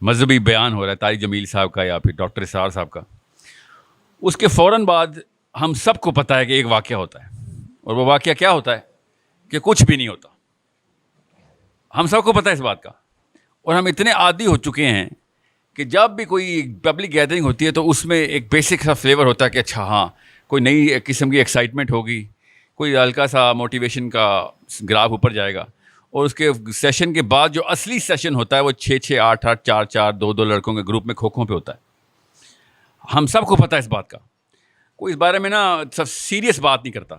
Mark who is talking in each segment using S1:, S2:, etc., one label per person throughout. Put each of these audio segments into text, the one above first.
S1: مذہبی بیان ہو رہا ہے طارق جمیل صاحب کا یا پھر ڈاکٹر اسرار صاحب کا، اس کے فوراً بعد ہم سب کو پتہ ہے کہ ایک واقعہ ہوتا ہے، اور وہ واقعہ کیا ہوتا ہے کہ کچھ بھی نہیں ہوتا. ہم سب کو پتہ ہے اس بات کا، اور ہم اتنے عادی ہو چکے ہیں کہ جب بھی کوئی پبلک گیدرنگ ہوتی ہے تو اس میں ایک بیسک سا فلیور ہوتا ہے کہ اچھا ہاں کوئی نئی قسم کی ایکسائٹمنٹ ہوگی، کوئی ہلکا سا موٹیویشن کا گراف اوپر جائے گا، اور اس کے سیشن کے بعد جو اصلی سیشن ہوتا ہے وہ 6-6 8-8 4-4 2-2 لڑکوں کے گروپ میں کھوکھوں پہ ہوتا ہے. ہم سب کو پتہ ہے اس بات کا، کوئی اس بارے میں نا سب سیریس بات نہیں کرتا.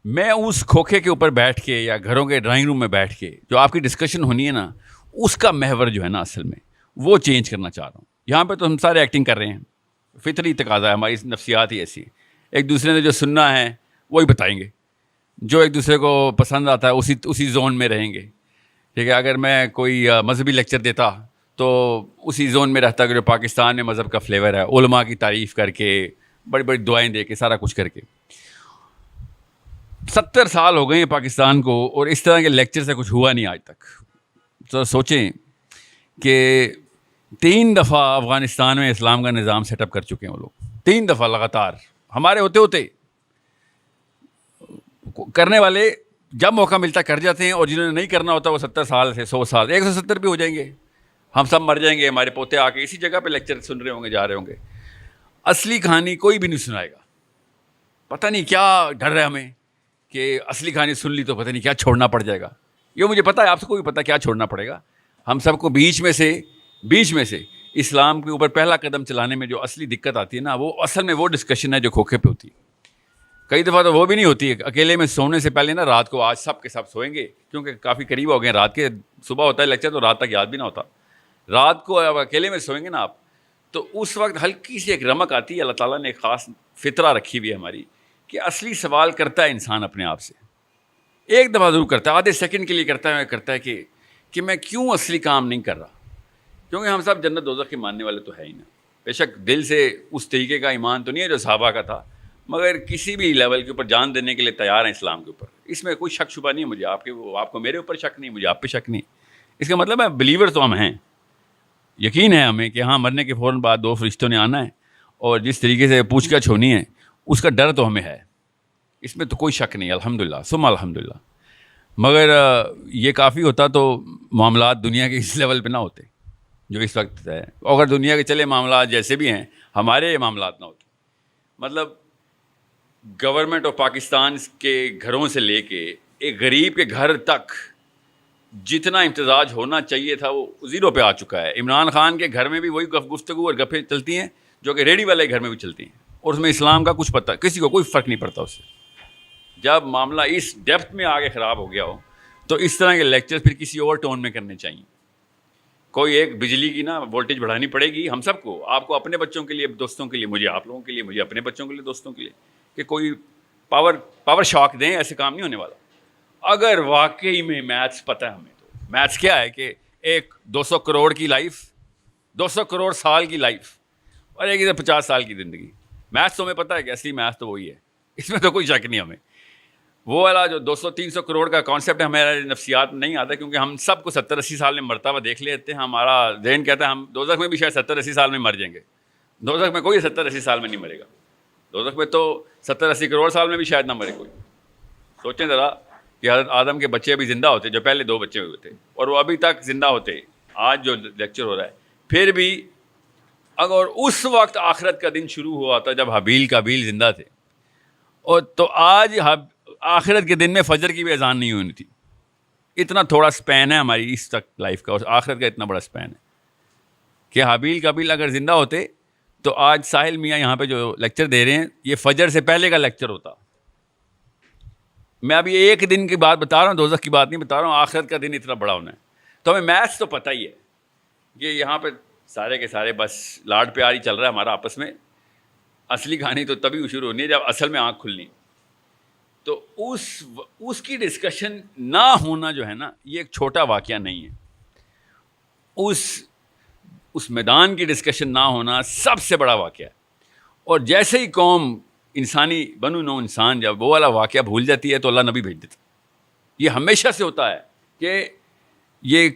S1: میں اس کھوکھے کے اوپر بیٹھ کے یا گھروں کے ڈرائنگ روم میں بیٹھ کے جو آپ کی ڈسکشن ہونی ہے نا، اس کا محور جو ہے نا اصل میں وہ چینج کرنا چاہ رہا ہوں. یہاں پہ تو ہم سارے ایکٹنگ کر رہے ہیں، فطری تقاضا ہے، ہماری نفسیات ہی ایسی ہے. ایک دوسرے نے جو سننا ہے وہی بتائیں گے، جو ایک دوسرے کو پسند آتا ہے اسی زون میں رہیں گے. ٹھیک ہے، اگر میں کوئی مذہبی لیکچر دیتا تو اسی زون میں رہتا کہ جو پاکستان میں مذہب کا فلیور ہے، علماء کی تعریف کر کے، بڑی بڑی دعائیں دے کے، سارا کچھ کر کے. 70 سال ہو گئے ہیں پاکستان کو، اور اس طرح کے لیکچر سے کچھ ہوا نہیں آج تک. تو سوچیں کہ 3 دفعہ افغانستان میں اسلام کا نظام سیٹ اپ کر چکے ہیں وہ لوگ، 3 دفعہ لگاتار. ہمارے ہوتے ہوتے کرنے والے جب موقع ملتا کر جاتے ہیں، اور جنہوں نے نہیں کرنا ہوتا وہ 70 سال سے 100 سال 170 بھی ہو جائیں گے. ہم سب مر جائیں گے، ہمارے پوتے آ کے اسی جگہ پہ لیکچر سن رہے ہوں گے، جا رہے ہوں گے. اصلی کہانی کوئی بھی نہیں سنائے گا. پتہ نہیں کیا ڈر ہے ہمیں کہ اصلی کہانی سن لی تو پتہ نہیں کیا چھوڑنا پڑ جائے گا. یہ مجھے پتہ ہے، آپ سے کوئی پتہ کیا چھوڑنا پڑے گا. ہم سب کو بیچ میں سے اسلام کے اوپر پہلا قدم چلانے میں جو اصلی دقت آتی ہے نا، وہ اصل میں وہ ڈسکشن ہے جو کھوکھے پہ ہوتی ہے. کئی دفعہ تو وہ بھی نہیں ہوتی ہے. اکیلے میں سونے سے پہلے نا رات کو، آج سب کے سب سوئیں گے کیونکہ کافی قریب ہو گئے رات کے، صبح ہوتا ہے لیکچر تو رات تک یاد بھی نہ ہوتا. رات کو اب اکیلے میں سوئیں گے نا آپ، تو اس وقت ہلکی سی ایک رمق آتی ہے. اللہ تعالیٰ نے ایک خاص فطرہ رکھی ہوئی ہے ہماری کہ اصلی سوال کرتا ہے انسان اپنے آپ سے. ایک دفعہ ضرور کرتا ہے، آدھے سیکنڈ کے لیے کرتا ہے کہ میں کیوں اصلی کام نہیں کر رہا. کیونکہ ہم سب جنت دوزخ کے ماننے والے تو ہے ہی نا. بے شک دل سے اس طریقے کا ایمان تو نہیں ہے جو صحابہ کا تھا، مگر کسی بھی لیول کے اوپر جان دینے کے لیے تیار ہیں اسلام کے اوپر. اس میں کوئی شک شبہ نہیں ہے. مجھے آپ کو میرے اوپر شک نہیں، مجھے آپ پہ شک نہیں. اس کا مطلب ہے بلیور تو ہم ہیں. یقین ہے ہمیں کہ ہاں مرنے کے فوراً بعد 2 فرشتوں نے آنا ہے، اور جس طریقے سے پوچھ گچھ ہونی ہے اس کا ڈر تو ہمیں ہے. اس میں تو کوئی شک نہیں، الحمدللہ ثم الحمدللہ. مگر یہ کافی ہوتا تو معاملات دنیا کے اس لیول پہ نہ ہوتے جو اس وقت ہے. اگر دنیا کے چلے معاملات جیسے بھی ہیں، ہمارے معاملات نہ ہوتے. مطلب گورنمنٹ آف پاکستان کے گھروں سے لے کے ایک غریب کے گھر تک جتنا امتزاج ہونا چاہیے تھا وہ 0 پہ آ چکا ہے. عمران خان کے گھر میں بھی وہی گفتگو اور گپیں چلتی ہیں جو کہ ریڈی والے گھر میں بھی چلتی ہیں، اور اس میں اسلام کا کچھ پتہ، کسی کو کوئی فرق نہیں پڑتا اس سے. جب معاملہ اس ڈیپتھ میں آگے خراب ہو گیا ہو تو اس طرح کے لیکچر پھر کسی اور ٹون میں کرنے چاہیے. کوئی ایک بجلی کی نا وولٹیج بڑھانی پڑے گی ہم سب کو، آپ کو اپنے بچوں کے لیے دوستوں کے لیے، مجھے آپ لوگوں کے لیے، مجھے اپنے بچوں کے لیے دوستوں کے لیے، کہ کوئی پاور شاک دیں. ایسے کام نہیں ہونے والا. اگر واقعی میں میتھس پتہ ہے ہمیں، تو میتھس کیا ہے کہ ایک 200 کروڑ کی لائف، 200 کروڑ سال کی لائف، اور ایک ادھر 50 سال کی زندگی. میتھس تو ہمیں پتہ ہے کہ اصلی میتھس تو وہی ہے، اس میں تو کوئی شک نہیں ہمیں. وہ والا جو 200-300 کروڑ کا کانسیپٹ ہمارے نفسیات میں نہیں آتا، کیونکہ ہم سب کو 70-80 سال میں مرتا ہوا دیکھ لیتے ہیں. ہمارا ذہن کہتا ہے ہم دوزخ میں بھی شاید 70-80 سال میں مر جائیں گے. دوزخ میں کوئی 70-80 سال میں نہیں مرے گا. دوزخ میں تو 70-80 کروڑ سال میں بھی شاید نہ مرے کوئی. سوچیں ذرا کہ حضرت آدم کے بچے ابھی زندہ ہوتے، جو پہلے 2 بچے ہوئے تھے، اور وہ ابھی تک زندہ ہوتے. آج جو لیکچر ہو رہا ہے، پھر بھی اگر اس وقت آخرت کا دن شروع ہوا تھا جب حابیل قابیل زندہ تھے، اور تو آج آخرت کے دن میں فجر کی بھی اذان نہیں ہونی تھی. اتنا تھوڑا سپین ہے ہماری اس تک لائف کا، اور آخرت کا اتنا بڑا سپین ہے کہ حابیل قابیل اگر زندہ ہوتے تو آج ساحل میاں یہاں پہ جو لیکچر دے رہے ہیں یہ فجر سے پہلے کا لیکچر ہوتا. میں ابھی ایک دن کی بات بتا رہا ہوں، دوزخ کی بات نہیں بتا رہا ہوں. آخرت کا دن اتنا بڑا ہونا ہے. تو ہمیں میتھس تو پتہ ہی ہے کہ یہاں پہ سارے کے سارے بس لاڈ پیار ہی چل رہا ہے ہمارا آپس میں. اصلی کہانی تو تبھی شروع ہونی ہے جب اصل میں آنکھ کھلنی. تو اس کی ڈسکشن نہ ہونا جو ہے نا، یہ ایک چھوٹا واقعہ نہیں ہے. اس میدان کی ڈسکشن نہ ہونا سب سے بڑا واقعہ ہے. اور جیسے ہی قوم انسانی بنو نو انسان جب وہ والا واقعہ بھول جاتی ہے تو اللہ نبی بھیج دیتا. یہ ہمیشہ سے ہوتا ہے کہ یہ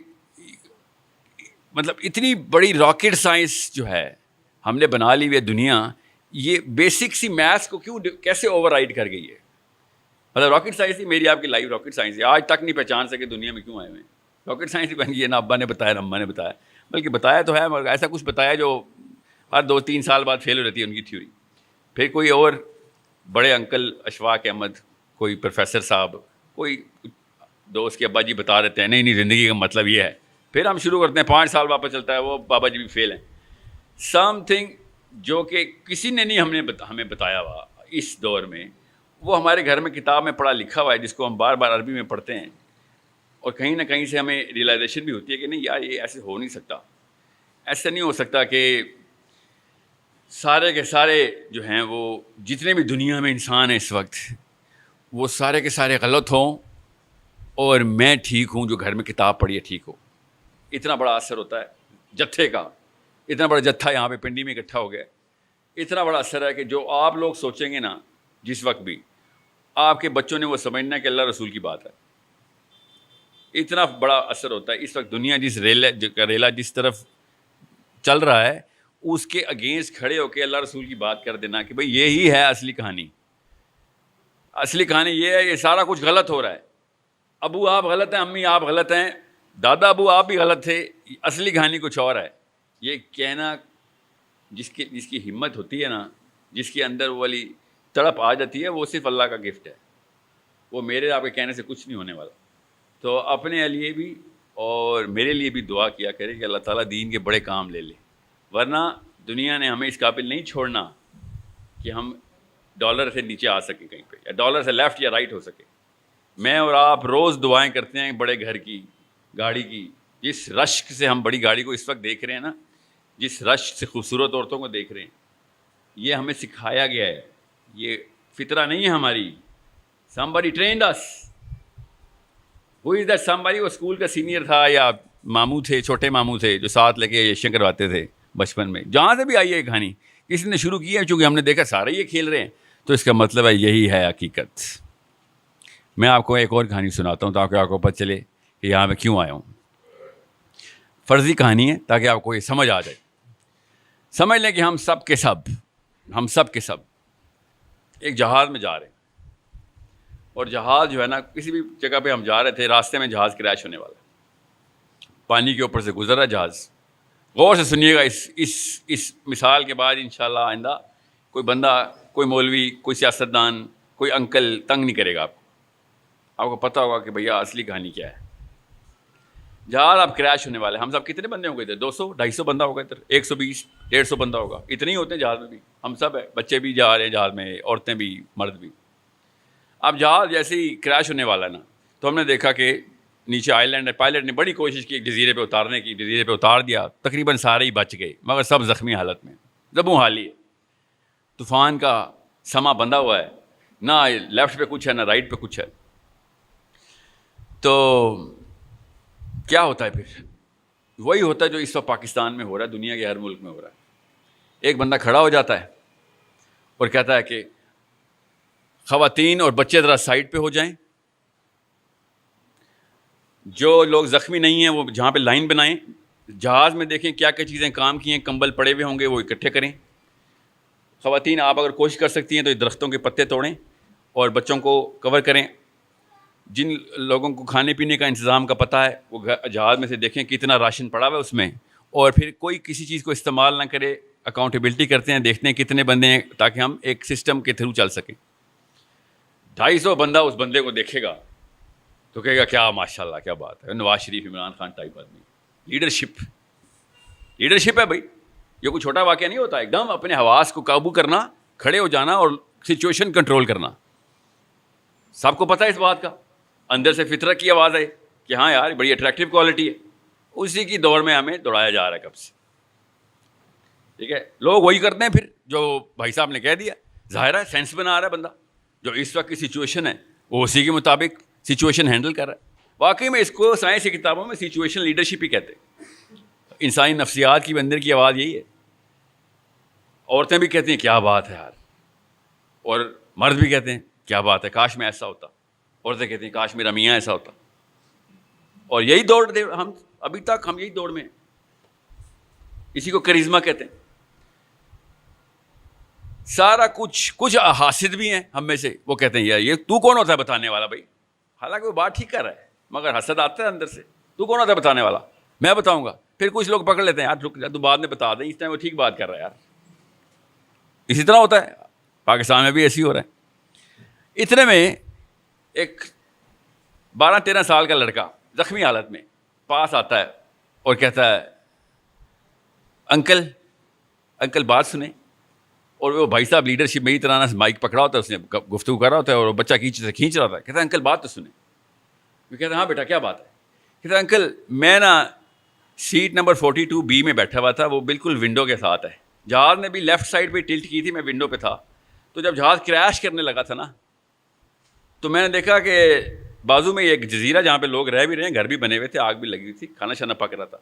S1: مطلب اتنی بڑی راکٹ سائنس جو ہے ہم نے بنا لی ہوئی ہے دنیا, یہ بیسک سی میتھس کو کیوں کیسے اوور رائڈ کر گئی ہے. مطلب راکٹ سائنس ہی میری آپ کی لائف راکٹ سائنس ہے, آج تک نہیں پہچان سکے دنیا میں کیوں آئے ہوئے ہیں. راکٹ سائنس ہی بن گئی ہے, نہ ابا نے بتایا نہ اماں نے بتایا, بلکہ بتایا تو ہے مگر ایسا کچھ بتایا جو ہر 2-3 سال بعد فیل ہو جاتی ہے ان کی تھیوری. پھر کوئی اور بڑے انکل اشفاق احمد, کوئی پروفیسر صاحب, کوئی دوست کے ابا جی بتا دیتے ہیں نہیں زندگی کا مطلب یہ ہے. پھر ہم شروع کرتے ہیں 5 سال واپس چلتا ہے, وہ بابا جی بھی فیل ہیں. سم تھنگ جو کہ کسی نے نہیں ہمیں بتایا ہوا اس دور میں, وہ ہمارے گھر میں کتاب میں پڑھا لکھا ہوا ہے, جس کو ہم بار بار عربی میں پڑھتے ہیں, اور کہیں نہ کہیں سے ہمیں ریئلائزیشن بھی ہوتی ہے کہ نہیں یار یہ ایسے ہو نہیں سکتا. ایسا نہیں ہو سکتا کہ سارے کے سارے جو ہیں وہ جتنے بھی دنیا میں انسان ہیں اس وقت, وہ سارے کے سارے غلط ہوں اور میں ٹھیک ہوں جو گھر میں کتاب پڑھی ہے ٹھیک ہو. اتنا بڑا اثر ہوتا ہے جتھے کا, اتنا بڑا جتھا یہاں پہ پنڈی میں اکٹھا ہو گیا, اتنا بڑا اثر ہے کہ جو آپ لوگ سوچیں گے نا جس وقت بھی, آپ کے بچوں نے وہ سمجھنا ہے کہ اللہ رسول کی بات ہے. اتنا بڑا اثر ہوتا ہے اس وقت. دنیا جس ریلا جس طرف چل رہا ہے اس کے اگینسٹ کھڑے ہو کے اللہ رسول کی بات کر دینا کہ بھئی یہی ہے اصلی کہانی. اصلی کہانی یہ ہے, یہ سارا کچھ غلط ہو رہا ہے. ابو آپ غلط ہیں, امی آپ غلط ہیں, دادا ابو آپ بھی غلط تھے, اصلی کہانی کچھ اور ہے. یہ کہنا جس کی ہمت ہوتی ہے نا, جس کے اندر وہ والی تڑپ آ جاتی ہے, وہ صرف اللہ کا گفٹ ہے. وہ میرے آپ کے کہنے سے کچھ نہیں ہونے والا. تو اپنے لیے بھی اور میرے لیے بھی دعا کیا کرے کہ اللہ تعالیٰ دین کے بڑے کام لے لے, ورنہ دنیا نے ہمیں اس قابل نہیں چھوڑنا کہ ہم ڈالر سے نیچے آ سکیں کہیں پہ, یا ڈالر سے لیفٹ یا رائٹ ہو سکے. میں اور آپ روز دعائیں کرتے ہیں بڑے گھر کی, گاڑی کی. جس رشک سے ہم بڑی گاڑی کو اس وقت دیکھ رہے ہیں نا, جس رشک سے خوبصورت عورتوں کو دیکھ رہے ہیں, یہ ہمیں سکھایا گیا ہے, یہ فطرہ نہیں ہے ہماری. somebody trained us. who is that somebody؟ وہ اسکول کا سینئر تھا یا ماموں تھے, چھوٹے ماموں تھے جو ساتھ لے کے ایشین کرواتے تھے بچپن میں. جہاں سے بھی آئی ہے یہ کہانی, کسی نے شروع کی ہے, چونکہ ہم نے دیکھا سارے یہ کھیل رہے ہیں, تو اس کا مطلب ہے یہی ہے حقیقت. میں آپ کو ایک اور کہانی سناتا ہوں تاکہ آپ کو پتہ چلے کہ یہاں میں کیوں آیا ہوں. فرضی کہانی ہے تاکہ آپ کو یہ سمجھ آ جائے. سمجھ لیں کہ ہم سب کے سب ایک جہاز میں جا رہے ہیں, اور جہاز جو ہے نا کسی بھی جگہ پہ ہم جا رہے تھے, راستے میں جہاز کریش ہونے والا, پانی کے اوپر سے گزر رہا جہاز. غور سے سنیے گا, اس مثال کے بعد انشاءاللہ آئندہ کوئی بندہ, کوئی مولوی, کوئی سیاستدان, کوئی انکل تنگ نہیں کرے گا آپ کو. آپ کو پتہ ہوگا کہ بھیا اصلی کہانی کیا ہے. جہاز اب کریش ہونے والے. ہم سب کتنے بندے ہو گئے تھے؟ 200-250 بندہ ہوگا ادھر, 120-150 بندہ ہوگا, اتنے ہی ہوتے ہیں جہاز میں بھی. ہم سب ہے, بچے بھی جا رہے ہیں جہاز میں, عورتیں بھی, مرد بھی. اب جہاز جیسے ہی کریش ہونے والا نا, تو ہم نے دیکھا کہ نیچے آئی لینڈ ہے. پائلٹ نے بڑی کوشش کی جزیرے پہ اتارنے کی, جزیرے پہ اتار دیا, تقریباً سارے ہی بچ گئے, مگر سب زخمی حالت میں, زبوں حالی ہے. طوفان کا سما بندھا ہوا ہے, نہ لیفٹ پہ کچھ ہے نہ رائٹ پہ کچھ ہے. تو کیا ہوتا ہے پھر؟ وہی ہوتا ہے جو اس وقت پاکستان میں ہو رہا ہے, دنیا کے ہر ملک میں ہو رہا ہے. ایک بندہ کھڑا ہو جاتا ہے اور کہتا ہے کہ خواتین اور بچے ذرا سائڈ پہ ہو جائیں, جو لوگ زخمی نہیں ہیں وہ جہاں پہ لائن بنائیں, جہاز میں دیکھیں کیا کیا چیزیں کام کی ہیں, کمبل پڑے ہوئے ہوں گے وہ اکٹھے کریں. خواتین آپ اگر کوشش کر سکتی ہیں تو یہ درختوں کے پتے توڑیں اور بچوں کو کور کریں. جن لوگوں کو کھانے پینے کا انتظام کا پتہ ہے وہ جہاز میں سے دیکھیں کتنا راشن پڑا ہوا ہے اس میں, اور پھر کوئی کسی چیز کو استعمال نہ کرے. اکاؤنٹیبلٹی کرتے ہیں, دیکھتے ہیں کتنے بندے ہیں تاکہ ہم ایک سسٹم کے تھرو چل سکیں. 250 بندہ اس بندے کو دیکھے گا تو کہے گا کیا ماشاء اللہ کیا بات ہے, نواز شریف, عمران خان ٹائپ آدمی. لیڈرشپ ہے بھائی, یہ کوئی چھوٹا واقعہ نہیں ہوتا. ایک دم اپنے حواس کو قابو کرنا, کھڑے ہو جانا اور سچویشن کنٹرول کرنا. سب کو پتہ ہے اس بات کا, اندر سے فطرت کی آواز ہے کہ ہاں یار بڑی اٹریکٹیو کوالٹی ہے. اسی کی دور میں ہمیں دوڑایا جا رہا ہے کب سے. ٹھیک ہے, لوگ وہی کرتے ہیں پھر جو بھائی صاحب نے کہہ دیا. ظاہر ہے سینس بنا رہا ہے بندہ, جو اس وقت کی سچویشن ہے وہ اسی کے مطابق سچویشن ہینڈل کر رہا ہے. واقعی میں اس کو سائنس کی کتابوں میں سچویشن لیڈرشپ ہی کہتے ہیں. انسانی نفسیات کی اندر کی آواز یہی ہے. عورتیں بھی کہتی ہیں کیا بات ہے یار, اور مرد بھی کہتے ہیں کیا بات ہے, کاش میں ایسا ہوتا. عورتیں کہتی ہیں کاش میرا میاں ایسا ہوتا. اور یہی دوڑ ہم ابھی تک ہم یہی دوڑ میں ہیں. اسی کو کرزما کہتے ہیں. سارا کچھ حاسد بھی ہیں ہم میں سے, وہ کہتے ہیں یار یہ تو کون ہوتا ہے بتانے والا بھائی, حالانکہ وہ بات ٹھیک کر رہا ہے مگر حسد آتا ہے اندر سے, تو کون ہوتا ہے بتانے والا, میں بتاؤں گا. پھر کچھ لوگ پکڑ لیتے ہیں یار رک جا تو بعد میں بتا دیں, اس ٹائم وہ ٹھیک بات کر رہا ہے یار. اسی طرح ہوتا ہے, پاکستان میں بھی ایسی ہو رہا ہے. اتنے میں ایک 12-13 سال کا لڑکا زخمی حالت میں پاس آتا ہے اور کہتا ہے انکل بات سنیں. اور وہ بھائی صاحب لیڈرشپ میں ہی طرح سے مائک پکڑا ہوتا ہے, اس نے گفتگو کر رہا ہوتا ہے اور وہ بچہ کھینچ رہا تھا. کہتا ہے انکل بات تو سنیں. وہ کہتا ہے ہاں بیٹا کیا بات ہے. کہتا ہے انکل میں نا سیٹ نمبر 42B میں بیٹھا ہوا تھا, وہ بالکل ونڈو کے ساتھ ہے. جہاز نے بھی لیفٹ سائڈ پہ ٹلٹ کی تھی, میں ونڈو پہ تھا. تو جب جہاز کریش کرنے لگا تھا نا, تو میں نے دیکھا کہ بازو میں ایک جزیرہ جہاں پہ لوگ رہ بھی رہے ہیں, گھر بھی بنے ہوئے تھے, آگ بھی لگی ہوئی تھی, کھانا شانا پک رہا تھا.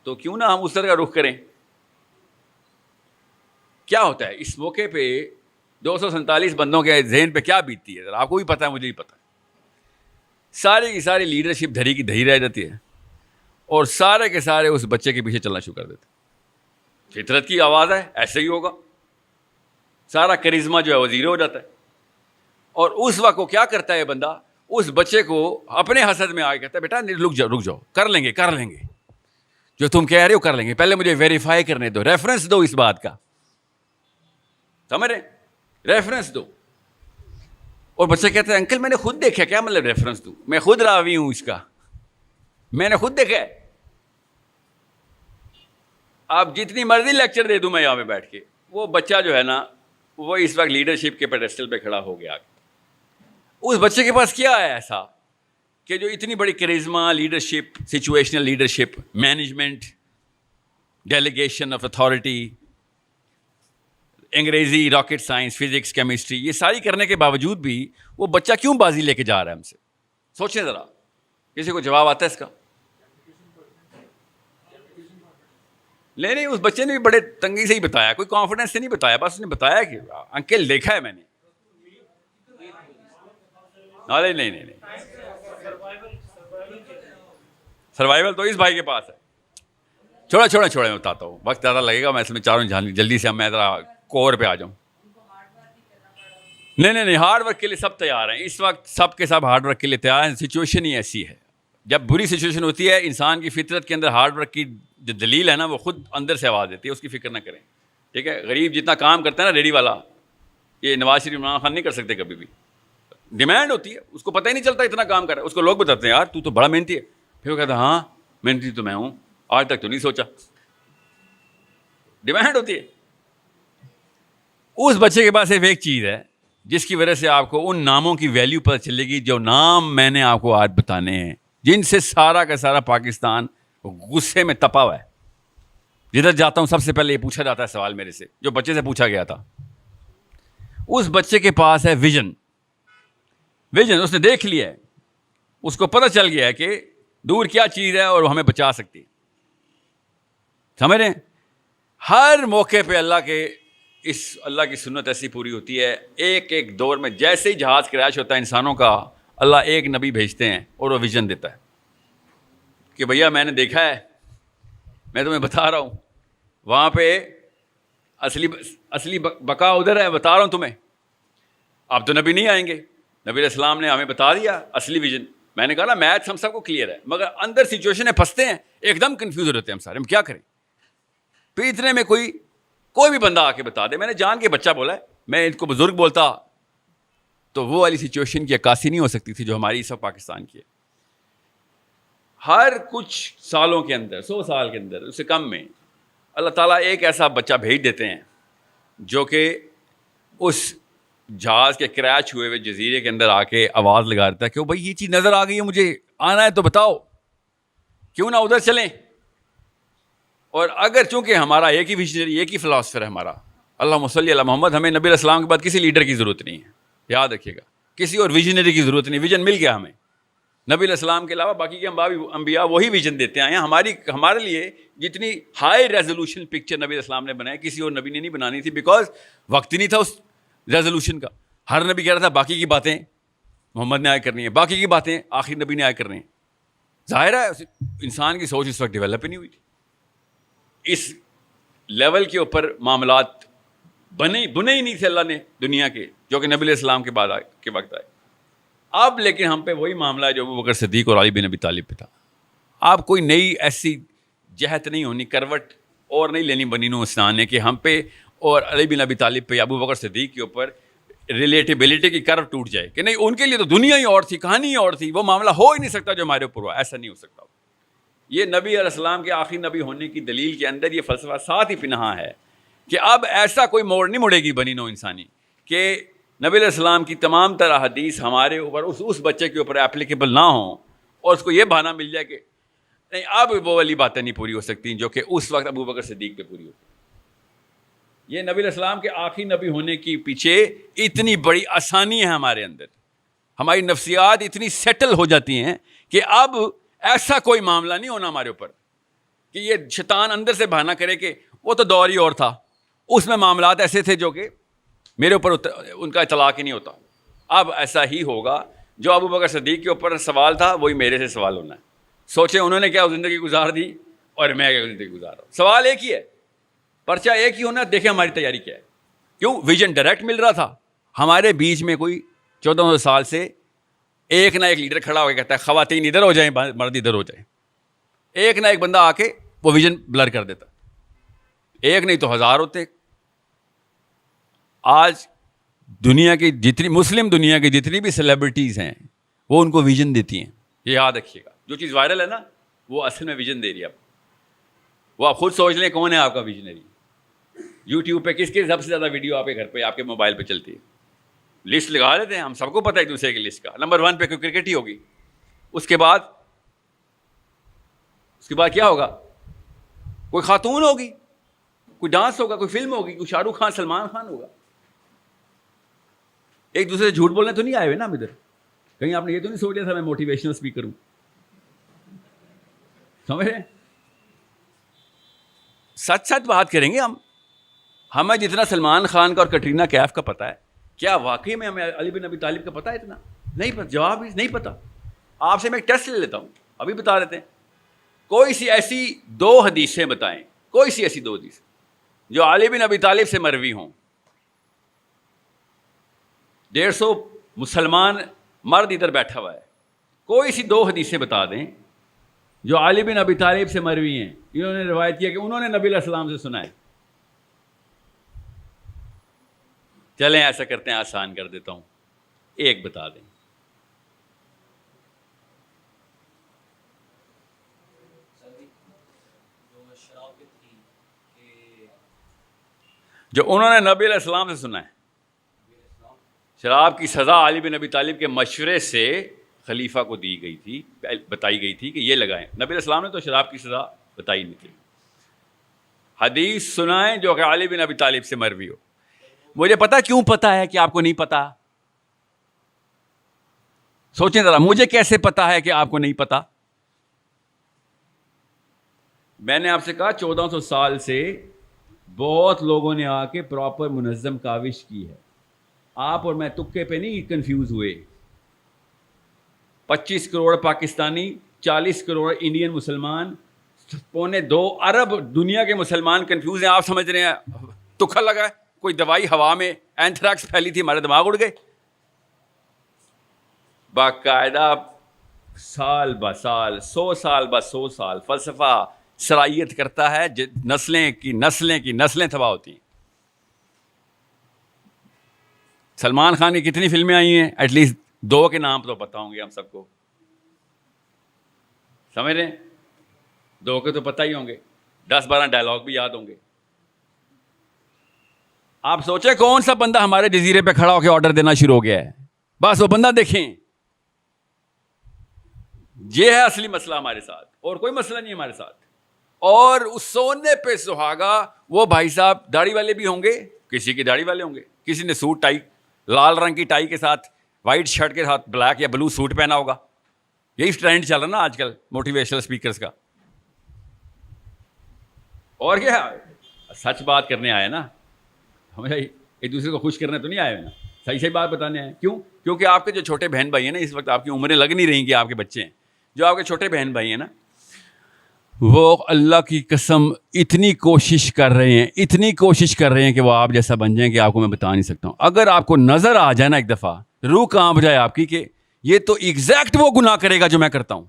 S1: تو کیوں نہ ہم اس طرح کا رخ کریں. کیا ہوتا ہے اس موقع پہ 247 بندوں کے ذہن پہ کیا بیتتی ہے, آپ کو بھی پتہ ہے, مجھے بھی پتہ ہے. ساری کی ساری لیڈرشپ دھری کی دھری رہ جاتی ہے اور سارے کے سارے اس بچے کے پیچھے چلنا شروع کر دیتے. فطرت کی آواز ہے, ایسے ہی ہوگا. سارا کرزما جو ہے وہ زیرو ہو جاتا ہے. اور اس وقت وہ کیا کرتا ہے بندہ, اس بچے کو اپنے حسد میں آ کے کہتا ہے بیٹا رک جاؤ, کر لیں گے, جو تم کہہ رہے ہو کر لیں گے, پہلے مجھے ویریفائی کرنے دو, ریفرنس دو اس بات کا, سمجھ رہے, ریفرنس دو. اور بچہ کہتا ہے انکل میں نے خود دیکھا. کیا مطلب ریفرنس دوں, میں خود راوی ہوں اس کا, میں نے خود دیکھا ہے. آپ جتنی مرضی لیکچر دے دوں میں یہاں پہ بیٹھ کے, وہ بچہ جو ہے نا وہ اس وقت لیڈرشپ کے پیڈسٹل پہ کھڑا ہو گیا. اس بچے کے پاس کیا ہے ایسا کہ جو اتنی بڑی charisma, leadership, situational leadership, management, delegation of authority, انگریزی, راکٹ سائنس, فزکس, کیمسٹری, یہ ساری کرنے کے باوجود بھی وہ بچہ کیوں بازی لے کے جا رہا ہے ہم سے. سوچیں ذرا, کسی کو جواب آتا ہے اس کا؟ نہیں, اس بچے نے بھی بڑے تنگی سے ہی بتایا, کوئی کانفیڈنس سے نہیں بتایا, بس اس نے بتایا کہ انکل دیکھا ہے میں نے. نہیں, سروائیول تو اس بھائی کے پاس ہے. چھوڑیں میں بتاتا ہوں, وقت زیادہ لگے گا, میں اس میں چاروں جلدی سے میں ذرا کور پہ آ جاؤں. نہیں, ہارڈ ورک کے لیے سب تیار ہیں اس وقت, سب کے سب ہارڈ ورک کے لیے تیار ہیں. سچویشن ہی ایسی ہے, جب بری سچویشن ہوتی ہے انسان کی فطرت کے اندر ہارڈ ورک کی جو دلیل ہے نا وہ خود اندر سے آواز دیتی ہے, اس کی فکر نہ کریں. ٹھیک ہے, غریب جتنا کام کرتا ہے نا ریڈی والا, یہ نواز شریف, عمران خان نہیں کر سکتے کبھی بھی. ڈیمانڈ ہوتی ہے, اس کو پتہ ہی نہیں چلتا اتنا کام کر رہا ہے. اس کو لوگ بتاتے ہیں یار تو بڑا محنتی ہے, پھر وہ کہتا ہے ہاں محنتی تو میں ہوں, آج تک تو نہیں سوچا. ڈیمانڈ ہوتی ہے. اس بچے کے پاس صرف ایک چیز ہے جس کی وجہ سے آپ کو ان ناموں کی ویلیو پتہ چلے گی, جو نام میں نے آپ کو آج بتانے ہیں, جن سے سارا کا سارا پاکستان غصے میں تپا ہوا ہے. جدھر جاتا ہوں سب سے پہلے یہ پوچھا جاتا ہے سوال میرے سے, جو بچے سے پوچھا گیا تھا. اس بچے کے پاس ہے ویژن, اس نے دیکھ لیا ہے, اس کو پتہ چل گیا ہے کہ دور کیا چیز ہے اور وہ ہمیں بچا سکتی ہے. سمجھ رہے ہیں, ہر موقع پہ اللہ کی سنت ایسی پوری ہوتی ہے. ایک ایک دور میں جیسے ہی جہاز کریش ہوتا ہے انسانوں کا, اللہ ایک نبی بھیجتے ہیں اور وہ ویژن دیتا ہے کہ بھیا میں نے دیکھا ہے, میں تمہیں بتا رہا ہوں, وہاں پہ اصلی بقا ادھر ہے, بتا رہا ہوں تمہیں. اب تو نبی نہیں آئیں گے, نبی علیہ السلام نے ہمیں بتا دیا اصلی ویژن. میں نے کہا نا میتھس ہم سب کو کلیئر ہے, مگر اندر سچویشن پھنستے ہیں, ایک دم کنفیوز ہو رہتے ہیں ہم سارے, ہم کیا کریں. پھر اتنے میں کوئی بھی بندہ آ کے بتا دے. میں نے جان کے بچہ بولا ہے, میں ان کو بزرگ بولتا تو وہ والی سچویشن کی عکاسی نہیں ہو سکتی تھی جو ہماری اس وقت پاکستان کی ہے. ہر کچھ سالوں کے اندر, 100 سال کے اندر, اس سے کم میں, اللہ تعالیٰ ایک ایسا بچہ بھیج دیتے ہیں جو کہ اس جہاز کے کریش ہوئے جزیرے کے اندر آ کے آواز لگا دیتا ہے کہ بھائی یہ چیز نظر آ گئی ہے, مجھے آنا ہے تو بتاؤ, کیوں نہ ادھر چلیں. اور اگر چونکہ ہمارا ایک ہی ویژنری, ایک ہی فلاسفر ہے ہمارا, اللہم صلی علی محمد, ہمیں نبی علیہ السلام کے بعد کسی لیڈر کی ضرورت نہیں ہے, یاد رکھیے گا, کسی اور ویژنری کی ضرورت نہیں. ویژن مل گیا ہمیں. نبی علیہ السلام کے علاوہ باقی کے انبیاء وہی ویژن دیتے آئے ہیں. ہمارے لیے جتنی ہائی ریزولوشن پکچر نبی علیہ السلام نے بنائی, کسی اور نبی نے نہیں بنانی تھی, بیکاز وقت ہی نہیں تھا اس ریزولوشن کا. ہر نبی کہہ رہا تھا باقی کی باتیں محمد نے آئے کرنی ہیں, باقی کی باتیں آخری نبی نے آئے کرنی ہیں. ظاہر ہے انسان کی سوچ اس وقت ڈیولپ ہی نہیں ہوئی تھی. اس لیول کے اوپر معاملات بنے ہی نہیں تھے اللہ نے دنیا کے، جو کہ نبی علیہ السلام کے بعد کے وقت آئے. اب لیکن ہم پہ وہی معاملہ ہے جو ابو بکر صدیق اور علی بن ابی طالب پہ تھا. آپ کوئی نئی ایسی جہت نہیں ہونی، کروٹ اور نہیں لینی بنی نو اسنان نے کہ ہم پہ اور علی بن ابی طالب پہ یا ابو بکر صدیق کے اوپر ریلیٹیبلٹی کی کرو ٹوٹ جائے کہ نہیں ان کے لیے تو دنیا ہی اور تھی، کہانی ہی اور تھی، وہ معاملہ ہو ہی نہیں سکتا جو ہمارے اوپر ہوا. ایسا نہیں ہو سکتا. یہ نبی علیہ السلام کے آخری نبی ہونے کی دلیل کے اندر یہ فلسفہ ساتھ ہی پنہاں ہے کہ اب ایسا کوئی موڑ نہیں مڑے گی بنی نو انسانی کہ نبی علیہ السلام کی تمام طرح حدیث ہمارے اوپر اس بچے کے اوپر اپلیکیبل نہ ہوں اور اس کو یہ بہانہ مل جائے کہ نہیں اب وہ والی باتیں نہیں پوری ہو سکتی جو کہ اس وقت ابو بکر صدیق پہ پوری ہوتی. یہ نبی علیہ السلام کے آخری نبی ہونے کی پیچھے اتنی بڑی آسانی ہے ہمارے اندر، ہماری نفسیات اتنی سیٹل ہو جاتی ہیں کہ اب ایسا کوئی معاملہ نہیں ہونا ہمارے اوپر کہ یہ شیطان اندر سے بہانہ کرے کہ وہ تو دور ہی اور تھا، اس میں معاملات ایسے تھے جو کہ میرے اوپر ان کا اطلاق ہی نہیں ہوتا. اب ایسا ہی ہوگا، جو ابو بکر صدیق کے اوپر سوال تھا وہی میرے سے سوال ہونا ہے. سوچیں انہوں نے کیا زندگی گزار دی اور میں کیا زندگی گزار رہا ہوں. سوال ایک ہی ہے، پرچہ ایک ہی ہونا. دیکھیں ہماری تیاری کیا ہے. کیوں؟ ویژن ڈائریکٹ مل رہا تھا. ہمارے بیچ میں کوئی 1400 سال سے ایک نہ ایک لیڈر کھڑا ہو کے کہتا ہے خواتین ادھر ہو جائیں، مرد ادھر ہو جائیں. ایک نہ ایک بندہ آ کے وہ ویژن بلر کر دیتا. ایک نہیں تو ہزار ہوتے. آج دنیا کی جتنی مسلم دنیا کی جتنی بھی سیلیبریٹیز ہیں وہ ان کو ویژن دیتی ہیں. یہ یاد رکھیے گا، جو چیز وائرل ہے نا وہ اصل میں ویژن دے رہی ہے. وہ آپ خود سوچ لیں کون ہے آپ کا ویژنری. یوٹیوب پہ کس کے سب سے زیادہ ویڈیو آپ کے گھر پہ آپ کے موبائل پہ چلتی ہے؟ لسٹ لگا لیتے ہیں ہم، سب کو پتہ ہے ایک دوسرے کی لسٹ کا. نمبر 1 پہ کوئی کرکٹ ہی ہوگی، اس کے بعد کیا ہوگا؟ کوئی خاتون ہوگی، کوئی ڈانس ہوگا، کوئی فلم ہوگی، کوئی شاہ رخ خان سلمان خان ہوگا. ایک دوسرے سے جھوٹ بولنے تو نہیں آئے ہوئے نا ہم ادھر. کہیں آپ نے یہ تو نہیں سوچ لیا تھا میں موٹیویشنل اسپیکر ہوں. سمجھ رہے ہیں؟ سچ سچ بات کریں گے ہم. ہمیں جتنا سلمان خان کا اور کٹرینہ کیف کا پتہ ہے، کیا واقعی میں ہمیں علی بن ابی طالب کا پتہ ہے اتنا؟ نہیں پتہ. جواب نہیں پتہ. آپ سے میں ایک ٹیسٹ لے لیتا ہوں، ابھی بتا دیتے ہیں. کوئی سی ایسی 2 حدیثیں بتائیں، کوئی سی ایسی 2 حدیث جو علی بن ابی طالب سے مروی ہوں. 150 مسلمان مرد ادھر بیٹھا ہوا ہے، کوئی سی 2 حدیثیں بتا دیں جو علی بن ابی طالب سے مروی ہیں. انہوں نے روایت کیا کہ انہوں نے نبی علیہ السلام سے سنا ہے. چلیں ایسا کرتے ہیں، آسان کر دیتا ہوں، ایک بتا دیں. جو انہوں نے نبی علیہ السلام سے سنا ہے. شراب کی سزا علی بن ابی طالب کے مشورے سے خلیفہ کو دی گئی تھی، بتائی گئی تھی کہ یہ لگائیں. نبی علیہ السلام نے تو شراب کی سزا بتائی نہیں تھی. حدیث سنائیں جو کہ علی بن ابی طالب سے مروی ہو. مجھے پتا کیوں پتا ہے کہ آپ کو نہیں پتا. سوچیں ذرا، مجھے کیسے پتا ہے کہ آپ کو نہیں پتا؟ میں نے آپ سے کہا 1400 سال سے بہت لوگوں نے آ کے پراپر منظم کاوش کی ہے. آپ اور میں تکے پہ نہیں کنفیوز ہوئے. 25 کروڑ پاکستانی، 40 کروڑ انڈین مسلمان، 2.25 ارب دنیا کے مسلمان کنفیوز ہیں. آپ سمجھ رہے ہیں تکا لگا ہے؟ کوئی دوائی ہوا میں اینتھریکس پھیلی تھی ہمارے دماغ اڑ گئے؟ باقاعدہ سال بہ سال، 100 سال بہ 100 سال فلسفہ سرائیت کرتا ہے، نسلیں کی نسلیں تباہ ہوتی ہیں. سلمان خان کی کتنی فلمیں آئی ہیں؟ ایٹ لیسٹ 2 کے نام تو پتہ ہوں گے ہم سب کو. سمجھ رہے ہیں؟ 2 کے تو پتہ ہی ہوں گے، 10-12 ڈائلاگ بھی یاد ہوں گے. آپ سوچیں کون سا بندہ ہمارے جزیرے پہ کھڑا ہو کے آرڈر دینا شروع ہو گیا ہے؟ بس وہ بندہ دیکھیں. یہ ہے اصلی مسئلہ ہمارے ساتھ، اور کوئی مسئلہ نہیں ہمارے ساتھ. اور اس سونے پہ سہاگا وہ بھائی صاحب داڑھی والے بھی ہوں گے، کسی کی داڑھی والے ہوں گے، کسی نے سوٹ ٹائی، لال رنگ کی ٹائی کے ساتھ، وائٹ شرٹ کے ساتھ بلیک یا بلو سوٹ پہنا ہوگا. یہی ٹرینڈ چل رہا نا آج کل موٹیویشنل اسپیکرز کا. اور کیا سچ بات کرنے آئے نا، ہمیں ایک دوسرے کو خوش کرنے تو نہیں آئے نا، صحیح بات بتانے آئے. کیوں؟ کیونکہ آپ کے جو چھوٹے بہن بھائی ہیں نا، اس وقت آپ کی عمریں لگ نہیں رہی کہ آپ کے بچے ہیں. جو آپ کے چھوٹے بہن بھائی ہیں نا، وہ اللہ کی قسم اتنی کوشش کر رہے ہیں کہ وہ آپ جیسا بن جائیں کہ آپ کو میں بتا نہیں سکتا ہوں. اگر آپ کو نظر آ جائے نا ایک دفعہ, روح کانپ جائے آپ کی کہ یہ تو ایگزیکٹ وہ گناہ کرے گا جو میں کرتا ہوں,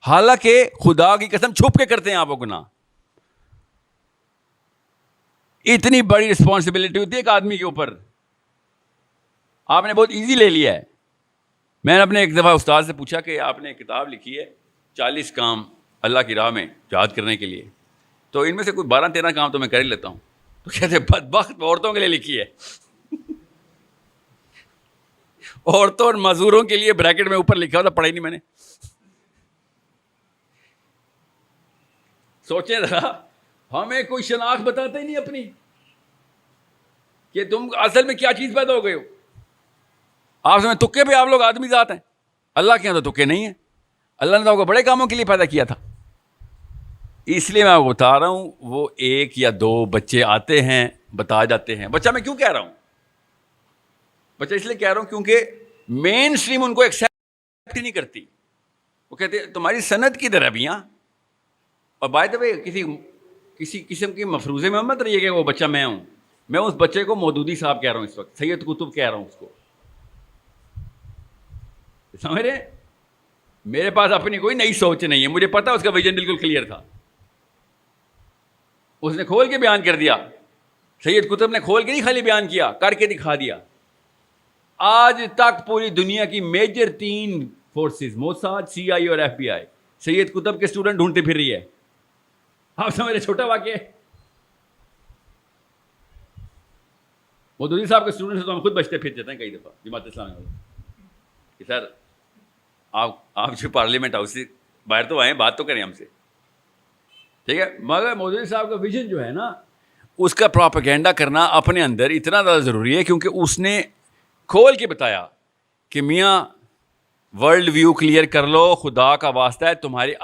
S1: حالانکہ خدا کی قسم چھپ کے کرتے ہیں آپ وہ گناہ. اتنی بڑی رسپانسبلٹی ہوتی ہے ایک آدمی کے اوپر, آپ نے بہت ایزی لے لیا ہے. میں نے اپنے ایک دفعہ استاد سے پوچھا کہ آپ نے کتاب لکھی ہے 40 کام اللہ کی راہ میں جہاد کرنے کے لیے, تو ان میں سے کوئی 12-13 کام تو میں کر ہی لیتا ہوں. تو کہتے ہیں بدبخت عورتوں کے لیے لکھی ہے. عورتوں اور مزدوروں کے لیے بریکٹ میں اوپر لکھا تھا, پڑھا ہی نہیں میں نے. سوچیں ذرا, ہمیں کوئی شناخت بتاتا ہی نہیں اپنی کہ تم اصل میں کیا چیز پیدا ہو گئے ہو. آپ سمجھ تکے پہ آپ لوگ آدمی ذات ہیں, اللہ کے یہاں تو تکے نہیں ہیں. اللہ نے تو آپ کو بڑے کاموں کے لیے پیدا کیا تھا. اس لیے میں آپ کو بتا رہا ہوں, وہ 1 یا 2 بچے آتے ہیں بتا جاتے ہیں. بچہ میں کیوں کہہ رہا ہوں, بچہ اس لیے کہہ رہا ہوں کیونکہ مین اسٹریم ان کو ایکسیپٹ ہی نہیں کرتی. وہ کہتے ہیں تمہاری سند کدھر ہے بھیا, اور بائی دا وے کسی قسم کی مفروضے میں مت رہیے کہ وہ بچہ میں ہوں. میں اس بچے کو مودودی صاحب کہہ رہا ہوں اس وقت, سید قطب کہہ رہا ہوں اس کو, سمجھ رہے ہیں. میرے پاس اپنی کوئی نئی سوچ نہیں ہے, مجھے پتا اس کا ویژن بالکل کلیئر تھا. اس نے کھول کے بیان کر دیا. سید قطب نے کھول کے نہیں خالی بیان کیا, کر کے دکھا دیا. آج تک پوری دنیا کی میجر 3 فورسز موساد, CIA اور FBI سید قطب کے اسٹوڈنٹ ڈھونڈتے پھر رہی ہے. آپ سمجھ رہے, چھوٹا واقعہ ہے. مودودی صاحب کے اسٹوڈنٹ سے تو ہم خود بچتے پھر جاتے ہیں کئی دفعہ جماعت اسلامی والے کہ سر آپ جو پارلیمنٹ ہاؤس سے باہر تو آئیں, بات تو کریں ہم سے, ٹھیک ہے. مگر مودودی صاحب کا ویژن جو ہے نا, اس کا پروپیگنڈا کرنا اپنے اندر اتنا زیادہ ضروری ہے, کیونکہ اس نے کھول کے بتایا کہ میاں ورلڈ ویو کلیئر کر لو, خدا کا واسطہ ہے تمہاری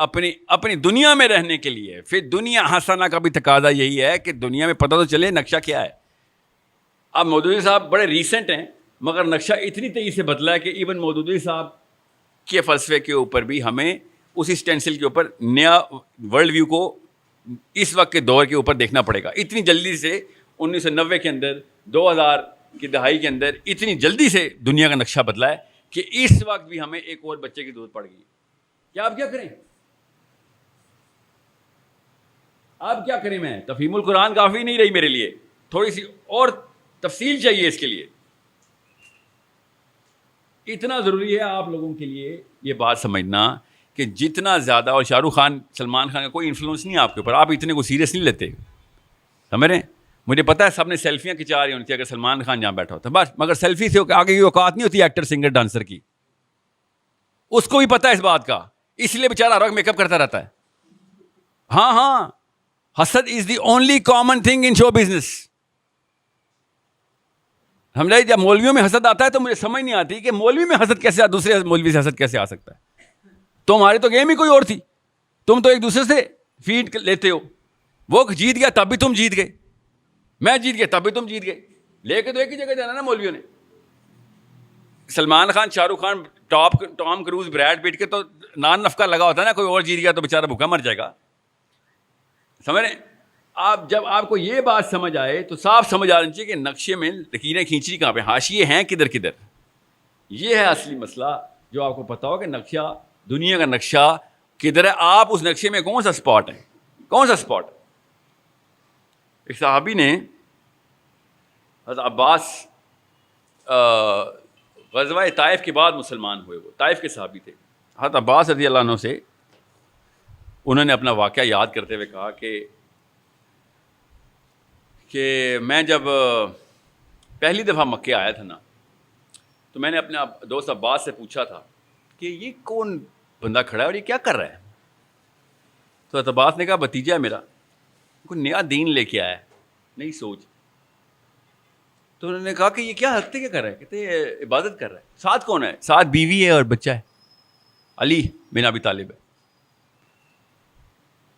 S1: اپنی دنیا میں رہنے کے لیے. پھر دنیا حسنہ کا بھی تقاضا یہی ہے کہ دنیا میں پتہ تو چلے نقشہ کیا ہے. اب مودودی صاحب بڑے ریسنٹ ہیں, مگر نقشہ اتنی تیزی سے بدلا ہے کہ ایون مودودی صاحب کے فلسفے کے اوپر بھی ہمیں اسی اسٹینسل کے اوپر نیا ورلڈ ویو کو اس وقت کے دور کے اوپر دیکھنا پڑے گا. اتنی جلدی سے 1990 کے اندر, 2000 کی دہائی کے اندر اتنی جلدی سے دنیا کا نقشہ بدلا ہے کہ اس وقت بھی ہمیں ایک اور بچے کی ضرورت پڑ گئی. کیا آپ کیا کریں, آپ کیا کریں. میں تفہیم القرآن کافی نہیں رہی میرے لیے, تھوڑی سی اور تفصیل چاہیے اس کے لیے. اتنا ضروری ہے آپ لوگوں کے لیے یہ بات سمجھنا کہ جتنا زیادہ, اور شاہ رخ خان, سلمان خان کا کوئی انفلوئنس نہیں ہے آپ کے اوپر, آپ اتنے کو سیریس نہیں لیتے, سمجھ رہے ہیں. مجھے پتا ہے سب نے سیلفیاں کھچا رہی ہوتی ہے اگر سلمان خان جہاں بیٹھا ہوتا ہے بس, مگر سیلفی سے آگے کی اوقات نہیں ہوتی ایکٹر, سنگر, ڈانسر کی. اس کو بھی پتا ہے اس بات کا, اس لیے بیچارہ ہر وقت میک اپ کرتا رہتا ہے. ہاں, حسد is the only common thing in show business. سمجھے, جب مولویوں میں حسد آتا ہے تو مجھے سمجھ نہیں آتی کہ مولوی میں حسد کیسے, دوسرے مولوی سے حسد کیسے آ سکتا ہے. تمہاری تو گیم ہی کوئی اور تھی, تم تو ایک دوسرے سے فیڈ لیتے ہو. وہ جیت گیا تب بھی تم جیت گئے, میں جیت گیا تب بھی تم جیت گئے, لے کے تو ایک ہی جگہ جانا نا مولویوں نے. Salman Khan, Shah Rukh Khan, Tom cruise, bread پیٹ کے تو نان نفقہ لگا ہوتا ہے نا, کوئی اور جیت گیا تو بیچارہ بھوکا مر جائے گا. سمجھ رہے ہیں آپ, جب آپ کو یہ بات سمجھ آئے تو صاف سمجھ آنا چاہیے کہ نقشے میں لکیریں کھینچی کہاں پہ, حاشیے ہیں کدھر کدھر. یہ ہے اصلی مسئلہ جو آپ کو پتا ہو کہ نقشہ, دنیا کا نقشہ کدھر ہے. آپ اس نقشے میں کون سا اسپاٹ ہے, کون سا اسپاٹ. ایک صحابی نے, حضرت عباس, غزوہ طائف کے بعد مسلمان ہوئے, وہ طائف کے صحابی تھے. حضرت عباس رضی اللہ عنہ سے انہوں نے اپنا واقعہ یاد کرتے ہوئے کہا کہ میں جب پہلی دفعہ مکے آیا تھا نا, تو میں نے اپنے دوست عباس سے پوچھا تھا کہ یہ کون بندہ کھڑا ہے اور یہ کیا کر رہا ہے. تو حضرت عباس نے کہا بھتیجا ہے میرا, کوئی نیا دین لے کے آیا ہے, نئی سوچ. تو انہوں نے کہا کہ یہ کیا ہفتے کیا کر رہا ہے, کہتے ہیں عبادت کر رہا ہے. ساتھ کون ہے, ساتھ بیوی ہے اور بچہ ہے, علی بن ابی طالب ہے.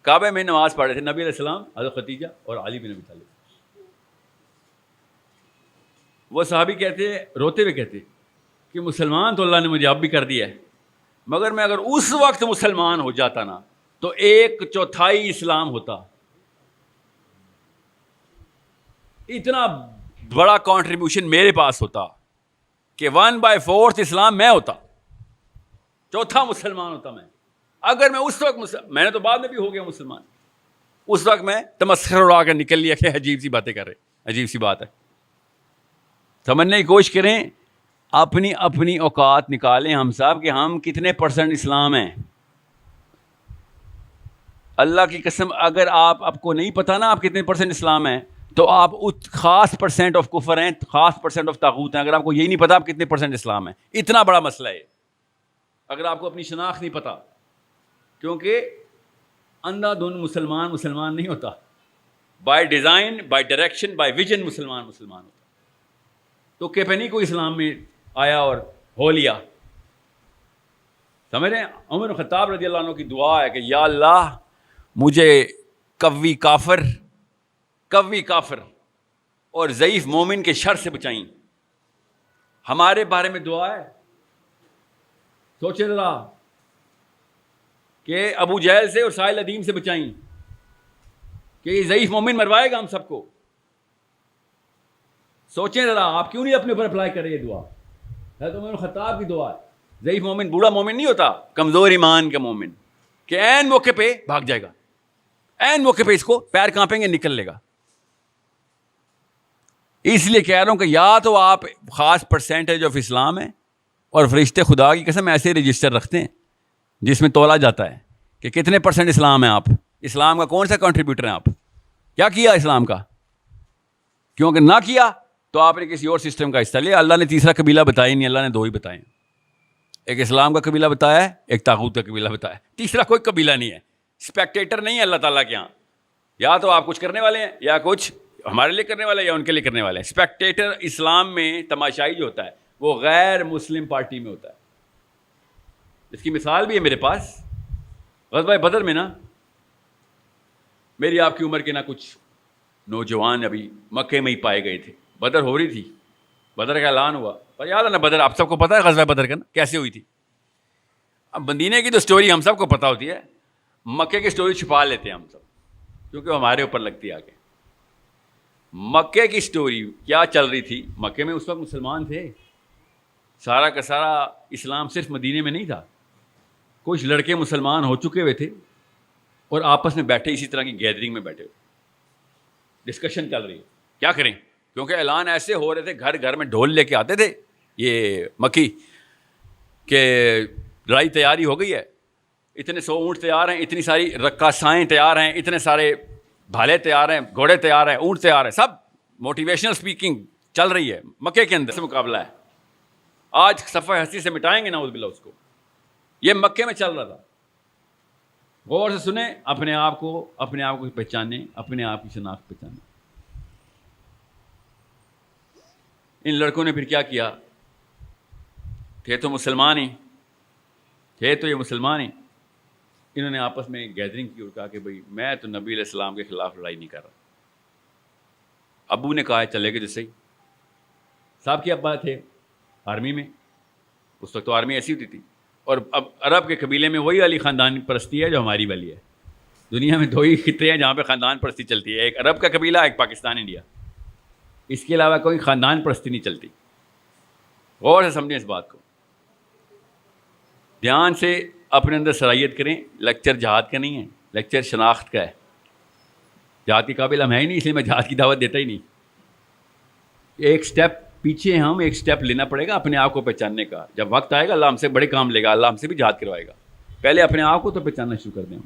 S1: کعبہ میں نماز پڑھ رہے تھے نبی علیہ السلام, حضرت خدیجہ اور علی بن ابی طالب. وہ صحابی کہتے, روتے ہوئے کہتے کہ مسلمان تو اللہ نے مجھے اب بھی کر دیا ہے, مگر میں اگر اس وقت مسلمان ہو جاتا نا تو 1/4 اسلام ہوتا. اتنا بڑا کنٹریبیوشن میرے پاس ہوتا کہ 1/4 اسلام میں ہوتا, چوتھا مسلمان ہوتا میں. اگر میں اس وقت میں نے تو بعد میں بھی ہو گیا مسلمان, اس وقت میں تمسخر اڑا کر نکل لیا کہ عجیب سی باتیں کر رہے, عجیب سی بات ہے. سمجھنے کی کوشش کریں, اپنی اپنی اوقات نکالیں ہم صاحب کہ ہم کتنے % اسلام ہیں. اللہ کی قسم, اگر آپ کو نہیں پتا نا آپ کتنے % اسلام ہیں, تو آپ خاص % آف کفر ہیں, خاص % آف طاغوت ہیں. اگر آپ کو یہی نہیں پتا آپ کتنے % اسلام ہیں, اتنا بڑا مسئلہ ہے اگر آپ کو اپنی شناخت نہیں پتا. کیونکہ اندھا دھن مسلمان نہیں ہوتا. By design, by direction, by vision مسلمان ہوتا. تو کہ پہ نہیں کوئی اسلام میں آیا اور ہو لیا. سمجھ رہے ہیں؟ عمر بن خطاب رضی اللہ عنہ کی دعا ہے کہ یا اللہ مجھے قوی کافر اور ضعیف مومن کے شر سے بچائیں. ہمارے بارے میں دعا ہے. سوچیں ذرا کہ ابو جہل سے اور ساحل ادیم سے بچائیں کہ یہ ضعیف مومن مروائے گا ہم سب کو. سوچیں ذرا, آپ کیوں نہیں اپنے اوپر اپلائی کر رہے یہ دعا؟ حضرت عمر بن خطاب کی دعا ہے. ضعیف مومن بوڑھا مومن نہیں ہوتا, کمزور ایمان کا مومن کہ عین موقع پہ بھاگ جائے گا, عین موقع پہ اس کو پیر کانپیں گے نکل لے گا. اس لیے کہہ رہا ہوں کہ یا تو آپ خاص % آف اسلام ہیں, اور فرشتے خدا کی قسم ایسے رجسٹر رکھتے ہیں جس میں تولا جاتا ہے کہ کتنے % اسلام ہیں آپ, اسلام کا کون سا کنٹریبیوٹر ہیں آپ, کیا کیا اسلام کا. کیونکہ نہ کیا تو آپ نے کسی اور سسٹم کا حصہ لیا. اللہ نے تیسرا قبیلہ بتایا نہیں, اللہ نے 2 ہی بتائے. ایک اسلام کا قبیلہ بتایا ہے, ایک طاغوت کا قبیلہ بتایا ہے. تیسرا کوئی قبیلہ نہیں ہے. اسپیکٹیٹر نہیں ہے اللہ تعالیٰ کے یہاں. یا تو آپ کچھ کرنے والے ہیں, یا کچھ ہمارے لیے کرنے والے ہیں, یا ان کے لیے کرنے والے ہیں. اسپیکٹیٹر اسلام میں تماشائی جو ہوتا ہے وہ غیر مسلم پارٹی میں ہوتا ہے. اس کی مثال بھی ہے میرے پاس. غزوہ بدر میں نا, میری آپ کی عمر کے نہ کچھ نوجوان ابھی مکے میں ہی پائے گئے تھے. بدر ہو رہی تھی, بدر کا اعلان ہوا. پر یاد ہے نا بدر, آپ سب کو پتہ ہے غزوہ بدر کا نا کیسے ہوئی تھی. اب مدینے کی تو سٹوری ہم سب کو پتہ ہوتی ہے, مکے کی سٹوری چھپا لیتے ہیں ہم سب کیونکہ ہمارے اوپر لگتی ہے آگے. مکے کی سٹوری کیا چل رہی تھی. مکے میں اس وقت مسلمان تھے, سارا کا سارا اسلام صرف مدینے میں نہیں تھا. کچھ لڑکے مسلمان ہو چکے ہوئے تھے اور آپس میں بیٹھے, اسی طرح کی گیدرنگ میں بیٹھے, ڈسکشن چل رہی ہے کیا کریں. کیونکہ اعلان ایسے ہو رہے تھے, گھر گھر میں ڈھول لے کے آتے تھے یہ مکی کہ لڑائی تیاری ہو گئی ہے, اتنے 100 اونٹ تیار ہیں, اتنی ساری رقاصائیں تیار ہیں, اتنے سارے بھالے تیار ہیں, گھوڑے تیار ہیں, اونٹ تیار ہیں, سب موٹیویشنل اسپیکنگ چل رہی ہے مکے کے اندر سے مقابلہ ہے. آج صفحہ ہستی سے مٹائیں گے نعوذ باللہ اس کو. یہ مکے میں چل رہا تھا. غور سے سنیں, اپنے آپ کو پہچانیں, اپنے آپ کی شناخت پہچانیں. ان لڑکوں نے پھر کیا کیا, تھے تو مسلمان ہی, تھے تو یہ مسلمان ہی. انہوں نے آپس میں گیدرنگ کی اور کہا کہ بھئی میں تو نبی علیہ السلام کے خلاف لڑائی نہیں کر رہا. ابو نے کہا چلے گئے جیسے ہی. صاحب کے ابا تھے آرمی میں, اس وقت تو آرمی ایسی ہوتی تھی. اور اب عرب کے قبیلے میں وہی والی خاندان پرستی ہے جو ہماری والی ہے. دنیا میں 2 ہی خطے ہیں جہاں پہ خاندان پرستی چلتی ہے, ایک عرب کا قبیلہ, ایک پاکستان انڈیا. اس کے علاوہ کوئی خاندان پرستی نہیں چلتی. غور سے سمجھیں اس بات کو, دھیان سے اپنے اندر صلاحیت کریں. لیکچر جہاد کا نہیں ہے, لیکچر شناخت کا ہے. جہاد کے قابل ہم ہیں ہی نہیں, اس لیے میں جہاد کی دعوت دیتا ہی نہیں. ایک سٹیپ پیچھے ہم ایک سٹیپ لینا پڑے گا اپنے آپ کو پہچاننے کا. جب وقت آئے گا اللہ ہم سے بڑے کام لے گا, اللہ ہم سے بھی جہاد کروائے گا. پہلے اپنے آپ کو تو پہچاننا شروع کر دیں.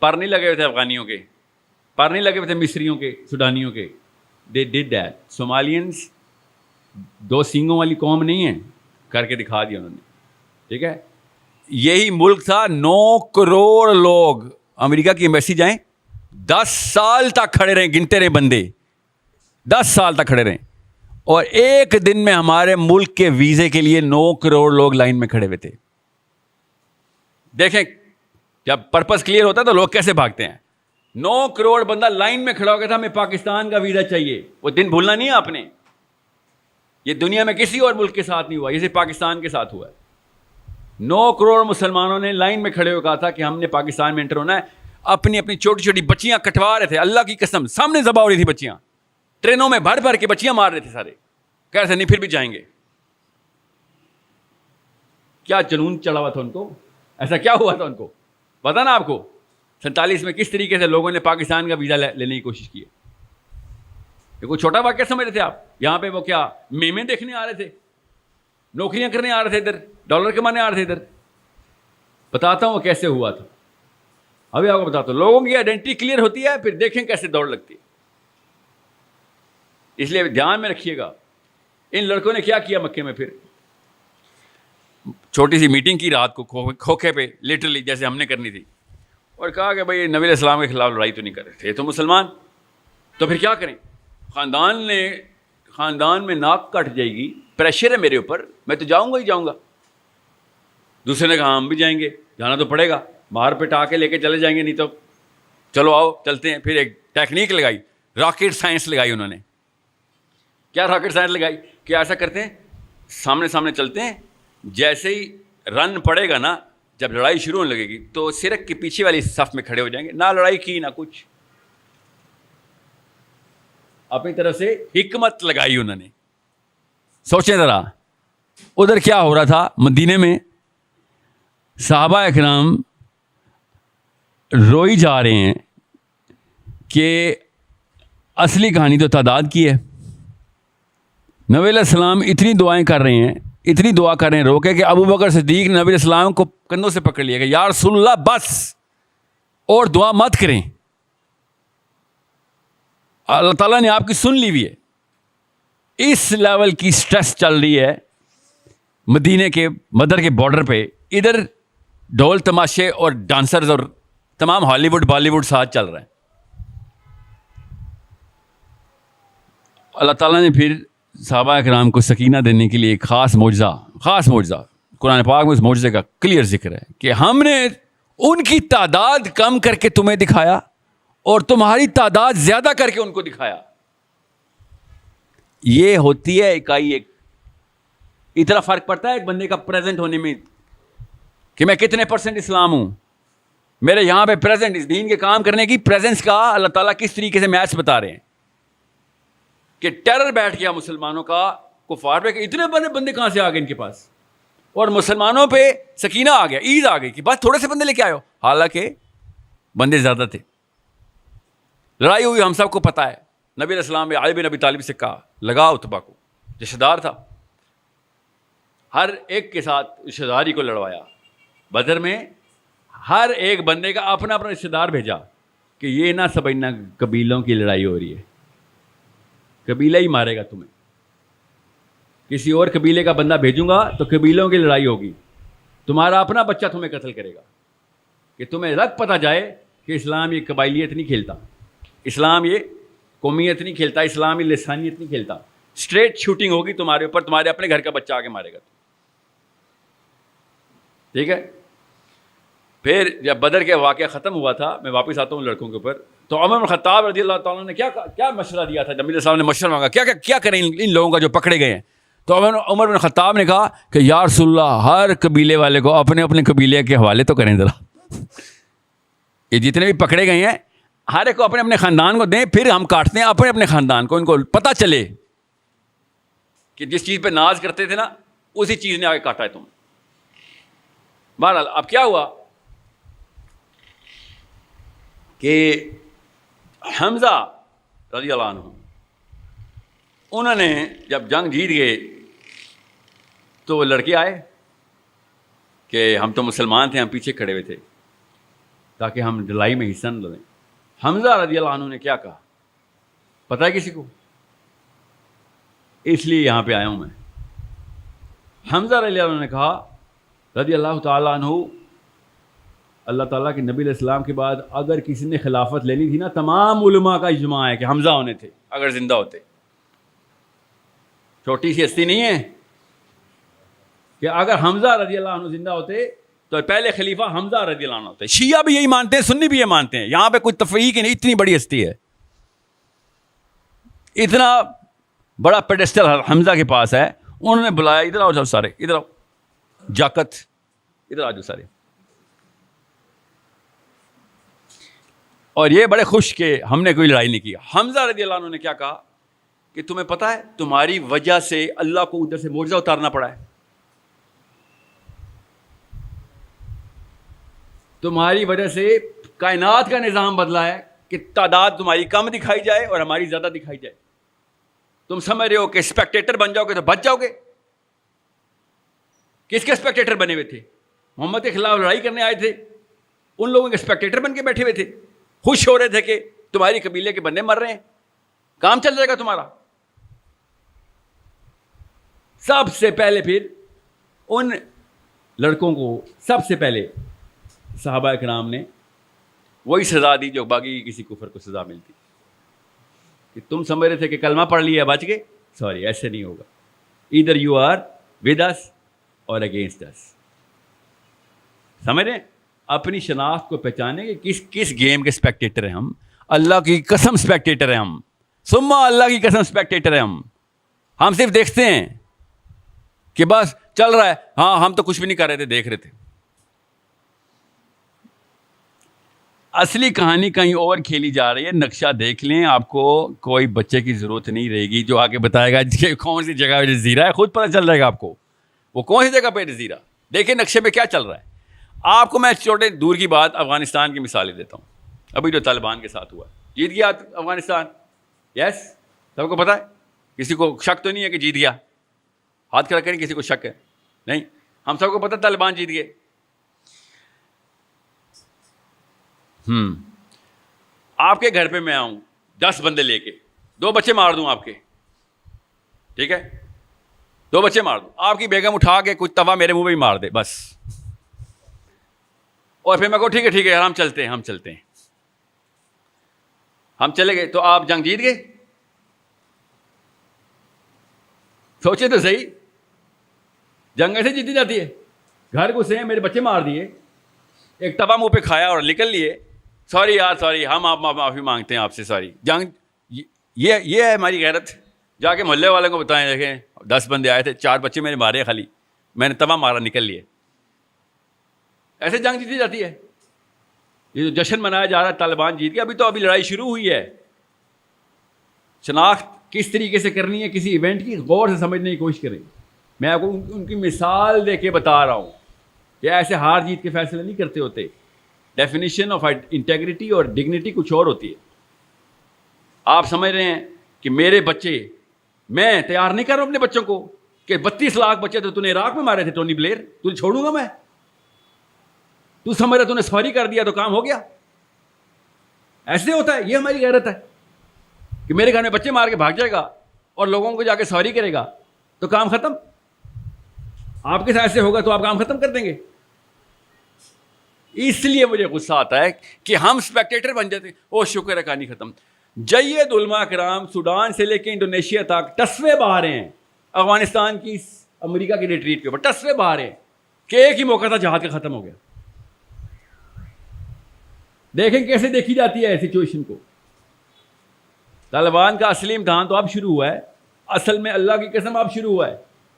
S1: پر نہیں لگے ہوئے تھے افغانیوں کے, پر نہیں لگے ہوئے تھے مصریوں کے, سوڈانیوں کے. دے ڈڈ دیٹ. سومالینس 2 سینگوں والی قوم نہیں ہے, کر کے دکھا دیا انہوں نے. ٹھیک ہے, یہی ملک تھا 9 کروڑ لوگ. امریکہ کی ایمبیسی جائیں, 10 سال تک کھڑے رہیں, گنتے رہے بندے, 10 سال تک کھڑے رہیں. اور ایک دن میں ہمارے ملک کے ویزے کے لیے 9 کروڑ لوگ لائن میں کھڑے ہوئے تھے. دیکھیں جب پرپس کلیئر ہوتا ہے تو لوگ کیسے بھاگتے ہیں. 9 کروڑ بندہ لائن میں کھڑا ہو گیا تھا, ہمیں پاکستان کا ویزا چاہیے. وہ دن بھولنا نہیں ہے آپ نے. یہ دنیا میں کسی اور ملک کے ساتھ نہیں ہوا, یہ صرف پاکستان کے ساتھ ہوا ہے. 9 کروڑ مسلمانوں نے لائن میں کھڑے ہو کہا تھا کہ ہم نے پاکستان میں انٹر ہونا ہے. اپنی اپنی چھوٹی چھوٹی بچیاں کٹوا رہے تھے, اللہ کی قسم سامنے ذبح ہو رہی تھی بچیاں, ٹرینوں میں بھر بھر کے بچیاں مار رہے تھے سارے, کہہ رہے تھے نہیں پھر بھی جائیں گے. کیا جنون چڑھا ہوا تھا ان کو, ایسا کیا ہوا تھا ان کو پتا نا آپ کو. 47 میں کس طریقے سے لوگوں نے پاکستان کا ویزا لینے کی کوشش کی ہے. یہ کوئی چھوٹا واقعہ سمجھ رہے تھے آپ؟ یہاں پہ وہ کیا میمیں دیکھنے آ رہے تھے, نوکریاں کرنے آ رہے تھے, ادھر ڈالر کمانے آ رہے تھے. ادھر بتاتا ہوں وہ کیسے ہوا تھا, ابھی آپ کو بتاتا ہوں. لوگوں کی آئیڈینٹی کلیئر ہوتی ہے پھر دیکھیں کیسے دوڑ لگتی ہے. اس لیے دھیان میں رکھیے گا. ان لڑکوں نے کیا کیا مکے میں, پھر چھوٹی سی میٹنگ کی رات کو کھوکھے پہ لٹرلی جیسے ہم نے کرنی تھی, اور کہا کہ بھائی نبی علیہ السلام کے خلاف لڑائی تو نہیں کر رہے تھے تو مسلمان, تو پھر کیا کریں. خاندان میں ناک کٹ جائے گی, پریشر ہے میرے اوپر, میں تو جاؤں گا ہی جاؤں گا. دوسرے نے کہا ہم بھی جائیں گے, جانا تو پڑے گا, مار پٹا کے لے کے چلے جائیں گے, نہیں تو چلو آؤ چلتے ہیں. پھر ایک ٹیکنیک لگائی, راکٹ سائنس لگائی انہوں نے. کیا راکٹ سائنس لگائی کہ ایسا کرتے ہیں سامنے سامنے چلتے ہیں, جیسے ہی رن پڑے گا نا, جب لڑائی شروع ہونے لگے گی تو سرک کے پیچھے والی صف میں کھڑے ہو جائیں گے. نہ لڑائی کی نہ کچھ, اپنی طرف سے حکمت لگائی انہوں نے. سوچیں ذرا ادھر کیا ہو رہا تھا مدینے میں. صحابہ اکرام روئی جا رہے ہیں کہ اصلی کہانی تو تعداد کی ہے. نبی علیہ السلام اتنی دعائیں کر رہے ہیں, اتنی دعا کر رہے ہیں روکے کہ ابو بکر صدیق نے نبی علیہ السلام کو کندھوں سے پکڑ لیا کہ یا رسول اللہ بس اور دعا مت کریں, اللہ تعالیٰ نے آپ کی سن لی ہوئی ہے. اس لیول کی سٹریس چل رہی ہے مدینے کے مدر کے بارڈر پہ. ادھر ڈھول تماشے اور ڈانسرز اور تمام ہالی ووڈ بالی ووڈ ساتھ چل رہے ہیں. اللہ تعالیٰ نے پھر صحابہ اکرام کو سکینہ دینے کے لیے ایک خاص معجزہ قرآن پاک میں اس معجزے کا کلیئر ذکر ہے کہ ہم نے ان کی تعداد کم کر کے تمہیں دکھایا اور تمہاری تعداد زیادہ کر کے ان کو دکھایا. یہ ہوتی ہے اکائی ایک. اتنا فرق پڑتا ہے ایک بندے کا پریزنٹ ہونے میں کہ میں کتنے % اسلام ہوں. میرے یہاں پہ پریزنٹ اس دین کے کام کرنے کی پریزنس کا اللہ تعالیٰ کس طریقے سے میچ بتا رہے ہیں کہ ٹیرر بیٹھ گیا مسلمانوں کا کفار پہ کہ اتنے بندے کہاں سے آ گئے ان کے پاس, اور مسلمانوں پہ سکینہ آ گیا, عید آ گئی کہ بس تھوڑے سے بندے لے کے آئے ہو, حالانکہ بندے زیادہ تھے. لڑائی ہوئی ہم سب کو پتہ ہے. نبی علیہ السلام نے علی بن ابی طالب سے کہا لگا اتبا کو, رشتہ دار تھا, ہر ایک کے ساتھ رشتہ داری کو لڑوایا. بدر میں ہر ایک بندے کا اپنا اپنا رشتہ دار بھیجا کہ یہ نہ سمجھنا قبیلوں کی لڑائی ہو رہی ہے, قبیلہ ہی مارے گا تمہیں. کسی اور قبیلے کا بندہ بھیجوں گا تو قبیلوں کی لڑائی ہوگی, تمہارا اپنا بچہ تمہیں قتل کرے گا, کہ تمہیں رگ پتہ جائے کہ اسلام یہ قبائلیت نہیں کھیلتا, اسلام یہ قومیت نہیں کھیلتا, اسلام یہ لسانیت نہیں کھیلتا. اسٹریٹ شوٹنگ ہوگی تمہارے اوپر, تمہارے اپنے گھر کا بچہ آگے مارے گا. ٹھیک ہے. پھر جب بدر کے واقعہ ختم ہوا تھا, میں واپس آتا ہوں لڑکوں کے اوپر, تو عمر بن خطاب رضی اللہ تعالیٰ نے کیا مشورہ دیا تھا. نبی علیہ السلام نے مشورہ مانگا کیا کریں ان لوگوں کا جو پکڑے گئے ہیں. تو عمر بن خطاب نے کہا کہ یا رسول اللہ ہر قبیلے والے کو اپنے اپنے قبیلے کے حوالے تو کریں ذرا. یہ جتنے بھی پکڑے گئے ہیں ہر ایک کو اپنے اپنے خاندان کو دیں, پھر ہم کاٹتے ہیں اپنے اپنے خاندان کو, ان کو پتہ چلے کہ جس چیز پہ ناز کرتے تھے نا اسی چیز نے آگے کاٹا ہے تم. بہرحال اب کیا ہوا کہ حمزہ رضی اللہ عنہ انہوں نے جب جنگ جیت گئے تو وہ لڑکے آئے کہ ہم تو مسلمان تھے, ہم پیچھے کھڑے ہوئے تھے تاکہ ہم لڑائی میں حصہ نہ لیں. حمزہ رضی اللہ عنہ نے کیا کہا پتہ ہے کسی کو؟ اس لیے یہاں پہ آیا ہوں میں. حمزہ رضی اللہ عنہ نے کہا رضی اللہ تعالیٰ عنہ, اللہ تعالیٰ کے نبی علیہ السلام کے بعد اگر کسی نے خلافت لینی تھی نا, تمام علماء کا اجماع ہے کہ حمزہ ہونے تھے اگر زندہ ہوتے. چھوٹی سی ہستی نہیں ہے کہ اگر حمزہ رضی اللہ عنہ زندہ ہوتے تو پہلے خلیفہ حمزہ رضی اللہ عنہ ہوتے. شیعہ بھی یہی مانتے ہیں, سنی بھی یہ مانتے ہیں, یہاں پہ کوئی تفریق نہیں. اتنی بڑی ہستی ہے, اتنا بڑا پیڈسٹل حمزہ کے پاس ہے. انہوں نے بلایا ادھر آؤ سارے ادھر آؤ, جاکت ادھر آ جاؤ سارے. اور یہ بڑے خوش کہ ہم نے کوئی لڑائی نہیں کی. حمزہ رضی اللہ عنہ نے کیا کہا کہ تمہیں پتہ ہے تمہاری وجہ سے اللہ کو ادھر سے معجزہ اتارنا پڑا ہے, تمہاری وجہ سے کائنات کا نظام بدلا ہے کہ تعداد تمہاری کم دکھائی جائے اور ہماری زیادہ دکھائی جائے. تم سمجھ رہے ہو کہ اسپیکٹیٹر بن جاؤ گے تو بچ جاؤ گے. کس کے اسپیکٹیٹر بنے ہوئے تھے؟ محمد کے خلاف لڑائی کرنے آئے تھے, ان لوگوں کے اسپیکٹیٹر بن کے بیٹھے ہوئے تھے, خوش ہو رہے تھے کہ تمہاری قبیلے کے بندے مر رہے ہیں, کام چل جائے گا تمہارا. سب سے پہلے پھر ان لڑکوں کو سب سے پہلے صحابہ کرام نے وہی سزا دی جو باقی کسی کفر کو سزا ملتی کہ تم سمجھ رہے تھے کہ کلمہ پڑھ لیا بچ گئے. سوری, ایسے نہیں ہوگا. ادھر یو آر ود اس اور اگینسٹ اس. سمجھ رہے ہیں؟ اپنی شناخت کو پہچانے کہ کس گیم کے اسپیکٹیٹر ہیں ہم. اللہ کی قسم اسپیکٹیٹر ہیں ہم, سما اللہ کی قسم اسپیکٹیٹر ہیں ہم صرف دیکھتے ہیں کہ بس چل رہا ہے. ہاں ہم تو کچھ بھی نہیں کر رہے تھے, دیکھ رہے تھے. اصلی کہانی کہیں اور کھیلی جا رہی ہے. نقشہ دیکھ لیں, آپ کو کوئی بچے کی ضرورت نہیں رہے گی جو آگے بتائے گا کہ کون سی جگہ پہ جزیرہ ہے. خود پتہ چل جائے گا آپ کو وہ کون سی جگہ پہ جزیرہ. دیکھیں نقشے پہ کیا چل رہا ہے. آپ کو میں چھوٹے دور کی بات افغانستان کی مثالیں دیتا ہوں. ابھی جو طالبان کے ساتھ ہوا, جیت گیا افغانستان. یس, سب کو پتہ ہے, کسی کو شک تو نہیں ہے کہ جیت گیا. ہاتھ کھڑا کریں کسی کو شک ہے. نہیں, ہم سب کو پتہ طالبان جیت گئے. آپ کے گھر پہ میں آؤں 10 بندے لے کے, 2 بچے مار دوں آپ کے, ٹھیک ہے, 2 بچے مار دوں, آپ کی بیگم اٹھا کے کچھ توا میرے منہ پہ ہی مار دے بس, اور پھر میں کہوں ٹھیک ہے ہم چلتے ہیں. ہم چلے گئے تو آپ جنگ جیت گئے. سوچے تو صحیح, جنگ ایسے جیتی جاتی ہے. گھر گھسے ہیں, میرے بچے مار دیے, ایک توا منہ پہ کھایا اور نکل لیے. سوری یار سوری, ہم آپ معافی مانگتے ہیں آپ سے, سوری. جنگ یہ ہے ہماری غیرت. جا کے محلے والوں کو بتائیں, دیکھیں 10 بندے آئے تھے, 4 بچے میرے مارے خالی, میں نے توا مارا نکل لیے. ایسے جنگ جیتی جاتی ہے. یہ جو جشن منایا جا رہا ہے طالبان جیت گیا, ابھی لڑائی شروع ہوئی ہے. شناخت کس طریقے سے کرنی ہے کسی ایونٹ کی, غور سے سمجھنے کی کوشش کریں. میں آپ کو ان کی مثال دے کے بتا رہا ہوں کہ ایسے ہار جیت کے فیصلے نہیں کرتے ہوتے. ڈیفینیشن آف انٹیگریٹی اور ڈگنیٹی کچھ اور ہوتی ہے. آپ سمجھ رہے ہیں کہ میرے بچے, میں تیار نہیں کر رہا ہوں اپنے بچوں کو کہ 32 لاکھ بچے تو نے عراق میں مارے تھے ٹونی بلیر, تجھے چھوڑوں گا میں؟ تو سمجھ رہا تو نے سوری کر دیا تو کام ہو گیا. ایسے ہوتا ہے. یہ ہماری غیرت ہے کہ میرے گھر میں بچے مار کے بھاگ جائے گا اور لوگوں کو جا کے سوری کرے گا تو کام ختم. آپ کے ساتھ ایسے ہوگا تو آپ کام ختم کر دیں گے. اس لیے مجھے غصہ آتا ہے کہ ہم اسپیکٹیٹر بن جاتے ہیں. او شکر ہے کہانی ختم. جید علماء کرام سوڈان سے لے کے انڈونیشیا تک ٹسوے بہا رہے ہیں افغانستان کی امریکہ کی ریٹریٹ کے اوپر, ٹسوے بہا رہے ہیں کہ ایک ہی موقع تھا جہاد کا ختم ہو گیا. دیکھیں کیسے دیکھی جاتی ہے سچویشن کو. طالبان کا اصلی امتحان تو اب شروع ہوا ہے. اصل میں اللہ کی قسم اب شروع ہوا ہے.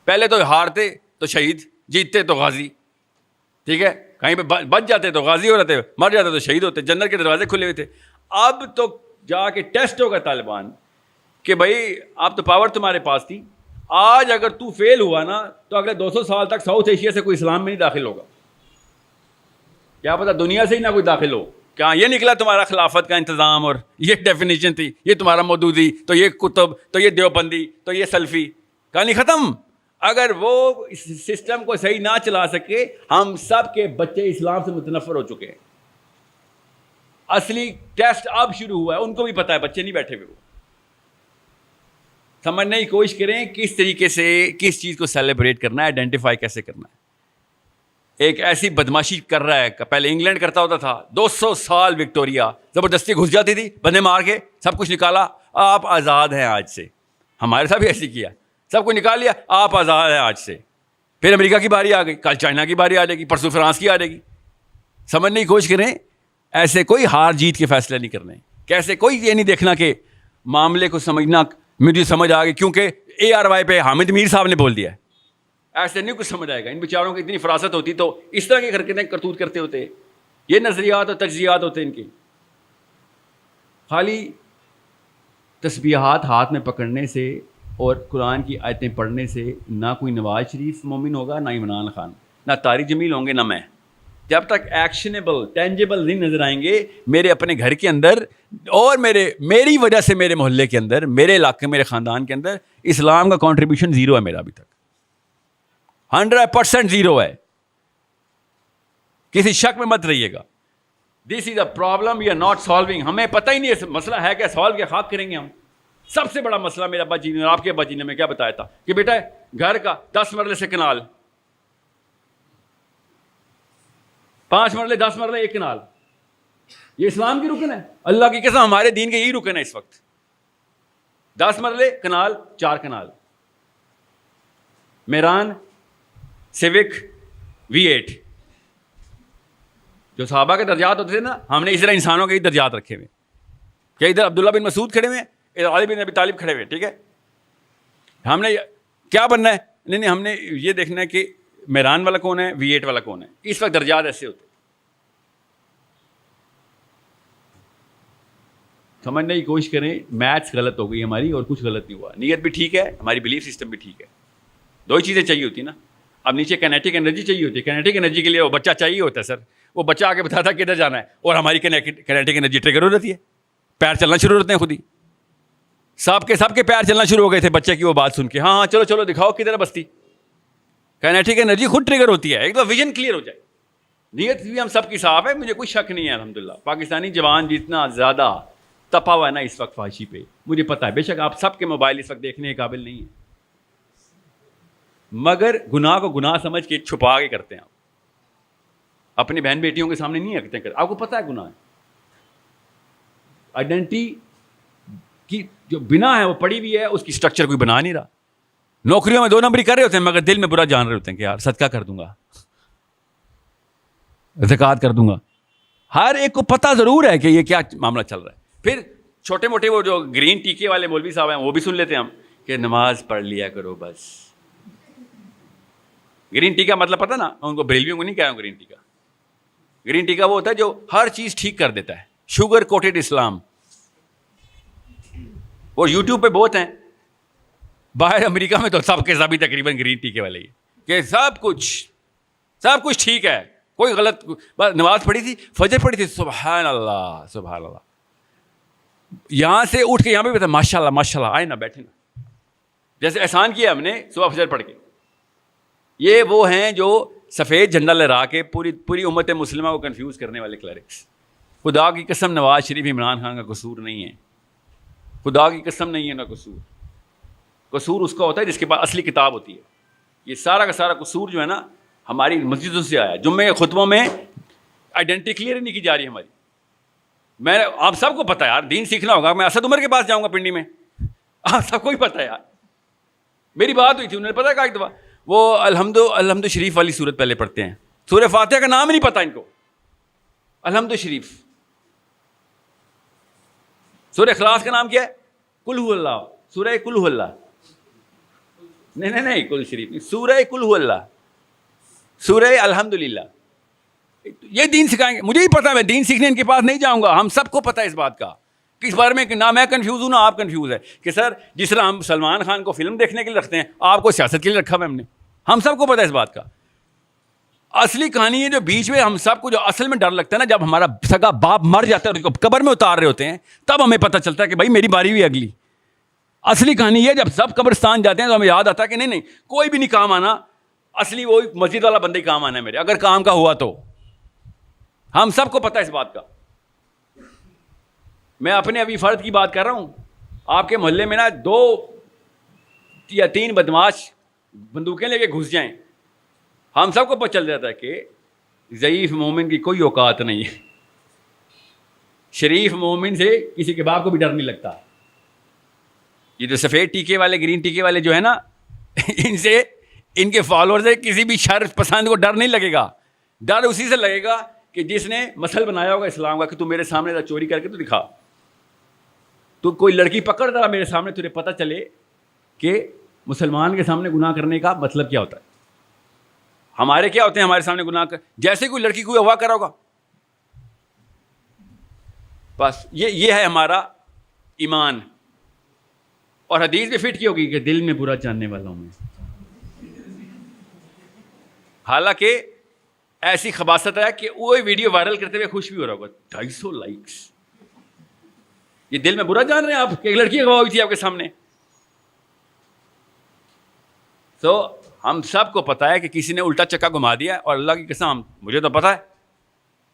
S1: پہلے تو ہارتے تو شہید, جیتتے تو غازی, ٹھیک ہے, کہیں پہ بچ جاتے تو غازی ہو رہتے, مر جاتے تو شہید ہوتے. جنت کے دروازے کھلے ہوئے تھے. اب تو جا کے ٹیسٹ ہوگا طالبان کہ بھائی اب تو پاور تمہارے پاس تھی, آج اگر تو فیل ہوا نا تو اگلے 200 سال تک ساؤتھ ایشیا سے کوئی اسلام میں نہیں داخل ہوگا. کیا پتا دنیا سے ہی نہ کوئی داخل ہو. کیا یہ نکلا تمہارا خلافت کا انتظام, اور یہ ڈیفینیشن تھی, یہ تمہارا مودودی, تو یہ کتب, تو یہ دیوبندی, تو یہ سلفی. کہانی ختم. اگر وہ اس سسٹم کو صحیح نہ چلا سکے, ہم سب کے بچے اسلام سے متنفر ہو چکے ہیں. اصلی ٹیسٹ اب شروع ہوا ہے. ان کو بھی پتا ہے, بچے نہیں بیٹھے ہوئے. وہ سمجھنے کی کوشش کریں کس طریقے سے کس چیز کو سیلیبریٹ کرنا ہے, آئیڈینٹیفائی کیسے کرنا ہے. ایک ایسی بدماشی کر رہا ہے, پہلے انگلینڈ کرتا ہوتا تھا, 200 سال وکٹوریا زبردستی گھس جاتی تھی, بندے مار کے سب کچھ نکالا, آپ آزاد ہیں آج سے. ہمارے ساتھ بھی ایسے کیا, سب کچھ نکال لیا, آپ آزاد ہیں آج سے. پھر امریکہ کی باری آ گئی, کل چائنا کی باری آ جائے گی, پرسوں فرانس کی آ جائے گی. سمجھنے کی کوشش کریں. ایسے کوئی ہار جیت کے فیصلے نہیں کرنے. کیسے کوئی یہ نہیں دیکھنا کہ معاملے کو سمجھنا مجھے سمجھ آ گئی کیونکہ ARY پہ حامد میر صاحب نے بول دیا ہے. ایسے نہیں کچھ سمجھ آئے گا. ان بیچاروں کی اتنی فراست ہوتی تو اس طرح کی حرکتیں کرتوت کرتے ہوتے. یہ نظریات اور تجزیات ہوتے ان کے. خالی تسبیحات ہاتھ میں پکڑنے سے اور قرآن کی آیتیں پڑھنے سے نہ کوئی نواز شریف مومن ہوگا، نہ عمران خان، نہ طارق جمیل ہوں گے، نہ میں. جب تک ایکشنیبل ٹینجیبل نہیں نظر آئیں گے میرے اپنے گھر کے اندر اور میری وجہ سے میرے محلے کے اندر، میرے علاقے، میرے خاندان کے اندر، اسلام کا کنٹریبیوشن زیرو ہے میرا ابھی تک. 100% زیرو ہے. کسی شک میں مت رہیے گا. This is a problem we are not solving. ہمیں پتہ ہی نہیں ہے مسئلہ ہے کیا، سالو کیا خاک کریں گے ہم. سب سے بڑا مسئلہ میرے ابا جی نے اور آپ کے ابا جی نے میں کیا بتایا تھا کہ بیٹا گھر کا 10 مرلے سے کنال، 5 مرلے 10 مرلے 1 کنال، یہ اسلام کی رکن ہے. اللہ کی قسم ہمارے دین کے یہی رکن ہے اس وقت. 10 مرلے کنال، 4 کنال. میران سیوک V8 جو صحابہ کے درجات ہوتے تھے نا، ہم نے اس طرح انسانوں کے ہی درجات رکھے ہوئے کہ ادھر عبداللہ بن مسعود کھڑے ہوئے، ادھر علی بن ابی طالب کھڑے ہوئے. ٹھیک ہے، ہم نے کیا بننا ہے؟ نہیں، ہم نے یہ دیکھنا ہے کہ میران والا کون ہے، V8 والا کون ہے. اس وقت درجات ایسے ہوتے. سمجھنے کی کوشش کریں. میتھس غلط ہو گئی ہماری اور کچھ غلط نہیں ہوا. نیت بھی ٹھیک ہے، ہماری بلیف سسٹم بھی ٹھیک ہے. 2 چیزیں چاہیے ہوتی نا. اب نیچے کینیٹک انرجی چاہیے ہوتی ہے. کینیٹک انرجی کے لیے وہ بچہ چاہیے ہوتا ہے سر. وہ بچہ آ کے بتاتا ہے کدھر جانا ہے، اور ہماری کینیٹک انرجی ٹریگر ہو جاتی ہے. پیر چلنا شروع ہوتے ہیں خود ہی. سب کے پیر چلنا شروع ہو گئے تھے بچے کی وہ بات سن کے. ہاں چلو دکھاؤ کدھر ہے بستی. کینیٹک انرجی خود ٹریگر ہوتی ہے. ایک تو ویژن کلیئر ہو جائے. نیت بھی ہم سب کی صاف ہے، مجھے کوئی شک نہیں ہے. الحمدللہ پاکستانی جوان جتنا زیادہ تپا ہوا ہے نا اس وقت فحاشی پہ، مجھے پتا ہے. بے شک آپ سب کے موبائل اس وقت دیکھنے کے قابل نہیں ہیں، مگر گناہ کو گناہ سمجھ کے چھپا کے کرتے ہیں. آپ اپنی بہن بیٹیوں کے سامنے نہیں رکھتے ہیں. آپ کو پتا ہے گناہ ہے. آئیڈینٹی کی جو بنا ہے وہ پڑی ہوئی ہے، اس کی سٹرکچر کوئی بنا نہیں رہا. نوکریوں میں 2 نمبری کر رہے ہوتے ہیں مگر دل میں برا جان رہے ہوتے ہیں کہ یار صدقہ کر دوں گا، زکوٰۃ کر دوں گا. ہر ایک کو پتہ ضرور ہے کہ یہ کیا معاملہ چل رہا ہے. پھر چھوٹے موٹے وہ جو گرین ٹیکے والے مولوی صاحب ہیں وہ بھی سن لیتے ہیں ہم کہ نماز پڑھ لیا کرو بس. گرین ٹی کا مطلب پتہ نا، ان کو بریلویوں کو نہیں کہا ہوں. گرین ٹی کا گرین ٹی کا وہ ہوتا ہے جو ہر چیز ٹھیک کر دیتا ہے. شوگر کوٹڈ اسلام. اور یوٹیوب پہ بہت ہیں. باہر امریکہ میں تو سب کے سبھی تقریباً گرین ٹی کے والے ہی کہ سب کچھ ٹھیک ہے، کوئی غلط. بس نماز پڑھی تھی، فجر پڑھی تھی، سبحان اللہ سبحان اللہ. یہاں سے اٹھ کے یہاں پہ ماشاء اللہ آئے نا بیٹھے نا، جیسے احسان کیا ہم نے صبح فجر پڑھ کے. یہ وہ ہیں جو سفید جھنڈا لہرا کے پوری امت مسلمہ کو کنفیوز کرنے والے کلرکس. خدا کی قسم نواز شریف عمران خان کا قصور نہیں ہے. خدا کی قسم نہیں ہے نا قصور. قصور اس کا ہوتا ہے جس کے پاس اصلی کتاب ہوتی ہے. یہ سارا کا سارا قصور جو ہے نا ہماری مسجدوں سے آیا. جمعے کے خطبوں میں آئیڈینٹی کلیئر نہیں کی جا رہی ہماری. میں آپ سب کو پتہ ہے یار، دین سیکھنا ہوگا. میں اسد عمر کے پاس جاؤں گا پنڈی میں، آپ سب کو ہی پتہ ہے یار. میری بات ہوئی تھی، انہوں نے پتہ کہا ایک دفعہ وہ الحمد شریف والی صورت پہلے پڑھتے ہیں. سورہ فاتحہ کا نام ہی نہیں پتہ ان کو. الحمد شریف. سورہ اخلاص کا نام کیا ہے؟ قل هو اللہ. سورہ قل هو اللہ. نہیں قل شریف نہیں، سورہ قل هو اللہ، سورہ الحمدللہ. یہ دین سکھائیں گے. مجھے ہی پتا ہے، میں دین سیکھنے ان کے پاس نہیں جاؤں گا. ہم سب کو پتا ہے اس بات کا کہ اس بارے میں نہ میں کنفیوز ہوں نہ آپ کنفیوز ہے کہ سر جس طرح ہم سلمان خان کو فلم دیکھنے کے لیے رکھتے ہیں، آپ کو سیاست کے لیے رکھا ہوا ہم نے. ہم سب کو پتا ہے اس بات کا. اصلی کہانی ہے جو بیچ میں ہم سب کو جو اصل میں ڈر لگتا ہے نا، جب ہمارا سگا باپ مر جاتا ہے اور اس کو قبر میں اتار رہے ہوتے ہیں، تب ہمیں پتہ چلتا ہے کہ بھائی میری باری بھی اگلی. اصلی کہانی یہ جب سب قبرستان جاتے ہیں تو ہمیں یاد آتا ہے کہ نہیں کوئی بھی نہیں کام آنا، اصلی وہی مسجد والا بندہ ہی کام آنا ہے میرے، اگر کام کا ہوا تو. ہم سب کو پتہ ہے اس بات کا. میں اپنے ابھی فرد کی بات کر رہا ہوں. آپ کے محلے میں نا 2 یا 3 بدماش بندوقیں لے کے گھس جائیں، ہم سب کو پتہ چل جاتا ہے کہ ضعیف مومن کی کوئی اوقات نہیں ہے. شریف مومن سے کسی کے باپ کو بھی ڈر نہیں لگتا. یہ جو سفید ٹیکے والے گرین ٹیکے والے جو ہے نا، ان کے فالوور سے کسی بھی شر پسند کو ڈر نہیں لگے گا. ڈر اسی سے لگے گا کہ جس نے مسل بنایا ہوگا اسلام کا کہ تو میرے سامنے چوری کر کے تو دکھا، تو کوئی لڑکی پکڑ ذرا میرے سامنے، تجھے پتہ چلے کہ مسلمان کے سامنے گناہ کرنے کا مطلب کیا ہوتا ہے. ہمارے کیا ہوتے ہیں ہمارے سامنے گناہ جیسے کوئی لڑکی کوئی اغوا کرا ہوگا, بس یہ ہے ہمارا ایمان. اور حدیث بھی فٹ کی ہوگی کہ دل میں برا جاننے والا ہوں میں. حالانکہ ایسی خباثت ہے کہ وہ ویڈیو وائرل کرتے ہوئے خوش بھی ہو رہا ہوگا, 250 لائکس. یہ دل میں برا جان رہے ہیں آپ کہ ایک لڑکی اغوا ہوئی تھی آپ کے سامنے. تو ہم سب کو پتا ہے کہ کسی نے الٹا چکا گھما دیا, اور اللہ کی قسم مجھے تو پتا ہے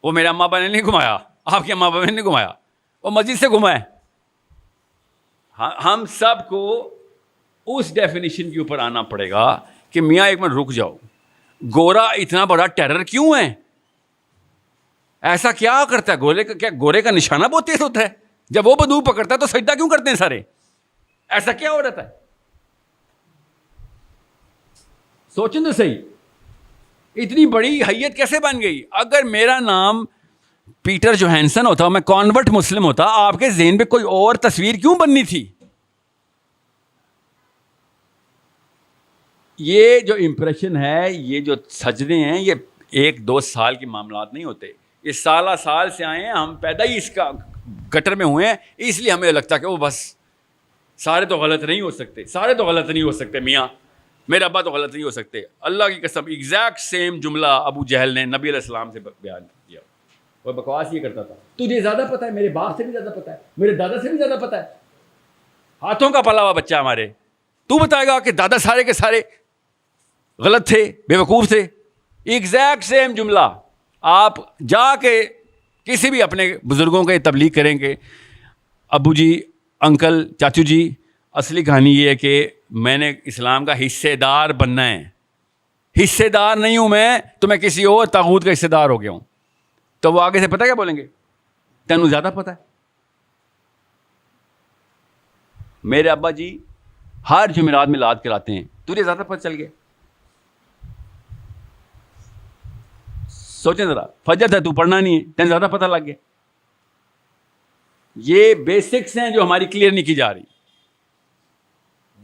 S1: وہ میرے اماں ابا نے نہیں گھمایا, آپ کے اماں ابا نے نہیں گھمایا, وہ مسجد سے گھمائے. ہم سب کو اس ڈیفینیشن کے اوپر آنا پڑے گا کہ میاں ایک منٹ رک جاؤ, گورا اتنا بڑا ٹیرر کیوں ہے؟ ایسا کیا کرتا ہے؟ کیا گورے کا نشانہ بہت تیز ہوتا ہے؟ جب وہ بندوق پکڑتا ہے تو سجدہ کیوں کرتے ہیں سارے؟ ایسا کیا ہو رہتا ہے؟ سوچیں تو صحیح, اتنی بڑی حیت کیسے بن گئی؟ اگر میرا نام پیٹر جوہانسن ہوتا, میں کانورٹ مسلم ہوتا, آپ کے ذہن پہ کوئی اور تصویر کیوں بننی تھی؟ یہ جو امپریشن ہے, یہ جو سجدے ہیں, یہ 1-2 سال کے معاملات نہیں ہوتے, یہ سالہ سال سے آئے ہیں. ہم پیدا ہی اس کا گٹر میں ہوئے ہیں, اس لیے ہمیں لگتا ہے کہ وہ بس سارے تو غلط نہیں ہو سکتے, سارے تو غلط نہیں ہو سکتے, میاں میرے ابا تو غلط نہیں ہو سکتے. اللہ کی قسم ایگزیکٹ سیم جملہ ابو جہل نے نبی علیہ السلام سے بیان کیا. وہ بکواس یہ کرتا تھا, تجھے زیادہ پتہ ہے, میرے باپ سے بھی زیادہ پتہ ہے, میرے دادا سے بھی زیادہ پتہ ہے. ہاتھوں کا پلا ہوا بچہ ہمارے, تو بتائے گا کہ دادا سارے کے سارے غلط تھے, بے وقوف تھے؟ ایگزیکٹ سیم جملہ. آپ جا کے کسی بھی اپنے بزرگوں کے تبلیغ کریں گے, ابو جی, انکل, چاچو جی, اصلی کہانی یہ ہے کہ میں نے اسلام کا حصے دار بننا ہے. حصے دار نہیں ہوں میں تو میں کسی اور طاغوت کا حصے دار ہو گیا ہوں. تو وہ آگے سے پتہ کیا بولیں گے؟ تینوں زیادہ پتہ ہے. میرے ابا جی ہر جمعرات میں لاد کراتے ہیں, تجھے زیادہ پتہ چل گیا. سوچیں ذرا, فجر تھا تو پڑھنا نہیں ہے, تین زیادہ پتہ لگ گیا. یہ بیسکس ہیں جو ہماری کلیئر نہیں کی جا رہی.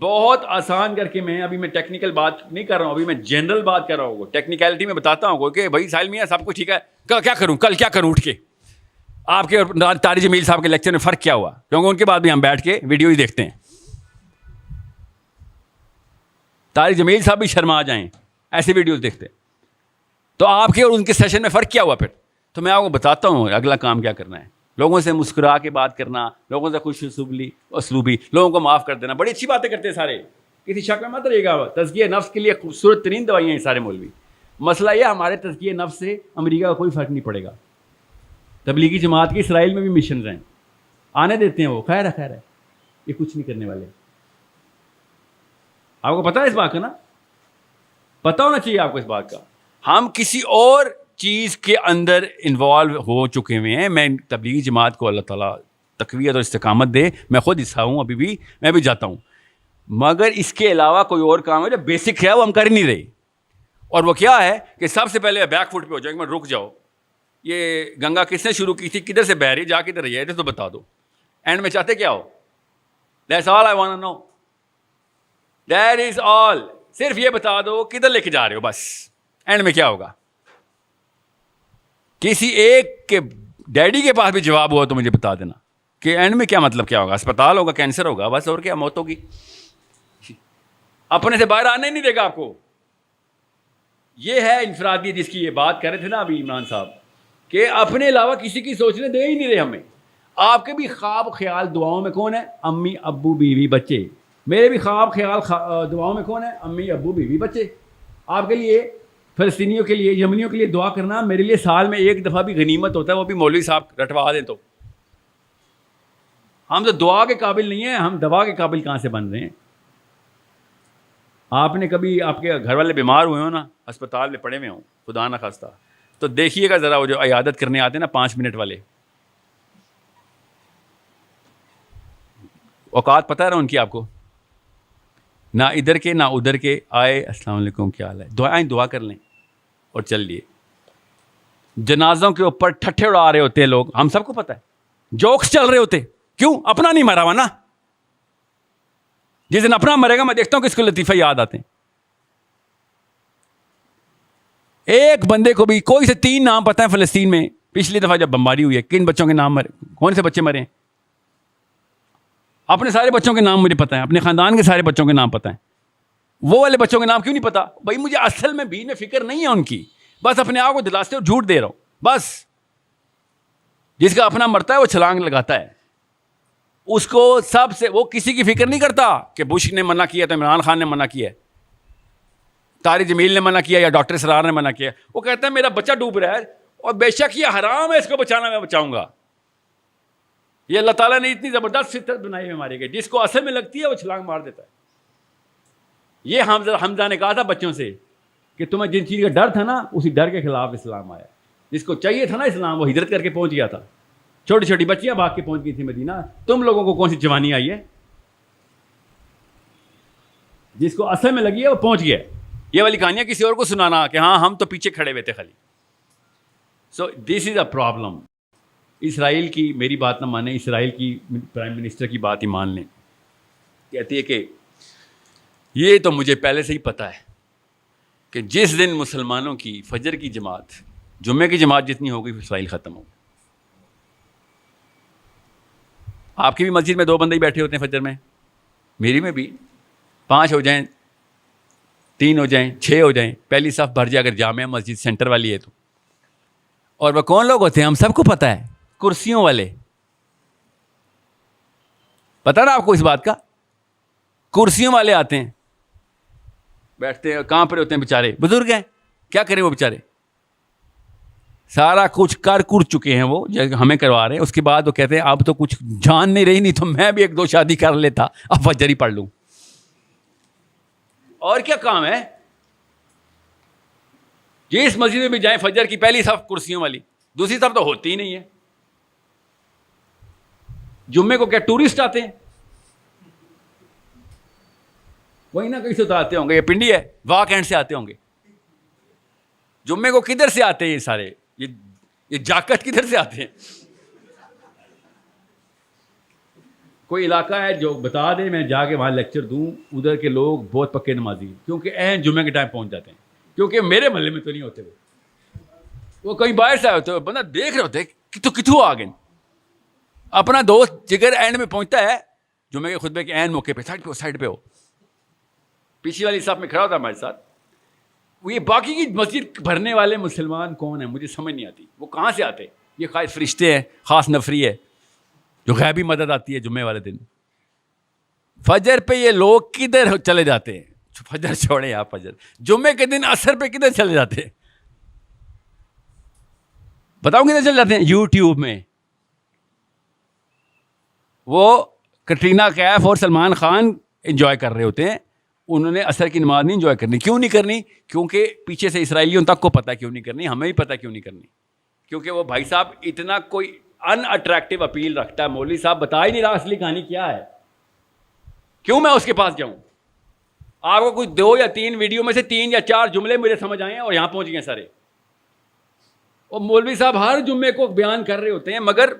S1: بہت آسان کر کے میں ٹیکنیکل بات نہیں کر رہا ہوں, ابھی میں جنرل بات کر رہا ہوں. ٹیکنیکلٹی میں بتاتا ہوں کہ بھائی ساحل میاں سب کچھ ٹھیک ہے, کیا کروں, کل کیا کروں اٹھ کے. آپ کے اور طارق جمیل صاحب کے لیکچر میں فرق کیا ہوا؟ کیونکہ ان کے بعد بھی ہم بیٹھ کے ویڈیو ہی دیکھتے ہیں. طارق جمیل صاحب بھی شرما جائیں ایسی ویڈیوز دیکھتے. تو آپ کے اور ان کے سیشن میں فرق کیا ہوا پھر؟ تو میں آپ کو بتاتا ہوں اگلا کام کیا کرنا ہے. لوگوں سے مسکرا کے بات کرنا, لوگوں سے خوش اسلوبی, لوگوں کو معاف کر دینا. بڑی اچھی باتیں کرتے ہیں سارے, کسی شک میں مت رہے گا. تزکیہ نفس کے لیے خوبصورت ترین دوائیاں ہیں سارے مولوی. مسئلہ یہ ہمارے تزکیہ نفس سے امریکہ کا کوئی فرق نہیں پڑے گا. تبلیغی جماعت کی اسرائیل میں بھی مشنز ہیں, آنے دیتے ہیں وہ, خیر ہے, یہ کچھ نہیں کرنے والے. آپ کو پتا ہے اس بات کا نا, پتہ ہونا چاہیے آپ کو اس بات کا. ہم کسی اور چیز کے اندر انوالو ہو چکے ہوئے ہیں. میں تبلیغی جماعت کو اللہ تعالیٰ تقویت اور استقامت دے, میں خود حصہ ہوں, ابھی بھی میں بھی جاتا ہوں, مگر اس کے علاوہ کوئی اور کام ہے جو بیسک ہے وہ ہم کر ہی نہیں رہے. اور وہ کیا ہے کہ سب سے پہلے بیک فٹ پہ ہو جائے گا, رک جاؤ, یہ گنگا کس نے شروع کی تھی, کدھر سے بہ رہی, جا کدھر رہی ہے, تو بتا دو. اینڈ میں چاہتے کیا ہو؟ That's all I want to know, that is all. صرف یہ بتا دو کدھر لے کے جا رہے ہو, بس. اینڈ میں کیا ہوگا؟ کسی ایک کے ڈیڈی کے پاس بھی جواب ہوا تو مجھے بتا دینا کہ اینڈ میں کیا مطلب کیا ہوگا. اسپتال ہوگا, کینسر ہوگا, بس. اور کیا؟ موت ہوگی. اپنے سے باہر آنے نہیں دے گا آپ کو. یہ ہے انفرادی جس کی یہ بات کر رہے تھے نا ابھی عمران صاحب, کہ اپنے علاوہ کسی کی سوچنے دے ہی نہیں رہے ہمیں. آپ کے بھی خواب خیال دعاؤں میں کون ہے؟ امی ابو بیوی بچے. میرے بھی خواب خیال دعاؤں میں کون ہے؟ امی ابو بیوی بچے. آپ کے لیے, فلسطینیوں کے لیے, یمنیوں کے لیے دعا کرنا میرے لیے سال میں ایک دفعہ بھی غنیمت ہوتا ہے, وہ بھی مولوی صاحب رٹوا دیں تو. ہم تو دعا کے قابل نہیں ہیں, ہم دوا کے قابل کہاں سے بن رہے ہیں؟ آپ نے کبھی آپ کے گھر والے بیمار ہوئے ہوں نا, اسپتال میں پڑے ہوئے ہوں, خدا نہ خواستہ, تو دیکھیے گا ذرا وہ جو عیادت کرنے آتے ہیں نا 5 منٹ والے, اوقات پتہ ہے نا ان کی آپ کو, نہ ادھر کے نہ ادھر کے, آئے السلام علیکم کیا حال ہے, دعا کر لیں اور چل لیے. جنازوں کے اوپر ٹھٹھے اڑا رہے ہوتے ہیں لوگ, ہم سب کو پتہ ہے, جوکس چل رہے ہوتے. کیوں؟ اپنا نہیں مرا ہوا نا. جس دن اپنا مرے گا میں دیکھتا ہوں کس کو لطیفہ یاد آتے ہیں. ایک بندے کو بھی کوئی سے 3 نام پتہ ہے فلسطین میں پچھلی دفعہ جب بمباری ہوئی ہے کن بچوں کے نام مرے, کون سے بچے مرے ہیں؟ اپنے سارے بچوں کے نام مجھے پتہ ہیں, اپنے خاندان کے سارے بچوں کے نام پتہ ہیں. وہ والے بچوں کے نام کیوں نہیں پتا؟ بھائی مجھے اصل میں بھی فکر نہیں ہے ان کی, بس اپنے آپ کو دلاستے اور جھوٹ دے رہا ہوں بس. جس کا اپنا مرتا ہے وہ چھلانگ لگاتا ہے, اس کو سب سے, وہ کسی کی فکر نہیں کرتا کہ بش نے منع کیا تو عمران خان نے منع کیا ہے, طارق جمیل نے منع کیا یا ڈاکٹر اسرار نے منع کیا. وہ کہتا ہے میرا بچہ ڈوب رہا ہے اور بے شک یہ حرام ہے, اس کو بچانا میں بچاؤں گا. یہ اللہ تعالیٰ نے اتنی زبردست فطرت بنائی ہے ہمارے کے, جس کو اصل میں لگتی ہے وہ چھلانگ مار دیتا ہے. یہ حمزہ نے کہا تھا بچوں سے کہ تمہیں جن چیز کا ڈر تھا نا اسی ڈر کے خلاف اسلام آیا. جس کو چاہیے تھا نا اسلام وہ ہجرت کر کے پہنچ گیا تھا. چھوٹی چھوٹی بچیاں بھاگ کے پہنچ گئی تھی مدینہ, تم لوگوں کو کون سی جوانی آئی ہے؟ جس کو اصل میں لگی ہے وہ پہنچ گیا. یہ والی کہانیاں کسی اور کو سنانا کہ ہاں ہم تو پیچھے کھڑے ہوئے تھے خالی. سو دس از اے پرابلم. اسرائیل کی میری بات نہ مانیں, اسرائیل کی پرائم منسٹر کی بات ہی مان لیں. کہتی ہے کہ یہ تو مجھے پہلے سے ہی پتہ ہے کہ جس دن مسلمانوں کی فجر کی جماعت جمعے کی جماعت جتنی ہوگی اسرائیل ختم ہوگا. آپ کی بھی مسجد میں 2 بندے ہی بیٹھے ہوتے ہیں فجر میں, میری میں بھی 5 ہو جائیں, 3 ہو جائیں, 6 ہو جائیں, پہلی صف بھر جائے اگر جامعہ مسجد سینٹر والی ہے تو. اور وہ کون لوگ ہوتے ہیں ہم سب کو پتہ ہے, کرسیوں والے. پتہ نا آپ کو اس بات کا؟ کرسیوں والے آتے ہیں, بیٹھتے ہیں, کہاں پر ہوتے ہیں بیچارے, بزرگ ہیں, کیا کریں وہ بیچارے, سارا کچھ کر چکے ہیں وہ ہمیں کروا رہے ہیں. اس کے بعد وہ کہتے ہیں اب تو کچھ جان نہیں رہی, نہیں تو میں بھی 1-2 شادی کر لیتا, اب فجر ہی پڑھ لوں. اور کیا کام ہے؟ جس مسجد میں بھی جائیں فجر کی پہلی صف کرسیوں والی, دوسری صف تو ہوتی ہی نہیں ہے. جمعے کو کیا ٹورسٹ آتے ہیں؟ وہی نہ کہیں سے تو آتے ہوں گے, یہ پنڈی ہے واک اینڈ سے آتے ہوں گے. جمعے کو کدھر سے آتے ہیں یہ سارے, یہ جاکٹ کدھر سے آتے ہیں؟ کوئی علاقہ ہے جو بتا دے میں جا کے وہاں لیکچر دوں, ادھر کے لوگ بہت پکے نمازی ہیں کیونکہ عین جمعے کے ٹائم پہنچ جاتے ہیں. کیونکہ میرے محلے میں تو نہیں ہوتے, وہ کہیں باہر سے آئے ہوتے, بندہ دیکھ رہے ہوتے کتوں آ گئے. اپنا دوست جگر اینڈ میں پہنچتا ہے جمعے کے خطبے کے عین موقع پہ, سائڈ پہ ہو, پیچھے والی صف میں کھڑا ہوتا ہے ہمارے ساتھ. وہ یہ باقی کی مسجد بھرنے والے مسلمان کون ہیں مجھے سمجھ نہیں آتی, وہ کہاں سے آتے؟ یہ خاص فرشتے ہیں, خاص نفری ہے جو غیبی مدد آتی ہے جمعے والے دن. فجر پہ یہ لوگ کدھر چلے جاتے ہیں؟ فجر چھوڑیں آپ, فجر جمعے کے دن عصر پہ کدھر چلے جاتے ہیں؟ بتاؤں کدھر چلے جاتے ہیں؟ یوٹیوب میں. وہ کٹرینہ کیف اور سلمان خان انجوائے کر رہے ہوتے ہیں, انہوں نے عصر کی نماز نہیں انجوائے کرنی. کیوں نہیں کرنی؟ کیونکہ پیچھے سے اسرائیلیوں تک کو پتہ کیوں نہیں کرنی, ہمیں بھی پتہ کیوں نہیں کرنی. کیونکہ وہ بھائی صاحب اتنا کوئی ان اٹریکٹیو اپیل رکھتا ہے, مولوی صاحب بتا ہی نہیں رہا اصلی کہانی کیا ہے, کیوں میں اس کے پاس جاؤں؟ آپ کو کچھ 2 یا 3 ویڈیو میں سے 3 یا 4 جملے مجھے سمجھ آئے ہیں اور یہاں پہنچ گئے سارے. اور مولوی صاحب ہر جمعے کو بیان کر رہے ہوتے ہیں مگر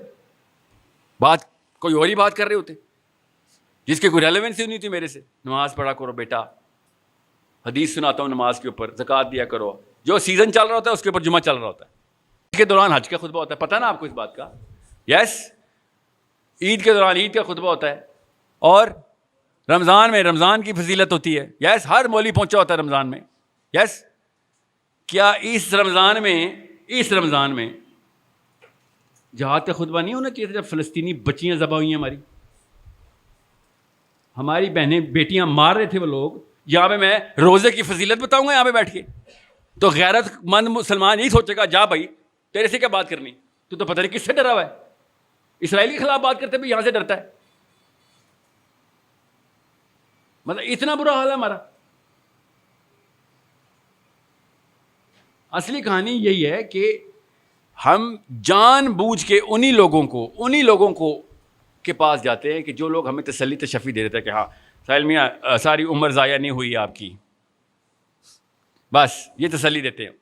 S1: بات کوئی اور ہی بات کر رہے ہوتے ہیں جس کی کوئی ریلیونس ہی نہیں تھی میرے سے. نماز پڑھا کرو بیٹا, حدیث سناتا ہوں نماز کے اوپر, زکوٰۃ دیا کرو. جو سیزن چل رہا ہوتا ہے اس کے اوپر جمعہ چل رہا ہوتا ہے. عید کے دوران حج کا خطبہ ہوتا ہے, پتہ نا آپ کو اس بات کا؟ یس, عید کے دوران عید کا خطبہ ہوتا ہے. اور رمضان میں رمضان کی فضیلت ہوتی ہے. یس, ہر مولوی پہنچا ہوتا ہے رمضان میں. یس, کیا اس رمضان میں جہاد کا خطبہ نہیں ہونا چاہیے تھا جب فلسطینی بچیاں ذبح ہوئی ہیں, ہماری بہنیں بیٹیاں مار رہے تھے وہ لوگ؟ یہاں پہ میں روزے کی فضیلت بتاؤں گا یہاں پہ بیٹھ کے, تو غیرت مند مسلمان یہی سوچے گا جا بھائی تیرے سے کیا بات کرنی, تو پتہ نہیں کس سے ڈرا ہوا ہے. اسرائیل کے خلاف بات کرتے بھی یہاں سے ڈرتا ہے. مطلب اتنا برا حال ہے ہمارا. اصلی کہانی یہی ہے کہ ہم جان بوجھ کے انہی لوگوں کو کے پاس جاتے ہیں کہ جو لوگ ہمیں تسلی تشفی دے دیتے ہیں کہ ہاں ساحل میاں ساری عمر ضائع نہیں ہوئی آپ کی, بس یہ تسلی دیتے ہیں.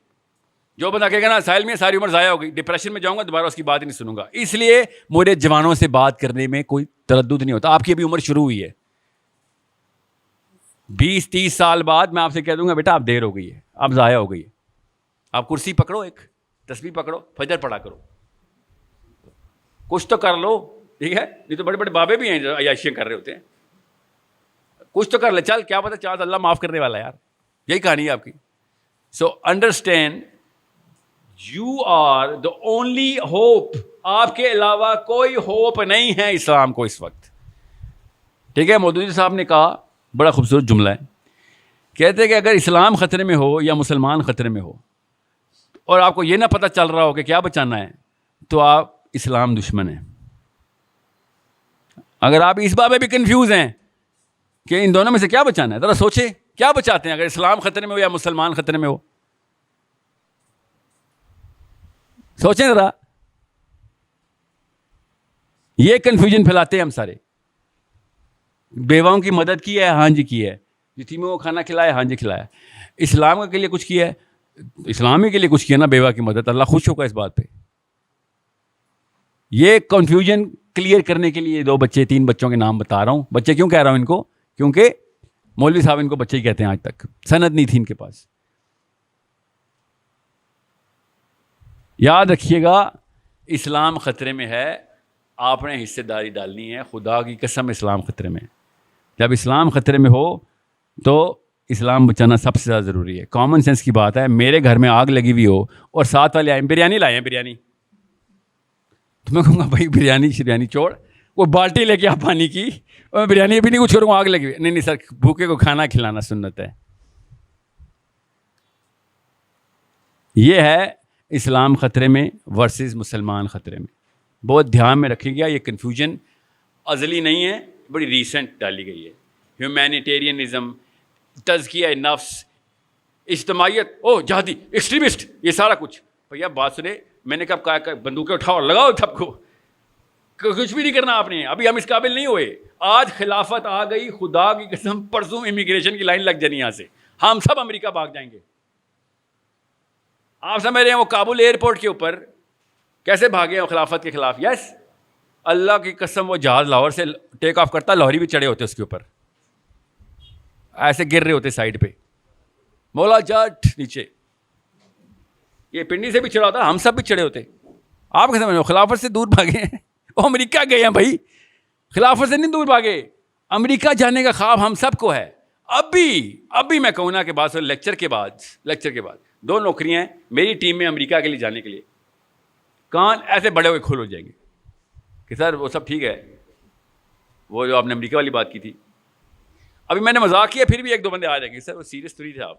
S1: جو بندہ کہے گا نا ساحل میاں ساری عمر ضائع ہو گئی, ڈپریشن میں جاؤں گا, دوبارہ اس کی بات ہی نہیں سنوں گا. اس لیے مجھے جوانوں سے بات کرنے میں کوئی تردد نہیں ہوتا. آپ کی ابھی عمر شروع ہوئی ہے, 20-30 سال بعد میں آپ سے کہہ دوں گا بیٹا اب دیر ہو گئی ہے, اب ضائع ہو گئی ہے. آپ کرسی پکڑو, ایک تسبیح پکڑو, فجر پڑھا کرو, کچھ تو کر لو, ٹھیک ہے. نہیں تو بڑے بڑے بابے بھی ہیں جو عیاشیاں کر رہے ہوتے ہیں. کچھ تو کر لے, چل کیا پتہ چاہتا اللہ معاف کرنے والا ہے یار. یہی کہانی ہے آپ کی. So understand, you are the only hope. آپ کے علاوہ کوئی ہوپ نہیں ہے اسلام کو اس وقت. ٹھیک ہے. مودودی صاحب نے کہا, بڑا خوبصورت جملہ ہے, کہتے ہیں کہ اگر اسلام خطرے میں ہو یا مسلمان خطرے میں ہو اور آپ کو یہ نہ پتہ چل رہا ہو کہ کیا بچانا ہے, تو آپ اسلام دشمن ہیں. اگر آپ اس بات میں بھی کنفیوز ہیں کہ ان دونوں میں سے کیا بچانا ہے, ذرا سوچیں کیا بچاتے ہیں اگر اسلام خطرے میں ہو یا مسلمان خطرے میں ہو. سوچیں ذرا. یہ کنفیوژن پھیلاتے ہیں ہم سارے. بیواؤں کی مدد کی ہے, ہاں جی کی ہے. یتیموں کو کھانا کھلایا, ہاں جی کھلایا. اسلام کے لیے کچھ کیا ہے, اسلامی کے لیے کچھ کیا نا بیوہ کی مدد, اللہ خوش ہوگا اس بات پہ. یہ کنفیوژن کلیئر کرنے کے لیے 2 بچے 3 بچوں کے نام بتا رہا ہوں. بچے کیوں کہہ رہا ہوں ان کو, کیونکہ مولوی صاحب ان کو بچے ہی کہتے ہیں, آج تک سند نہیں تھی ان کے پاس. یاد رکھیے گا, اسلام خطرے میں ہے, آپ نے حصے داری ڈالنی ہے. خدا کی قسم اسلام خطرے میں. جب اسلام خطرے میں ہو تو اسلام بچانا سب سے زیادہ ضروری ہے. کامن سینس کی بات ہے. میرے گھر میں آگ لگی ہوئی ہو اور ساتھ والے آئے بریانی لائے ہیں, بریانی, تو میں کہوں گا بھائی بریانی چھوڑ, وہ بالٹی لے کے آپ پانی کی, اور میں بریانی ابھی نہیں کچھ کروں گا, آگ لگی ہوئی. نہیں سر, بھوکے کو کھانا کھلانا سنت ہے. یہ ہے اسلام خطرے میں ورسز مسلمان خطرے میں. بہت دھیان میں رکھیے گا, یہ کنفیوژن ازلی نہیں ہے, بڑی ریسنٹ ڈالی گئی ہے. ہیومینیٹیرینزم, تزکیہ نفس, اجتماعیت, او جہادی, ایکسٹریمسٹ, یہ سارا کچھ. بھیا بات سنے, میں نے کب کہا بندوقیں اٹھاؤ اور لگاؤ سب کو, کچھ بھی نہیں کرنا آپ نے. ابھی ہم اس قابل نہیں ہوئے. آج خلافت آ گئی, خدا کی قسم پرسوں امیگریشن کی لائن لگ جانی یہاں سے, ہم سب امریکہ بھاگ جائیں گے. آپ سمجھ رہے ہیں وہ کابل ایئرپورٹ کے اوپر کیسے بھاگے ہیں خلافت کے خلاف. یس, اللہ کی قسم وہ جہاز لاہور سے ٹیک آف کرتا, لاہوری بھی چڑھے ہوتے اس کے اوپر, ایسے گر رہے ہوتے سائڈ پہ, مولا جٹ نیچے. یہ پنڈی سے بھی چڑھا ہوتا, ہم سب بھی چڑھے ہوتے. آپ کیسے سمجھ, خلافت سے دور بھاگے ہیں, وہ امریکہ گئے ہیں بھائی, خلافت سے نہیں دور بھاگے. امریکہ جانے کا خواب ہم سب کو ہے. ابھی میں کہوں نا کہ بعد لیکچر کے بعد 2 نوکریاں ہیں میری ٹیم میں امریکہ کے لیے جانے کے لیے. کان ایسے بڑے ہوئے کھول ہو جائیں گے کہ سر وہ سب ٹھیک ہے, وہ جو آپ نے امریکہ والی بات کی تھی. ابھی میں نے مذاق کیا, پھر بھی 1-2 بندے آ جائیں گے, سر وہ سیریس تو نہیں تھے آپ.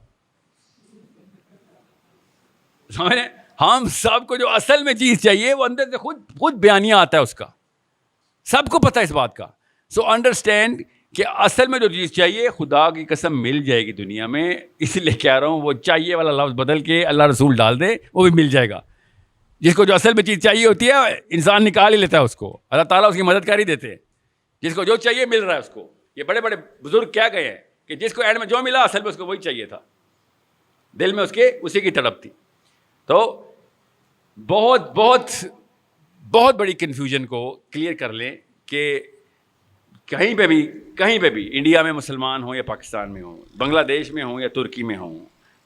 S1: سمجھ رہے ہیں, ہم سب کو جو اصل میں چیز چاہیے وہ اندر سے خود بیانیہ آتا ہے اس کا, سب کو پتہ ہے اس بات کا. سو انڈرسٹینڈ کہ اصل میں جو چیز چاہیے خدا کی قسم مل جائے گی دنیا میں. اس لیے کہہ رہا ہوں, وہ چاہیے والا لفظ بدل کے اللہ رسول ڈال دے, وہ بھی مل جائے گا. جس کو جو اصل میں چیز چاہیے ہوتی ہے انسان نکال ہی لیتا ہے اس کو, اللہ تعالیٰ اس کی مدد کر ہی دیتے ہیں. جس کو جو چاہیے مل رہا ہے اس کو. یہ بڑے بڑے بزرگ کیا گئے ہیں کہ جس کو اینڈ میں جو ملا اصل میں اس کو وہی چاہیے تھا, دل میں اس کے اسی کی تڑپ تھی. تو بہت بہت بہت بڑی کنفیوژن کو کلیئر کر لیں کہ کہیں پہ بھی انڈیا میں مسلمان ہوں یا پاکستان میں ہوں, بنگلہ دیش میں ہوں یا ترکی میں ہوں,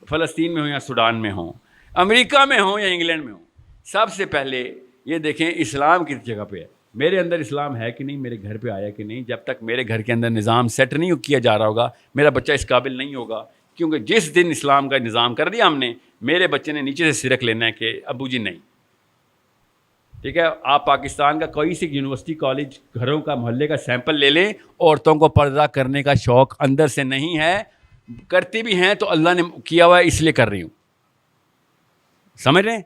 S1: فلسطین میں ہوں یا سوڈان میں ہوں, امریکہ میں ہوں یا انگلینڈ میں ہوں, سب سے پہلے یہ دیکھیں اسلام کس جگہ پہ ہے. میرے اندر اسلام ہے کہ نہیں, میرے گھر پہ آیا کہ نہیں. جب تک میرے گھر کے اندر نظام سیٹ نہیں کیا جا رہا ہوگا, میرا بچہ اس قابل نہیں ہوگا. کیونکہ جس دن اسلام کا نظام کر دیا ہم نے, میرے بچے نے نیچے سے سرک لینا ہے کہ ابو جی نہیں. ٹھیک ہے, آپ پاکستان کا کوئی سی یونیورسٹی کالج گھروں کا محلے کا سیمپل لے لیں, عورتوں کو پردہ کرنے کا شوق اندر سے نہیں ہے. کرتی بھی ہیں تو اللہ نے کیا ہوا ہے اس لیے کر رہی ہوں. سمجھ رہے ہیں.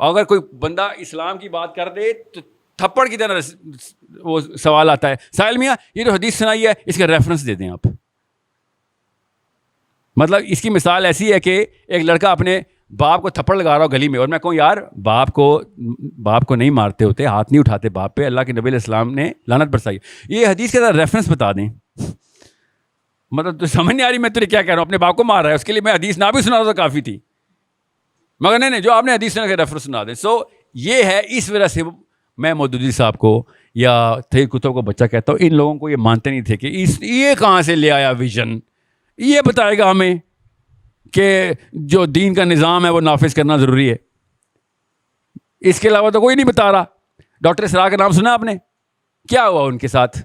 S1: اگر کوئی بندہ اسلام کی بات کر دے تو تھپڑ کی طرح وہ سوال آتا ہے, ساحل میاں یہ جو حدیث سنائی ہے اس کا ریفرنس دے دیں آپ. مطلب اس کی مثال ایسی ہے کہ ایک لڑکا اپنے باپ کو تھپڑ لگا رہا ہو گلی میں, اور میں کہوں یار باپ کو نہیں مارتے ہوتے, ہاتھ نہیں اٹھاتے باپ پہ, اللہ کے نبی علیہ السلام نے لعنت برسائی. یہ حدیث کے ساتھ ریفرنس بتا دیں. مطلب تو سمجھ نہیں آ رہی میں تجھے کیا کہہ رہا ہوں. اپنے باپ کو مار رہا ہے, اس کے لیے میں حدیث نہ بھی سنا تو کافی تھی, مگر نہیں جو آپ نے حدیث سنا کے ریفرنس سنا دیں. سو یہ ہے, اس وجہ سے میں مودودی صاحب کو یا تھے کتب کو بچہ کہتا ہوں, ان لوگوں کو یہ مانتے نہیں تھے کہ یہ کہاں سے لے آیا ویژن, یہ بتائے گا ہمیں کہ جو دین کا نظام ہے وہ نافذ کرنا ضروری ہے. اس کے علاوہ تو کوئی نہیں بتا رہا. ڈاکٹر اسرار کا نام سنا آپ نے؟ کیا ہوا ان کے ساتھ؟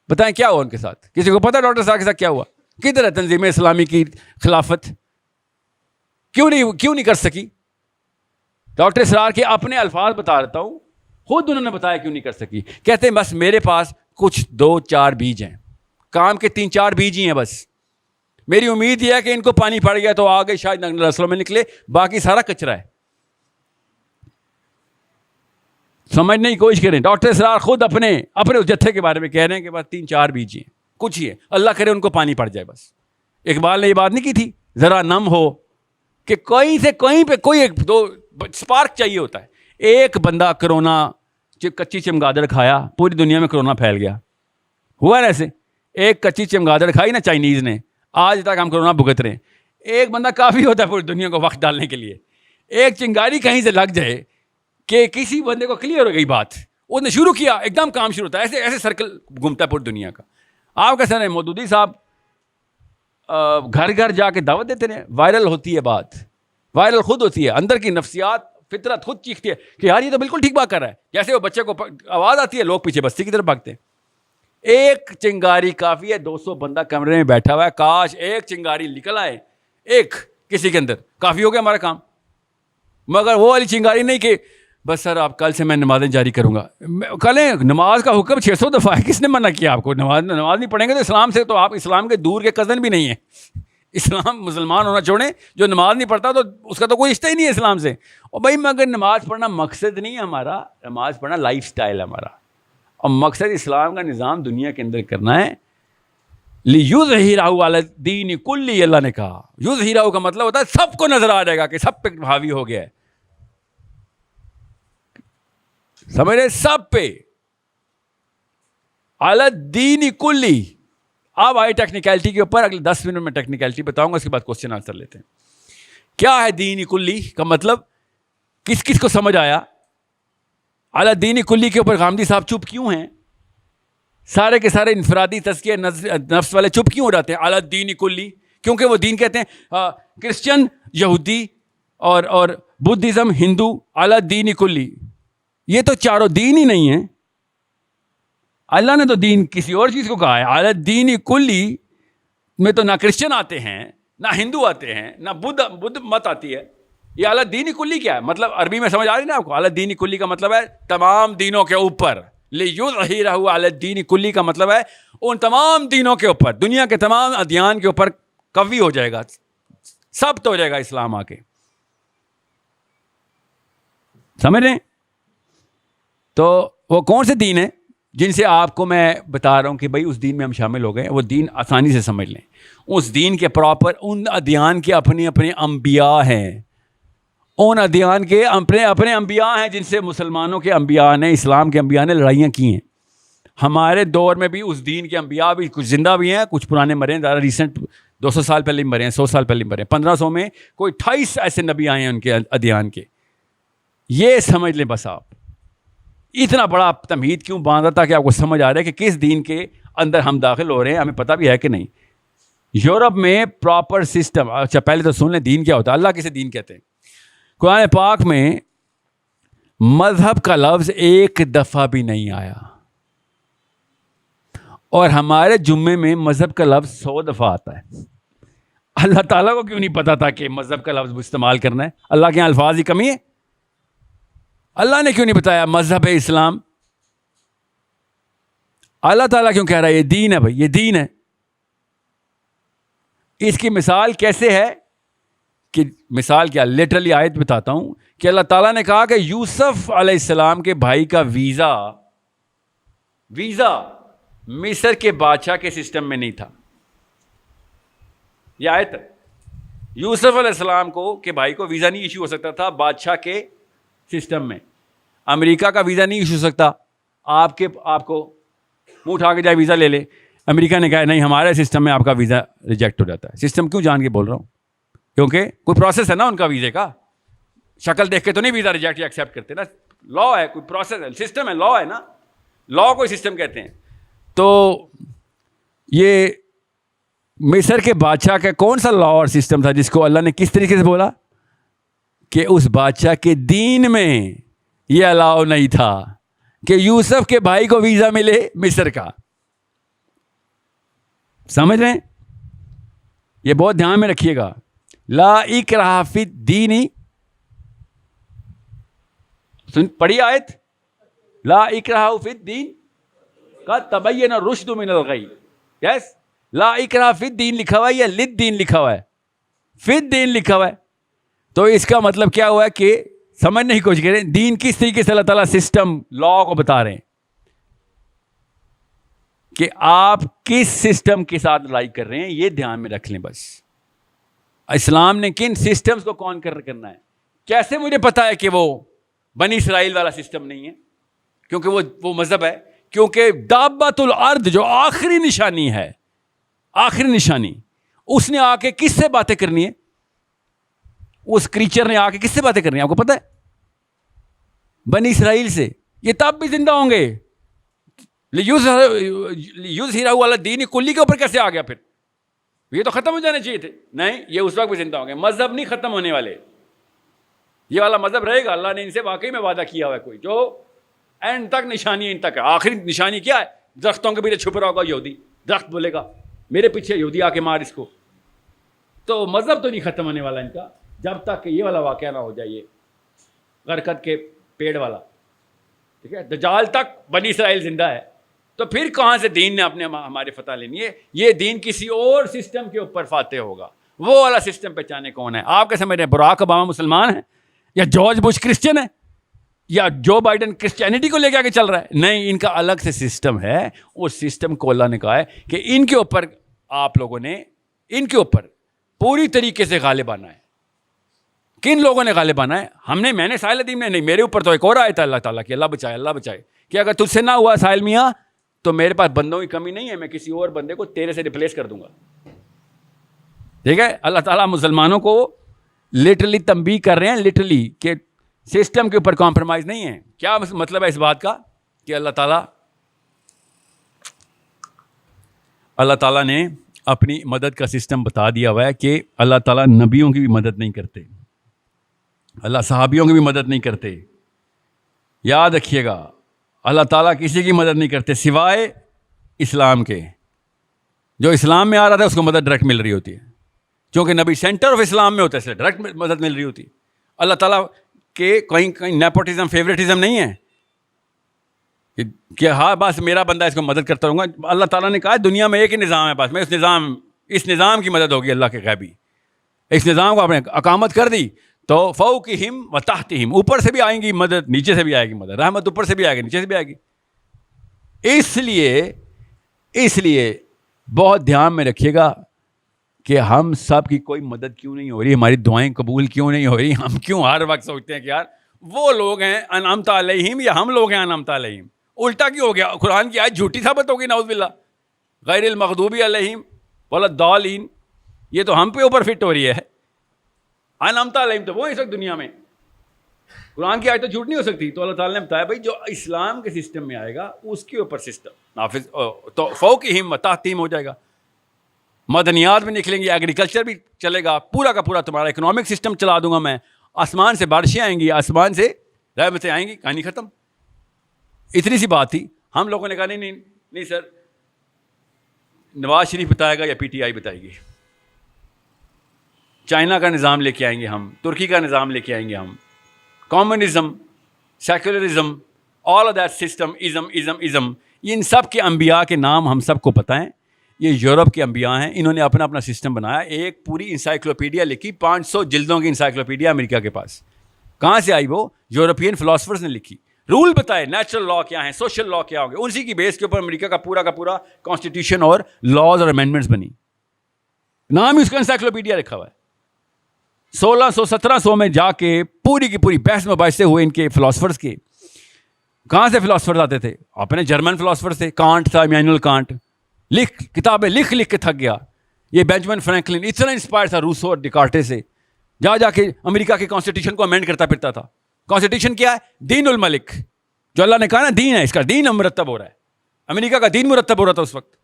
S1: بتائیں کیا ہوا ان کے ساتھ؟ کسی کو پتا ڈاکٹر اسرار کے ساتھ کیا ہوا؟ کدھر ہے تنظیم اسلامی کی خلافت؟ کیوں نہیں کر سکی؟ ڈاکٹر اسرار کے اپنے الفاظ بتا رہتا ہوں, خود انہوں نے بتایا کیوں نہیں کر سکی. کہتے ہیں بس میرے پاس کچھ 2-4 بیج ہیں, کام کے 3-4 بیج ہی ہیں بس. میری امید یہ ہے کہ ان کو پانی پڑ گیا تو آگے شاید نسلوں میں نکلے, باقی سارا کچرا ہے. سمجھنے کی کوشش کریں. ڈاکٹر اسرار خود اپنے اس جتھے کے بارے میں کہہ رہے ہیں کہ بس 3-4 بیج ہیں, کچھ ہی ہے, اللہ کرے ان کو پانی پڑ جائے بس. اقبال نے یہ بات نہیں کی تھی ذرا نم ہو, کہ کہیں سے کہیں پہ کوئی 2 سپارک چاہیے ہوتا ہے. ایک بندہ کرونا کچی چمگادڑ کھایا, پوری دنیا میں کرونا پھیل گیا. ہوا نا ایسے؟ ایک کچی چمگادڑ کھائی نا چائنیز نے, آج تک ہم کرونا بھگت رہے ہیں. ایک بندہ کافی ہوتا ہے پوری دنیا کو وقت ڈالنے کے لیے. ایک چنگاری کہیں سے لگ جائے کہ کسی بندے کو کلیئر ہو گئی بات, اس نے شروع کیا, ایک دم کام شروع ہوتا ہے. ایسے سرکل گھومتا ہے پوری دنیا کا. آپ کا سر مودودی صاحب گھر گھر جا کے دعوت دیتے ہیں, وائرل ہوتی ہے بات, وائرل خود ہوتی ہے. اندر کی نفسیات فطرت خود چیختی ہے کہ یار یہ تو بالکل ٹھیک بات کر رہا ہے. جیسے وہ بچے کو آواز آتی ہے, لوگ پیچھے بستی کی طرف بھاگتے ہیں. ایک چنگاری کافی ہے, 200 بندہ کمرے میں بیٹھا ہوا ہے, کاش ایک چنگاری نکل آئے ایک کسی کے اندر, کافی ہو گیا ہمارا کام. مگر وہ والی چنگاری نہیں کہ بس سر آپ کل سے میں نمازیں جاری کروں گا. کل نماز کا حکم 600 دفعہ ہے, کس نے منع کیا آپ کو؟ نماز نہیں پڑھیں گے تو اسلام سے تو آپ اسلام کے دور کے کزن بھی نہیں ہیں. اسلام مسلمان ہونا چھوڑیں, جو نماز نہیں پڑھتا تو اس کا تو کوئی رشتہ ہی نہیں ہے اسلام سے. اور بھائی مگر نماز پڑھنا مقصد نہیں ہے ہمارا, نماز پڑھنا لائف سٹائل ہے ہمارا. اور مقصد اسلام کا نظام دنیا کے اندر کرنا ہے. لِيُظْهِرَهُ عَلَى الدِّينِ كُلِّهِ, اللہ نے کہا. یظہرہ کا مطلب ہوتا ہے سب کو نظر آ جائے گا کہ سب پہ حاوی ہو گیا ہے. سمجھ رہے؟ سب پہ عَلَى الدِّينِ كُلِّهِ. اب آئی ٹیکنیکلٹی کے اوپر, اگلے 10 منٹ میں ٹیکنیکلٹی بتاؤں گا, اس کے بعد کوسچن آنسر لیتے ہیں. کیا ہے دین کلی کا مطلب؟ کس کس کو سمجھ آیا؟ علی دین کلی کے اوپر غامدی صاحب چپ کیوں ہیں؟ سارے کے سارے انفرادی تزکیہ نفس والے چپ کیوں ہو جاتے ہیں علی دین کلی؟ کیونکہ وہ دین کہتے ہیں کرسچن, یہودی اور بدھزم, ہندو, علی دین کلی. یہ تو چاروں دین ہی نہیں ہیں. اللہ نے تو دین کسی اور چیز کو کہا ہے. علی دین کلی میں تو نہ کرسچن آتے ہیں, نہ ہندو آتے ہیں, نہ بدھ مت آتی ہے. یہ اعلیٰ دینی کلی کیا ہے؟ مطلب عربی میں سمجھ آ رہی نا آپ کو؟ اعلیٰ دینی کلی کا مطلب ہے تمام دینوں کے اوپر. لِيُظْهِرَهُ عَلَى الدِّينِ کلی کا مطلب ہے ان تمام دینوں کے اوپر, دنیا کے تمام ادیان کے اوپر قوی ہو جائے گا, ثبت ہو جائے گا اسلام آ کے. سمجھ رہے ہیں؟ تو وہ کون سے دین ہیں جن سے آپ کو میں بتا رہا ہوں کہ بھائی اس دین میں ہم شامل ہو گئے؟ وہ دین آسانی سے سمجھ لیں. اس دین کے پراپر ان ادیان کے اپنے اپنے انبیاء ہیں, ان ادیان کے اپنے اپنے انبیاء ہیں جن سے مسلمانوں کے انبیاء نے, اسلام کے انبیاء نے لڑائیاں کی ہیں. ہمارے دور میں بھی اس دین کے انبیاء بھی کچھ زندہ بھی ہیں, کچھ پرانے مرے ہیں, زیادہ ریسنٹ 200 سال پہلے ہی مرے ہیں, 100 سال پہلے ہی مرے ہیں. 1500 میں کوئی 28 ایسے نبی آئے ہیں ان کے ادیان کے. یہ سمجھ لیں بس. آپ اتنا بڑا تمہید کیوں باندھا تھا کہ آپ کو سمجھ آ رہا ہے کہ کس دین کے اندر ہم داخل ہو رہے ہیں, ہمیں پتہ بھی ہے کہ نہیں. یورپ میں پراپر سسٹم. اچھا پہلے تو سن لیں دین کیا ہوتا ہے, اللہ کسے دین کہتے ہیں. قرآن پاک میں مذہب کا لفظ ایک دفعہ بھی نہیں آیا, اور ہمارے جمعے میں مذہب کا لفظ 100 دفعہ آتا ہے. اللہ تعالیٰ کو کیوں نہیں پتا تھا کہ مذہب کا لفظ استعمال کرنا ہے؟ اللہ کے یہاں الفاظ کی کمی ہے؟ اللہ نے کیوں نہیں بتایا مذہب اسلام؟ اللہ تعالیٰ کیوں کہہ رہا ہے یہ دین ہے؟ بھائی یہ دین ہے. اس کی مثال کیسے ہے؟ کہ مثال کیا, لٹرلی آیت بتاتا ہوں کہ اللہ تعالیٰ نے کہا کہ یوسف علیہ السلام کے بھائی کا ویزا مصر کے بادشاہ کے سسٹم میں نہیں تھا. یہ آیت ہے. یوسف علیہ السلام کو کہ بھائی کو ویزا نہیں ایشو ہو سکتا تھا بادشاہ کے سسٹم میں. امریکہ کا ویزا نہیں ایشو ہو سکتا, آپ کو منہ اٹھا کے جائے ویزا لے لے. امریکہ نے کہا نہیں, ہمارے سسٹم میں آپ کا ویزا ریجیکٹ ہو جاتا ہے. سسٹم کیوں جان کے بول رہا ہوں؟ کیونکہ کوئی پروسیس ہے نا ان کا ویزے کا. شکل دیکھ کے تو نہیں ویزا ریجیکٹ یا ایکسیپٹ کرتے نا. لا ہے, کوئی پروسیس ہے, سسٹم ہے, لا ہے نا. لا کوئی سسٹم کہتے ہیں. تو یہ مصر کے بادشاہ کا کون سا لا اور سسٹم تھا جس کو اللہ نے کس طریقے سے بولا کہ اس بادشاہ کے دین میں یہ الاؤ نہیں تھا کہ یوسف کے بھائی کو ویزا ملے مصر کا. سمجھ رہے ہیں؟ یہ بہت دھیان میں رکھیے گا. لا اکراہ فی الدین، پڑھی آیت، لا اکراہ فی الدین قد تبین الرشد من الغی. یس، لا اکراہ فی الدین لکھا ہوا ہے یا للدین لکھا ہوا ہے؟ فی الدین لکھا ہوا ہے. تو اس کا مطلب کیا ہوا ہے کہ سمجھنے کی کوشش کریں دین کس طریقے سے اللہ تعالیٰ سسٹم لا کو بتا رہے ہیں کہ آپ کس سسٹم کے ساتھ لڑائی کر رہے ہیں. یہ دھیان میں رکھ لیں بس. اسلام نے کن سسٹمز کو کانکر کرنا ہے. کیسے مجھے پتا ہے کہ وہ بنی اسرائیل والا سسٹم نہیں ہے؟ کیونکہ وہ مذہب ہے. کیونکہ دابۃ الارض جو آخری نشانی ہے، آخری نشانی، اس نے آ کے کس سے باتیں کرنی ہے؟ اس کریچر نے آ کے کس سے باتیں کرنی ہے؟ آپ کو پتا ہے؟ بنی اسرائیل سے. یہ تب بھی زندہ ہوں گے. یظہرہ علی الدین کلی کے اوپر کیسے آ گیا پھر؟ یہ تو ختم ہو جانے چاہیے تھے. نہیں، یہ اس وقت بھی زندہ ہوں گے. مذہب نہیں ختم ہونے والے، یہ والا مذہب رہے گا. اللہ نے ان سے واقعی میں وعدہ کیا ہوا ہے کوئی جو اینڈ تک نشانی ان تک ہے. آخری نشانی کیا ہے؟ درختوں کے پیچھے چھپ رہا ہوگا یہودی. درخت بولے گا میرے پیچھے یہودی آ کے مار اس کو. تو مذہب تو نہیں ختم ہونے والا ان کا جب تک کہ یہ والا واقعہ نہ ہو جائے، یہ غرقت کے پیڑ والا. ٹھیک ہے، دجال تک بنی اسرائیل زندہ ہے. تو پھر کہاں سے دین نے اپنے ہمارے فتح لینی ہے؟ یہ دین کسی اور سسٹم کے اوپر فاتح ہوگا. وہ والا سسٹم پہچانے کون ہے؟ آپ کے سمجھ رہے ہیں براک اوباما مسلمان ہے یا جارج بش کرسچن ہے یا جو بائیڈن کرسچینٹی کو لے کے آگے چل رہا ہے؟ نہیں، ان کا الگ سے سسٹم ہے. اس سسٹم کو اللہ نے کہا ہے کہ ان کے اوپر آپ لوگوں نے ان کے اوپر پوری طریقے سے غالب آنا ہے. کن لوگوں نے غالب آنا ہے؟ ہم نے، میں نے، ساحل ندیم نے نہیں. میرے اوپر تو ایک اور آیت ہے اللہ تعالیٰ کی، اللہ بچائے، اللہ بچائے، کہ اگر تجھ سے نہ ہوا ساحل میاں تو میرے پاس بندوں کی کمی نہیں ہے، میں کسی اور بندے کو تیرے سے ریپلیس کر دوں گا. ٹھیک ہے؟ اللہ تعالیٰ مسلمانوں کو لٹرلی تنبیہ کر رہے ہیں، لٹرلی، کہ سسٹم کے اوپر کمپرومائز نہیں ہے. کیا مطلب ہے اس بات کا؟ کہ اللہ تعالیٰ نے اپنی مدد کا سسٹم بتا دیا ہوا ہے کہ اللہ تعالیٰ نبیوں کی بھی مدد نہیں کرتے، اللہ صحابیوں کی بھی مدد نہیں کرتے. یاد رکھیے گا، اللہ تعالیٰ کسی کی مدد نہیں کرتے سوائے اسلام کے. جو اسلام میں آ رہا تھا اس کو مدد ڈائریکٹ مل رہی ہوتی ہے، کیونکہ نبی سینٹر آف اسلام میں ہوتا ہے، اس لیے ڈائریکٹ مدد مل رہی ہوتی ہے. اللہ تعالیٰ کہ کہیں نیپوٹزم، فیوریٹزم نہیں ہے کہ ہاں بس میرا بندہ اس کو مدد کرتا رہوں گا. اللہ تعالیٰ نے کہا دنیا میں ایک ہی نظام ہے، بس میں اس نظام کی مدد ہوگی. اللہ کے غیبی اس نظام کو آپ نے اقامت کر دی تو فوقہم و تحتہم، اوپر سے بھی آئیں گی مدد، نیچے سے بھی آئے گی مدد. رحمت اوپر سے بھی آئے گی، نیچے سے بھی آئے گی. اس لیے بہت دھیان میں رکھیے گا کہ ہم سب کی کوئی مدد کیوں نہیں ہو رہی، ہماری دعائیں قبول کیوں نہیں ہو رہی. ہم کیوں ہر وقت سوچتے ہیں کہ یار وہ لوگ ہیں انعمت علیہم یا ہم لوگ ہیں انعمت علیہم؟ الٹا کیوں ہو گیا؟ قرآن کی آیت جھوٹی ثابت ہوگی نعوذ باللہ. غیر المغضوب علیہم ولا الضالین، یہ تو ہم پہ اوپر فٹ ہو رہی ہے. انعمت علیہم تو وہ اس وقت دنیا میں، قرآن کی آیت تو جھوٹ نہیں ہو سکتی. تو اللہ تعالیٰ نے بتایا بھائی جو اسلام کے سسٹم میں آئے گا اس کے اوپر سسٹم نافذ تو فوقہم و تحتہم ہو جائے گا. مدنیات بھی نکلیں گی، ایگریکلچر بھی چلے گا، پورا کا پورا تمہارا اکنامک سسٹم چلا دوں گا میں. آسمان سے بارشیں آئیں گی، آسمان سے رحمتیں آئیں گی. کہانی ختم. اتنی سی بات تھی. ہم لوگوں نے کہا نہیں سر، نواز شریف بتائے گا یا پی ٹی آئی بتائے گی. چائنا کا نظام لے کے آئیں گے ہم، ترکی کا نظام لے کے آئیں گے ہم، communism, secularism, all of that system, ism. ان سب کے انبیاء کے نام ہم سب کو پتہ ہیں. یہ یورپ کے انبیاء ہیں، انہوں نے اپنا سسٹم بنایا. ایک پوری انسائکلوپیڈیا لکھی، 500 جلدوں کی انسائکلوپیڈیا امریکہ کے پاس. کہاں سے آئی وہ؟ یورپین فلاسفرز نے لکھی. رول بتائے، نیچرل لا کیا ہیں، سوشل لا کیا ہوں گے. اسی کی بیس کے اوپر امریکہ کا پورا کانسٹیٹیوشن اور لاز اور امینڈمنٹس بنی. نام ہی اس کا انسائکلوپیڈیا رکھا ہوا ہے. 1600-1700 میں جا کے پوری کی پوری بحث مباحثے ہوئے ان کے فلاسفرز کے. کہاں سے فلاسفرز آتے تھے؟ اپنے جرمن فلاسفرز تھے. کانٹ تھا، ایمینوئل کانٹ، کتابیں لکھ کے تھک گیا. یہ بینجمن فرینکلن اتنا انسپائر تھا روسو اور ڈیکارٹے سے، جا کے امریکہ کے کانسٹیٹیوشن کو امینڈ کرتا پھرتا تھا. کانسٹیٹیوشن کیا ہے؟ دین الملک، جو اللہ نے کہا نا دین ہے، اس کا دین مرتب ہو رہا ہے. امریکہ کا دین مرتب ہو رہا تھا اس وقت.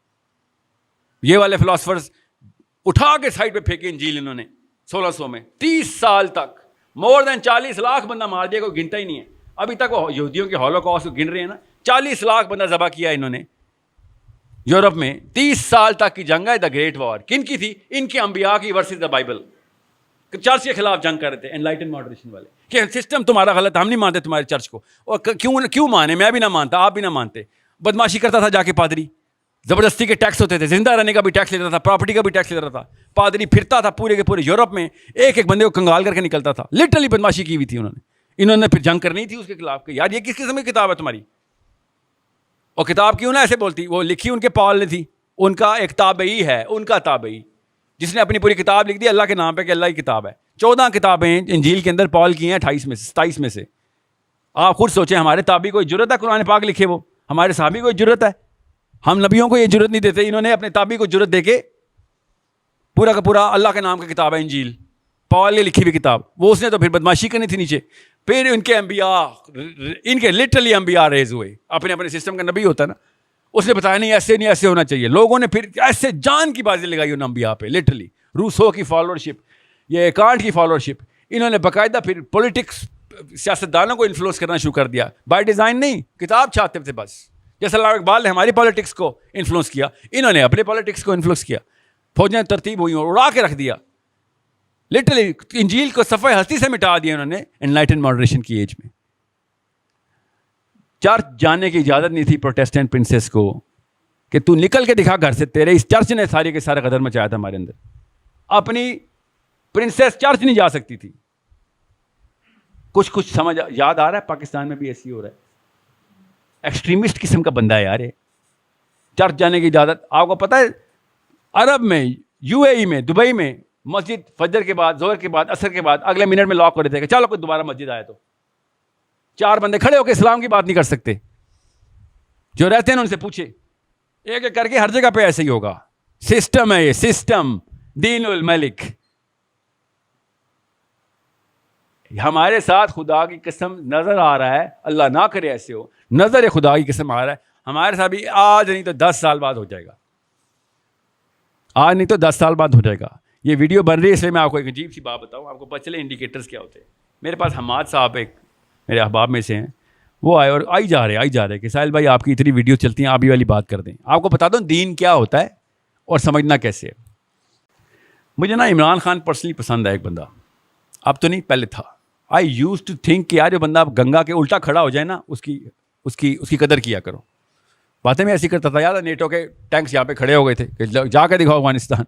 S1: یہ والے فلاسفرز اٹھا کے سائڈ پہ پھینکے انجیل انہوں نے 1600 میں. 30 سال تک مور دین 40 لاکھ بندہ مار دیا, کوئی گنتا ہی نہیں ہے ابھی تک. وہ یہودیوں کے ہولوکاسٹ کو گن رہے ہیں نا, 40 لاکھ بندہ ذبح کیا انہوں نے یورپ میں. 30 سال تک کی جنگ ہے دا گریٹ وار. کن کی تھی؟ ان کے انبیاء کی ورسز دا بائبل. چرچ کے خلاف جنگ کر رہے تھے انلائٹن ماڈریشن والے کہ سسٹم تمہارا غلط, ہم نہیں مانتے تمہارے چرچ کو. اور کیوں مانے؟ میں بھی نہ مانتا, آپ بھی نہ مانتے. بدماشی کرتا تھا جا کے پادری, زبردستی کے ٹیکس ہوتے تھے, زندہ رہنے کا بھی ٹیکس لیتا تھا, پراپرٹی کا بھی ٹیکس لیتا تھا. پادری پھرتا تھا پورے کے پورے یورپ میں, ایک ایک بندے کو کنگال کر کے نکلتا تھا. لٹرلی بدماشی کی ہوئی تھی انہوں نے. انہوں نے پھر جنگ کرنی تھی اس کے خلاف کہ یار یہ کس قسم کی کتاب ہے تمہاری. اور کتاب کیوں نہ ایسے بولتی, وہ لکھی ان کے پال نے تھی, ان کا ایک تابعی ہے, ان کا تابعی جس نے اپنی پوری کتاب لکھ دی اللہ کے نام پہ کہ اللہ کی کتاب ہے. 14 کتابیں انجیل کے اندر پال کی ہیں 28 میں سے 27 میں سے. آپ خود سوچیں, ہمارے تابعی کو جرت ہے قرآن پاک لکھے؟ وہ ہمارے صحابی کو جرت ہے؟ ہم نبیوں کو یہ جرت نہیں دیتے. انہوں نے اپنے تابعی کو جرت دے کے پورا کا پورا اللہ کے نام کی کتاب ہے انجیل, پال نے لکھی ہوئی کتاب. وہ اس نے تو پھر بدماشی کرنی تھی نیچے. پھر ان کے انبیاء, ان کے لٹرلی انبیاء ریز ہوئے. اپنے اپنے سسٹم کا نبی ہوتا ہے نا, اس نے بتایا نہیں ایسے نہیں ایسے ہونا چاہیے. لوگوں نے پھر ایسے جان کی بازی لگائی ان انبیاء پہ. لٹرلی روسو کی فالوورشپ, یہ کانٹ کی فالوورشپ. انہوں نے باقاعدہ پھر پولیٹکس سیاستدانوں کو انفلوئنس کرنا شروع کر دیا. بائی ڈیزائن نہیں, کتاب چھاپتے تھے بس. جیسے علامہ اقبال نے ہماری پالیٹکس کو انفلوئنس کیا, انہوں نے اپنے پالیٹکس کو انفلوئنس کیا. فوجیں ترتیب ہوئی اور اڑا کے رکھ دیا. لٹرلی انجیل کو صفحہ ہستی سے مٹا دیا انہوں نے انلائٹن ماڈریشن کی ایج میں. چرچ جانے کی اجازت نہیں تھی پروٹیسٹنٹ پرنسس کو کہ تو نکل کے دکھا گھر سے, تیرے اس چرچ نے سارے کے سارا قدر مچایا تھا ہمارے اندر. اپنی پرنسس چرچ نہیں جا سکتی تھی. کچھ سمجھ یاد آ رہا ہے پاکستان میں بھی ایسی ہو رہا ہے. ایکسٹریمسٹ قسم کا بندہ ہے یار یہ. چرچ جانے کی اجازت, آپ کو پتہ ہے عرب میں, یو اے ای میں, دبئی میں مسجد فجر کے بعد, ظہر کے بعد, عصر کے بعد اگلے منٹ میں لاک کر دیتے کہ چلو کوئی دوبارہ مسجد آئے تو 4 بندے کھڑے ہو کے اسلام کی بات نہیں کر سکتے. جو رہتے ہیں ان سے پوچھے, ایک ایک کر کے ہر جگہ پہ ایسے ہی ہوگا. سسٹم ہے یہ, سسٹم, دین الملک. ہمارے ساتھ خدا کی قسم نظر آ رہا ہے, اللہ نہ کرے ایسے ہو, نظر خدا کی قسم آ رہا ہے ہمارے ساتھ بھی. آج نہیں تو 10 سال بعد ہو جائے گا, آج نہیں تو 10 سال بعد ہو جائے گا. یہ ویڈیو بن رہی ہے اس لیے میں آپ کو ایک عجیب سی بات بتاؤں, آپ کو پتہ چلے انڈیکیٹرز کیا ہوتے ہیں. میرے پاس حماد صاحب ایک میرے احباب میں سے ہیں, وہ آئے اور آئی جا رہے کہ ساحل بھائی آپ کی اتنی ویڈیو چلتی ہیں, آپ یہ والی بات کر دیں. آپ کو بتا دوں دین کیا ہوتا ہے اور سمجھنا کیسے ہے. مجھے نا عمران خان پرسنلی پسند ہے ایک بندہ, اب تو نہیں پہلے تھا. آئی یوز ٹو تھنک کہ یار جو بندہ گنگا کے الٹا کھڑا ہو جائے نا اس کی قدر کیا کرو. باتیں میں ایسی کرتا تھا, یاد ہے نیٹو کے ٹینکس یہاں پہ کھڑے ہو گئے تھے کہ جا کے دکھاؤ افغانستان.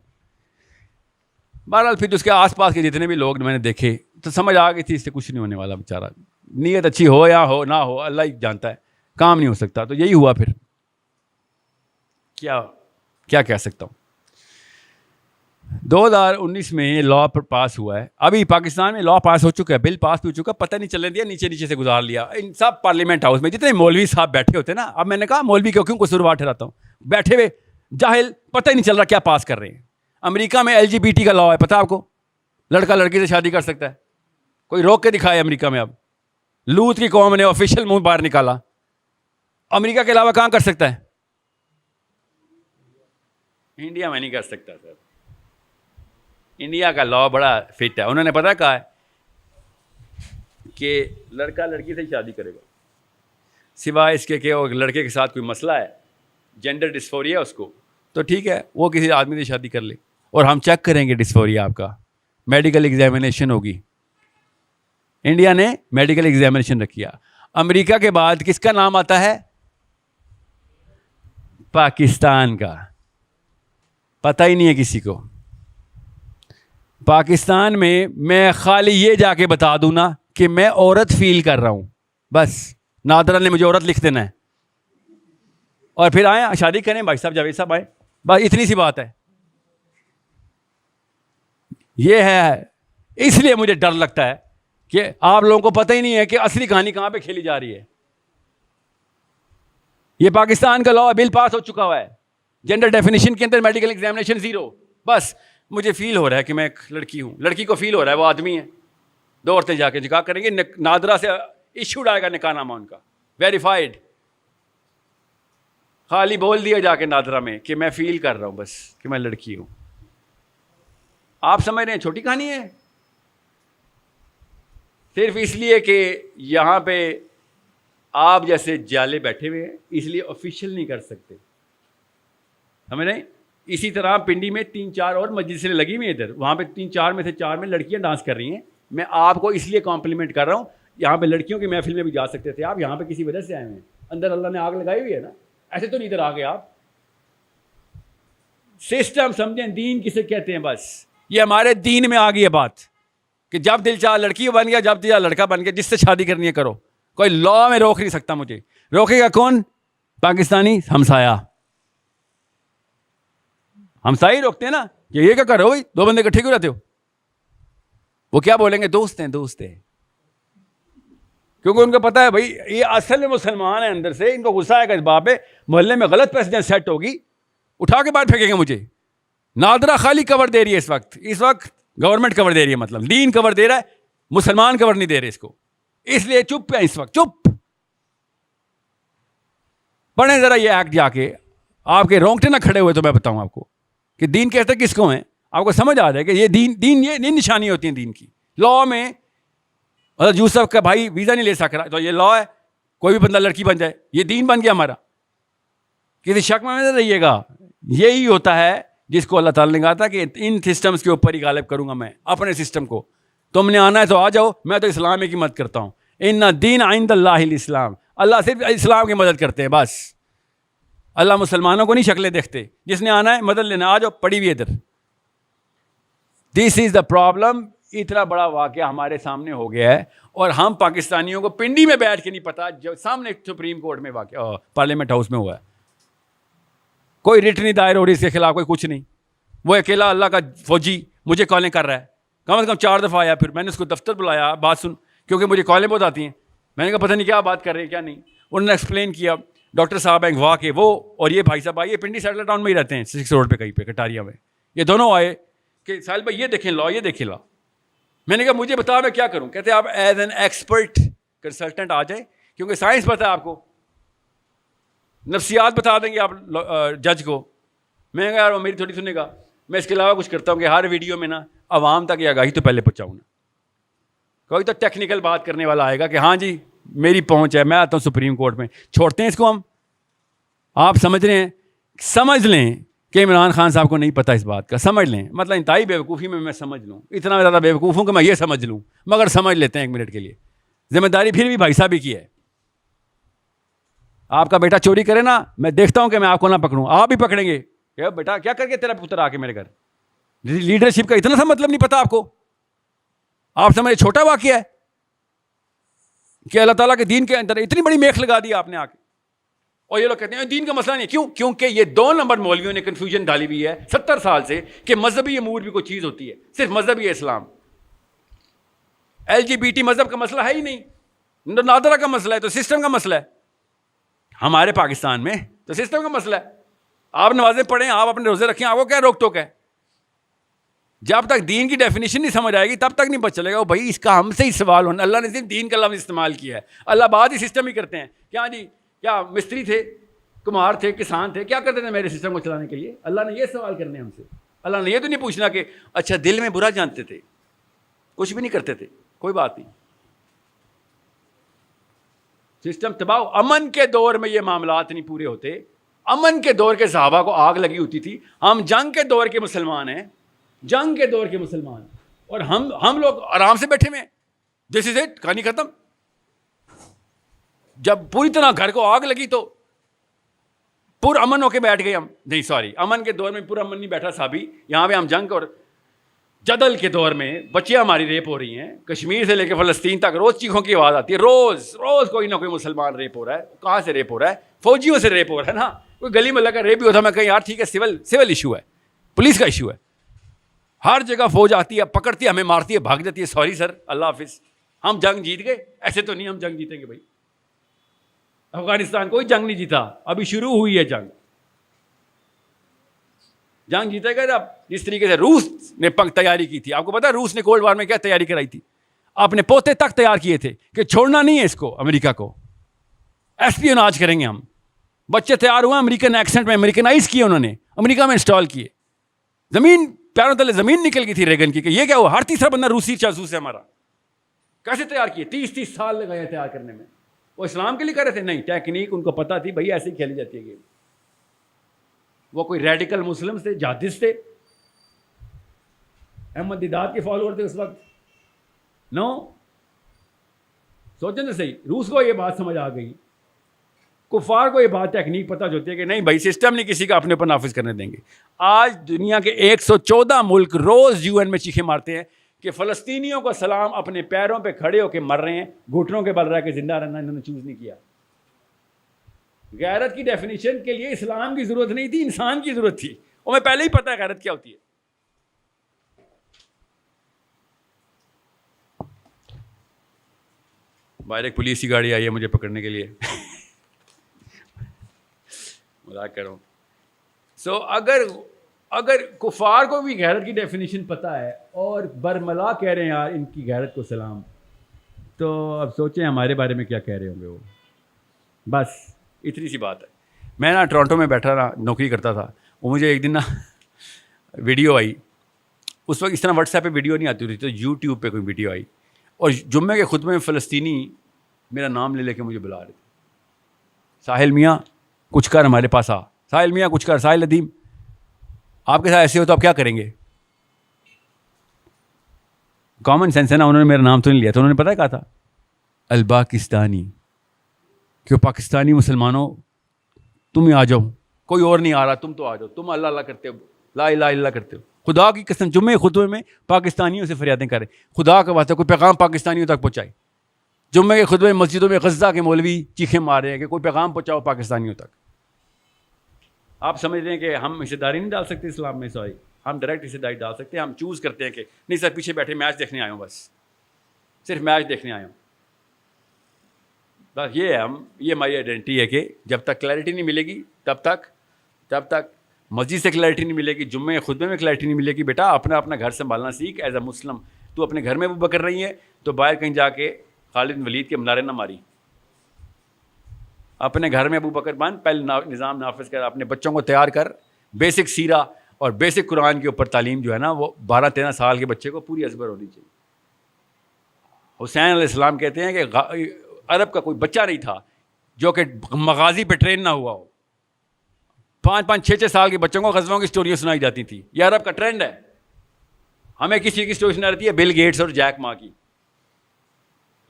S1: بہرحال پھر اس کے آس پاس کے جتنے بھی لوگ میں نے دیکھے تو سمجھ آ گئی تھی اس سے کچھ نہیں ہونے والا. بیچارہ نیت اچھی ہو یا ہو نہ ہو, اللہ ہی جانتا ہے, کام نہیں ہو سکتا. تو یہی ہوا. پھر کیا کہہ سکتا ہوں. 2019 میں لا پاس ہوا ہے. ابھی پاکستان میں لا پاس ہو چکا ہے, بل پاس بھی ہو چکا, پتہ نہیں چلنے دیا, نیچے سے گزار لیا. ان سب پارلیمنٹ ہاؤس میں جتنے مولوی صاحب بیٹھے ہوتے ہیں نا, اب میں نے کہا مولوی کیوں قصوروار ٹھہراتا ہوں, بیٹھے ہوئے جاہل, پتہ ہی نہیں چل رہا کیا پاس کر رہے ہیں. امریکہ میں LGBT کا لا ہے, پتہ آپ کو, لڑکا لڑکی سے شادی کر سکتا ہے. کوئی روک کے دکھائے امریکہ میں. اب لوت کی قوم نے آفیشیل منہ باہر نکالا. امریکہ کے علاوہ کہاں کر سکتا ہے؟ انڈیا میں نہیں کر سکتا سر. انڈیا کا لا بڑا فٹ ہے. انہوں نے پتہ کہا ہے کہ لڑکا لڑکی سے شادی کرے گا, سوائے اس کے کہ وہ لڑکے کے ساتھ کوئی مسئلہ ہے, جینڈر ڈسفوریا اس کو, تو ٹھیک ہے وہ کسی آدمی سے شادی کر لے, اور ہم چیک کریں گے ڈسفوریا آپ کا, میڈیکل ایگزامینیشن ہوگی. انڈیا نے میڈیکل ایگزامینیشن رکھیا. امریکہ کے بعد کس کا نام آتا ہے؟ پاکستان کا. پتہ ہی نہیں ہے کسی کو. پاکستان میں خالی یہ جا کے بتا دوں نا کہ میں عورت فیل کر رہا ہوں, بس نادرا نے مجھے عورت لکھ دینا ہے, اور پھر آئیں شادی کریں, بھائی صاحب جاوید صاحب آئیں, بس اتنی سی بات ہے. یہ ہے. اس لیے مجھے ڈر لگتا ہے کہ آپ لوگوں کو پتہ ہی نہیں ہے کہ اصلی کہانی کہاں پہ کھیلی جا رہی ہے. یہ پاکستان کا لا بل پاس ہو چکا ہوا ہے, جینڈر ڈیفینیشن کے اندر میڈیکل ایگزامینیشن 0. بس مجھے فیل ہو رہا ہے کہ میں ایک لڑکی ہوں, لڑکی کو فیل ہو رہا ہے وہ آدمی ہے. 2 عورتیں جا کے نکاح کریں گے, نادرا سے ایشوڈ آئے گا نکاح نامہ ان کا, ویریفائڈ. خالی بول دیا جا کے نادرا میں کہ میں فیل کر رہا ہوں بس کہ میں لڑکی ہوں. آپ سمجھ رہے ہیں چھوٹی کہانی ہے؟ صرف اس لیے کہ یہاں پہ آپ جیسے جالے بیٹھے ہوئے ہیں اس لیے آفیشیل نہیں کر سکتے، سمجھ رہے ہیں؟ اسی طرح پنڈی میں 3-4 اور مجلسیں لگی ہوئی ہیں ادھر، وہاں پہ 3-4 میں سے 4 میں لڑکیاں ڈانس کر رہی ہیں. میں آپ کو اس لیے کمپلیمنٹ کر رہا ہوں، یہاں پہ لڑکیوں کی محفل میں بھی جا سکتے تھے آپ، یہاں پہ کسی وجہ سے آئے ہوئے ہیں، اندر اللہ نے آگ لگائی ہوئی ہے نا، ایسے تو نہیں ادھر آ گئے آپ. سسٹم سمجھیں، دین کسے کہتے ہیں؟ بس یہ ہمارے دین میں آ گئی ہے بات کہ جب دل چاہ لڑکی بن گیا، جب دل چاہ لڑکا بن گیا، جس سے شادی کرنی ہے کرو، کوئی لا میں روک نہیں سکتا مجھے. روکے گا کون؟ پاکستانی ہمسایہ. ہمسایہ روکتے ہیں نا کہ یہ کیا کر رہے ہو بھائی، 2 بندے اکٹھے کیوں رہتے ہو؟ وہ کیا بولیں گے؟ دوست ہیں، دوست ہیں. کیونکہ ان کو پتا ہے بھائی یہ اصل میں مسلمان ہیں اندر سے، ان کو غصہ آئے گا اس بات پہ، محلے میں غلط پریسیڈنٹ سیٹ ہوگی، اٹھا کے باہر پھینکیں گے مجھے. نادرا خالی کور دے رہی ہے اس وقت گورنمنٹ کور دے رہی ہے، مطلب دین کور دے رہا ہے، مسلمان کور نہیں دے رہے اس کو، اس لیے چپ ہے اس وقت. چپ پڑھیں ذرا یہ ایکٹ جا کے، آپ کے رونگٹے نہ کھڑے ہوئے تو میں بتاؤں آپ کو کہ دین کہتے کس کو ہیں، آپ کو سمجھ آ جائے کہ یہ دین یہ نشانی ہوتی ہیں دین کی. لا میں حضرت یوسف کا بھائی ویزا نہیں لے سک رہا تو یہ لا ہے، کوئی بھی بندہ لڑکی بن جائے، یہ دین بن گیا ہمارا. کسی شک میں نہ رہیے گا، یہی ہوتا ہے جس کو اللہ تعالیٰ نے کہا تھا کہ ان سسٹمز کے اوپر ہی غالب کروں گا میں اپنے سسٹم کو. تم نے آنا ہے تو آ جاؤ، میں تو اسلام کی مدد کرتا ہوں. ان دین عند اللہ الاسلام، اللہ صرف اسلام کی مدد کرتے ہیں بس. اللہ مسلمانوں کو نہیں شکلیں دیکھتے، جس نے آنا ہے مدد لینا آ جاؤ، پڑی ہوئی ادھر. دس از دا پرابلم. اتنا بڑا واقعہ ہمارے سامنے ہو گیا ہے اور ہم پاکستانیوں کو پنڈی میں بیٹھ کے نہیں پتا، جو سامنے سپریم کورٹ میں واقعہ پارلیمنٹ ہاؤس میں ہوا ہے، کوئی ریٹ نہیں دائر ہو رہی اس کے خلاف، کوئی کچھ نہیں. وہ اکیلا اللہ کا فوجی مجھے کالیں کر رہا ہے، کم از کم 4 دفعہ آیا. پھر میں نے اس کو دفتر بلایا، بات سن، کیونکہ مجھے کالیں بہت آتی ہیں. میں نے کہا پتہ نہیں کیا بات کر رہے ہیں کیا نہیں. انہوں نے ایکسپلین کیا، ڈاکٹر صاحب ہیں واہ کے وہ اور یہ بھائی صاحب آئے، یہ پنڈی سیٹل ٹاؤن میں ہی رہتے ہیں، 6 روڈ پہ کہیں پہ کٹاریا میں. یہ دونوں آئے کہ ساحل بھائی یہ دیکھیں لا، یہ دیکھیں لا. میں نے کہا مجھے بتا میں کیا کروں؟ کہتے آپ ایز این ایکسپرٹ کنسلٹنٹ آ جائیں، کیونکہ سائنس پتہ ہے آپ کو، نفسیات بتا دیں گے آپ جج کو. میں نے کہا یار وہ میری تھوڑی سنے گا، میں اس کے علاوہ کچھ کرتا ہوں کہ ہر ویڈیو میں نا عوام تک یہ آگاہی تو پہلے پہنچاؤں نا. کوئی تو ٹیکنیکل بات کرنے والا آئے گا کہ ہاں جی میری پہنچ ہے، میں آتا ہوں سپریم کورٹ میں. چھوڑتے ہیں اس کو ہم. آپ سمجھ رہے ہیں، سمجھ لیں کہ عمران خان صاحب کو نہیں پتہ اس بات کا، سمجھ لیں. مطلب انتہائی بیوقوفی میں سمجھ لوں، اتنا زیادہ بیوقوف ہوں کہ میں یہ سمجھ لوں، مگر سمجھ لیتے ہیں 1 منٹ کے لیے. ذمہ داری پھر بھی بھائی صاحب ہی کی ہے. آپ کا بیٹا چوری کرے نا، میں دیکھتا ہوں کہ میں آپ کو نہ پکڑوں، آپ بھی پکڑیں گے کہ بیٹا کیا کر کے تیرا پتر آ کے میرے گھر. لیڈرشپ کا اتنا سا مطلب نہیں پتا آپ کو. آپ سمجھے چھوٹا واقعہ ہے کہ اللہ تعالیٰ کے دین کے اندر اتنی بڑی میخ لگا دی آپ نے آ کے. اور یہ لوگ کہتے ہیں دین کا مسئلہ نہیں. کیوں؟ کیونکہ یہ 2 نمبر مولویوں نے کنفیوژن ڈالی ہوئی ہے 70 سال سے کہ مذہبی امور بھی کوئی چیز ہوتی ہے، صرف مذہبی اسلام. LGBT مذہب کا مسئلہ ہے ہی نہیں، نادرہ کا مسئلہ ہے تو سسٹم کا مسئلہ ہے. ہمارے پاکستان میں تو سسٹم کا مسئلہ ہے. آپ نمازیں پڑھیں، آپ اپنے روزے رکھیں، آپ کو کیا روک ٹوک ہے؟ جب تک دین کی ڈیفینیشن نہیں سمجھ آئے گی تب تک نہیں پتہ چلے گا. بھائی اس کا ہم سے ہی سوال ہونا، اللہ نے صرف دین کا لفظ استعمال کیا ہے. اللہ بعد ہی سسٹم ہی کرتے ہیں. کیا جی کیا مستری تھے، کمہار تھے، کسان تھے، کیا کرتے تھے میرے سسٹم کو چلانے کے لیے؟ اللہ نے یہ سوال کرنے ہم سے. اللہ نے یہ تو نہیں پوچھنا کہ اچھا دل میں برا جانتے تھے، کچھ بھی نہیں کرتے تھے، کوئی بات نہیں. سسٹم تباہ. امن کے دور میں یہ معاملات نہیں پورے ہوتے. امن کے دور کے صحابہ کو آگ لگی ہوتی تھی. ہم جنگ کے دور کے مسلمان ہیں، جنگ کے دور کے مسلمان، اور ہم لوگ آرام سے بیٹھے ہوئے. دس از اٹ، کہانی ختم. جب پوری طرح گھر کو آگ لگی تو پر امن ہو کے بیٹھ گئے ہم. نہیں سوری، امن کے دور میں پر امن نہیں بیٹھا صحابی. یہاں پہ ہم جنگ اور جدل کے دور میں بچیاں ہماری ریپ ہو رہی ہیں، کشمیر سے لے کے فلسطین تک روز چیخوں کی آواز آتی ہے. روز کوئی نہ کوئی مسلمان ریپ ہو رہا ہے. کہاں سے ریپ ہو رہا ہے؟ فوجیوں سے ریپ ہو رہا ہے نا. کوئی گلی میں لگا ریپ بھی ہوتا ہے، میں کہیں یار ٹھیک ہے سول ایشو ہے، پولیس کا ایشو ہے. ہر جگہ فوج آتی ہے، پکڑتی ہے، ہمیں مارتی ہے، بھاگ جاتی ہے. سوری سر، اللہ حافظ. ہم جنگ جیت گئے؟ ایسے تو نہیں ہم جنگ جیتیں گے بھائی. افغانستان کوئی جنگ نہیں جیتا، ابھی شروع ہوئی ہے جنگ. جنگ جیتے گا جب جس طریقے سے روس نے تیاری کی تھی. آپ کو پتا ہے روس نے کولڈ وار میں کیا تیاری کرائی تھی؟ اپنے پوتے تک تیار کیے تھے کہ چھوڑنا نہیں ہے اس کو، امریکہ کو ایسپیوناج کریں گے ہم. بچے تیار ہوئے امریکن ایکسنٹ میں، امریکنائز کیے انہوں نے، امریکہ میں انسٹال کیے. زمین پیروں تلے زمین نکل گئی تھی ریگن کی کہ یہ کیا ہوا, ہر تیسرا بندہ روسی جاسوس ہے ہمارا. کیسے تیار کیے؟ 30 سال لگائے تیار کرنے میں. وہ اسلام کے لیے کر رہے تھے؟ نہیں, ٹیکنیک ان کو پتہ تھی بھائی ایسے ہی کھیلی جاتی ہے گیم. وہ کوئی ریڈیکل مسلم تھے, جہادست تھے, احمد دیدات کے فالوور تھے اس وقت؟ نو. سوچیں تو صحیح, روس کو یہ بات سمجھ آ گئی, کفار کو یہ بات ٹیکنیک پتہ ہوتی ہے کہ نہیں بھائی سسٹم نہیں کسی کا اپنے اوپر نافذ کرنے دیں گے. آج دنیا کے 114 ملک روز UN میں چیخیں مارتے ہیں کہ فلسطینیوں کا سلام اپنے پیروں پہ کھڑے ہو کے مر رہے ہیں, گھٹنوں کے بل رہا ہے کہ زندہ رہنا انہوں نے چوز نہیں کیا. غیرت کی ڈیفینیشن کے لیے اسلام کی ضرورت نہیں تھی, انسان کی ضرورت تھی. اور میں پہلے ہی پتہ ہے غیرت کیا ہوتی ہے. باہر ایک پولیس کی گاڑی آئی ہے مجھے پکڑنے کے لیے, مذاق کر رہا ہوں. سو اگر کفار کو بھی غیرت کی ڈیفینیشن پتہ ہے اور برملا کہہ رہے ہیں یار ان کی غیرت کو سلام, تو اب سوچیں ہمارے بارے میں کیا کہہ رہے ہوں گے وہ. بس اتنی سی بات ہے. میں نا ٹورانٹو میں بیٹھا رہا, نوکری کرتا تھا. وہ مجھے ایک دن نا ویڈیو آئی, اس وقت اس طرح واٹس ایپ پہ ویڈیو نہیں آتی ہوتی, تو یوٹیوب پہ کوئی ویڈیو آئی اور جمعے کے خطبے میں فلسطینی میرا نام لے کے مجھے بلا رہے تھے, ساحل میاں کچھ کر ہمارے پاس آ, ساحل میاں کچھ کر, ساحل ندیم آپ کے ساتھ ایسے ہو تو آپ کیا کریں گے. کامن سینس ہے نا, انہوں نے میرا نام تو نہیں لیا, تو انہوں نے پتہ کہا تھا الپاکستانی, کہ پاکستانی مسلمانوں تم ہی آ جاؤ, کوئی اور نہیں آ رہا, تم تو آ جاؤ, تم اللہ اللہ کرتے ہو, لا الہ الا اللہ کرتے ہو. خدا کی قسم جمعے خطبے میں پاکستانیوں سے فریادیں کریں, خدا کا واسطہ کوئی پیغام پاکستانیوں تک پہنچائے. جمعے کے خطبے میں مسجدوں میں غزہ کے مولوی چیخیں مار رہے ہیں کہ کوئی پیغام پہنچاؤ پاکستانیوں تک. آپ سمجھ رہے ہیں کہ ہم حصے داری نہیں ڈال سکتے اسلام میں؟ سوری, ہم ڈائریکٹ حصے داری ڈال سکتے ہیں. ہم چوز کرتے ہیں کہ نہیں سر پیچھے بیٹھے میچ دیکھنے آئے ہوں, بس صرف میچ دیکھنے آئے ہوں. بس یہ ہے, یہ ہماری آئیڈینٹی ہے کہ جب تک کلیئرٹی نہیں ملے گی تب تک مسجد سے کلیئرٹی نہیں ملے گی, جمعے خطبے میں کلیئرٹی نہیں ملے گی. بیٹا اپنا گھر سنبھالنا سیکھ ایز اے مسلم. تو اپنے گھر میں ابو بکر رہی ہے تو باہر کہیں جا کے خالد بن ولید کے منارے نہ ماری. اپنے گھر میں ابو بکر بن, پہلے نظام نافذ کر, اپنے بچوں کو تیار کر, بیسک سیرہ اور بیسک قرآن کے اوپر تعلیم جو ہے نا وہ 12-13 سال کے بچے کو پوری ازبر ہونی چاہیے. حسین علیہ السلام کہتے ہیں کہ عرب کا کوئی بچہ نہیں تھا جو کہ مغازی پہ ٹرین نہ ہوا ہو. 5-6 سال کے بچوں کو غزووں کی اسٹوریاں سنائی جاتی تھی. یہ عرب کا ٹرینڈ ہے. ہمیں کسی کی اسٹوری سنائی رہتی ہے بل گیٹس اور جیک ما کی,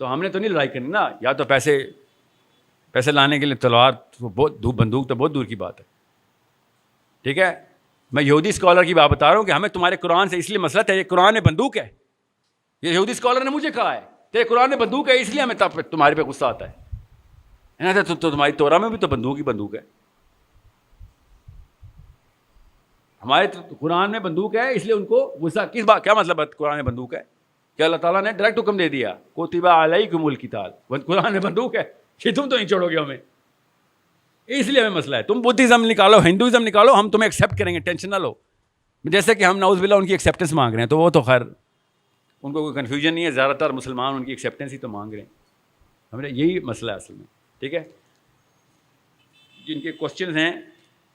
S1: تو ہم نے تو نہیں لڑائی کرنی نا. یا تو پیسے لانے کے لیے تلوار, بندوق تو بہت دور کی بات ہے. ٹھیک ہے, میں یہودی اسکالر کی بات بتا رہا ہوں کہ ہمیں تمہارے قرآن سے اس لیے مسئلہ ہے, یہ قرآن میں بندوق ہے. یہ یہودی اسکالر نے مجھے کہا ہے کہ قرآن میں بندوق ہے, اس لیے ہمیں تمہارے پہ غصہ آتا ہے. تو تمہاری تورا میں بھی تو بندوق ہی بندوق ہے. ہمارے قرآن میں بندوق ہے اس لیے ان کو غصہ. کس بات, کیا مطلب ہے قرآن میں بندوق ہے؟ کہ اللہ تعالیٰ نے ڈائریکٹ حکم دے دیا کتب علیکم القتال, قرآن میں بندوق ہے کہ تم تو نہیں چھوڑو گے ہمیں, اس لیے ہمیں مسئلہ ہے. تم بدھزم نکالو, ہندوازم نکالو, ہم تمہیں ایکسیپٹ کریں گے, ٹینشن نہ لو. جیسے کہ ہم نعوذ باللہ ان کی ایکسیپٹنس مانگ رہے ہیں, تو وہ تو خیر ان کو کوئی کنفیوژن نہیں ہے, زیادہ تر مسلمان ان کی ایکسیپٹنس ہی تو مانگ رہے ہیں. ہمیں یہی مسئلہ ہے اصل میں. ٹھیک ہے, جن کے کوشچنز ہیں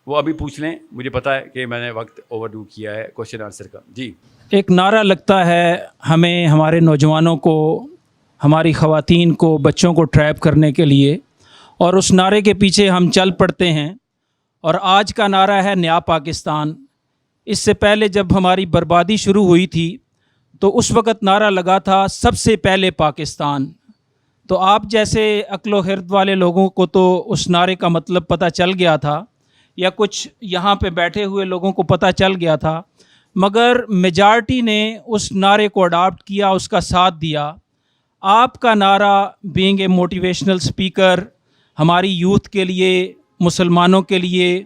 S1: وہ ابھی پوچھ لیں, مجھے پتا ہے کہ میں نے وقت اوور ڈو کیا ہے کوشچن آنسر کا. جی,
S2: ایک نعرہ لگتا ہے ہمیں, ہمارے نوجوانوں کو, ہماری خواتین کو, بچوں کو ٹریپ کرنے کے لیے, اور اس نعرے کے پیچھے ہم چل پڑتے ہیں. اور آج کا نعرہ ہے نیا پاکستان. اس سے پہلے جب ہماری بربادی شروع ہوئی تھی تو اس وقت نعرہ لگا تھا سب سے پہلے پاکستان. تو آپ جیسے عقل و خرد والے لوگوں کو تو اس نعرے کا مطلب پتہ چل گیا تھا, یا کچھ یہاں پہ بیٹھے ہوئے لوگوں کو پتہ چل گیا تھا, مگر میجارٹی نے اس نعرے کو اڈاپٹ کیا, اس کا ساتھ دیا. آپ کا نعرہ بینگ اے موٹیویشنل اسپیکر ہماری یوتھ کے لیے, مسلمانوں کے لیے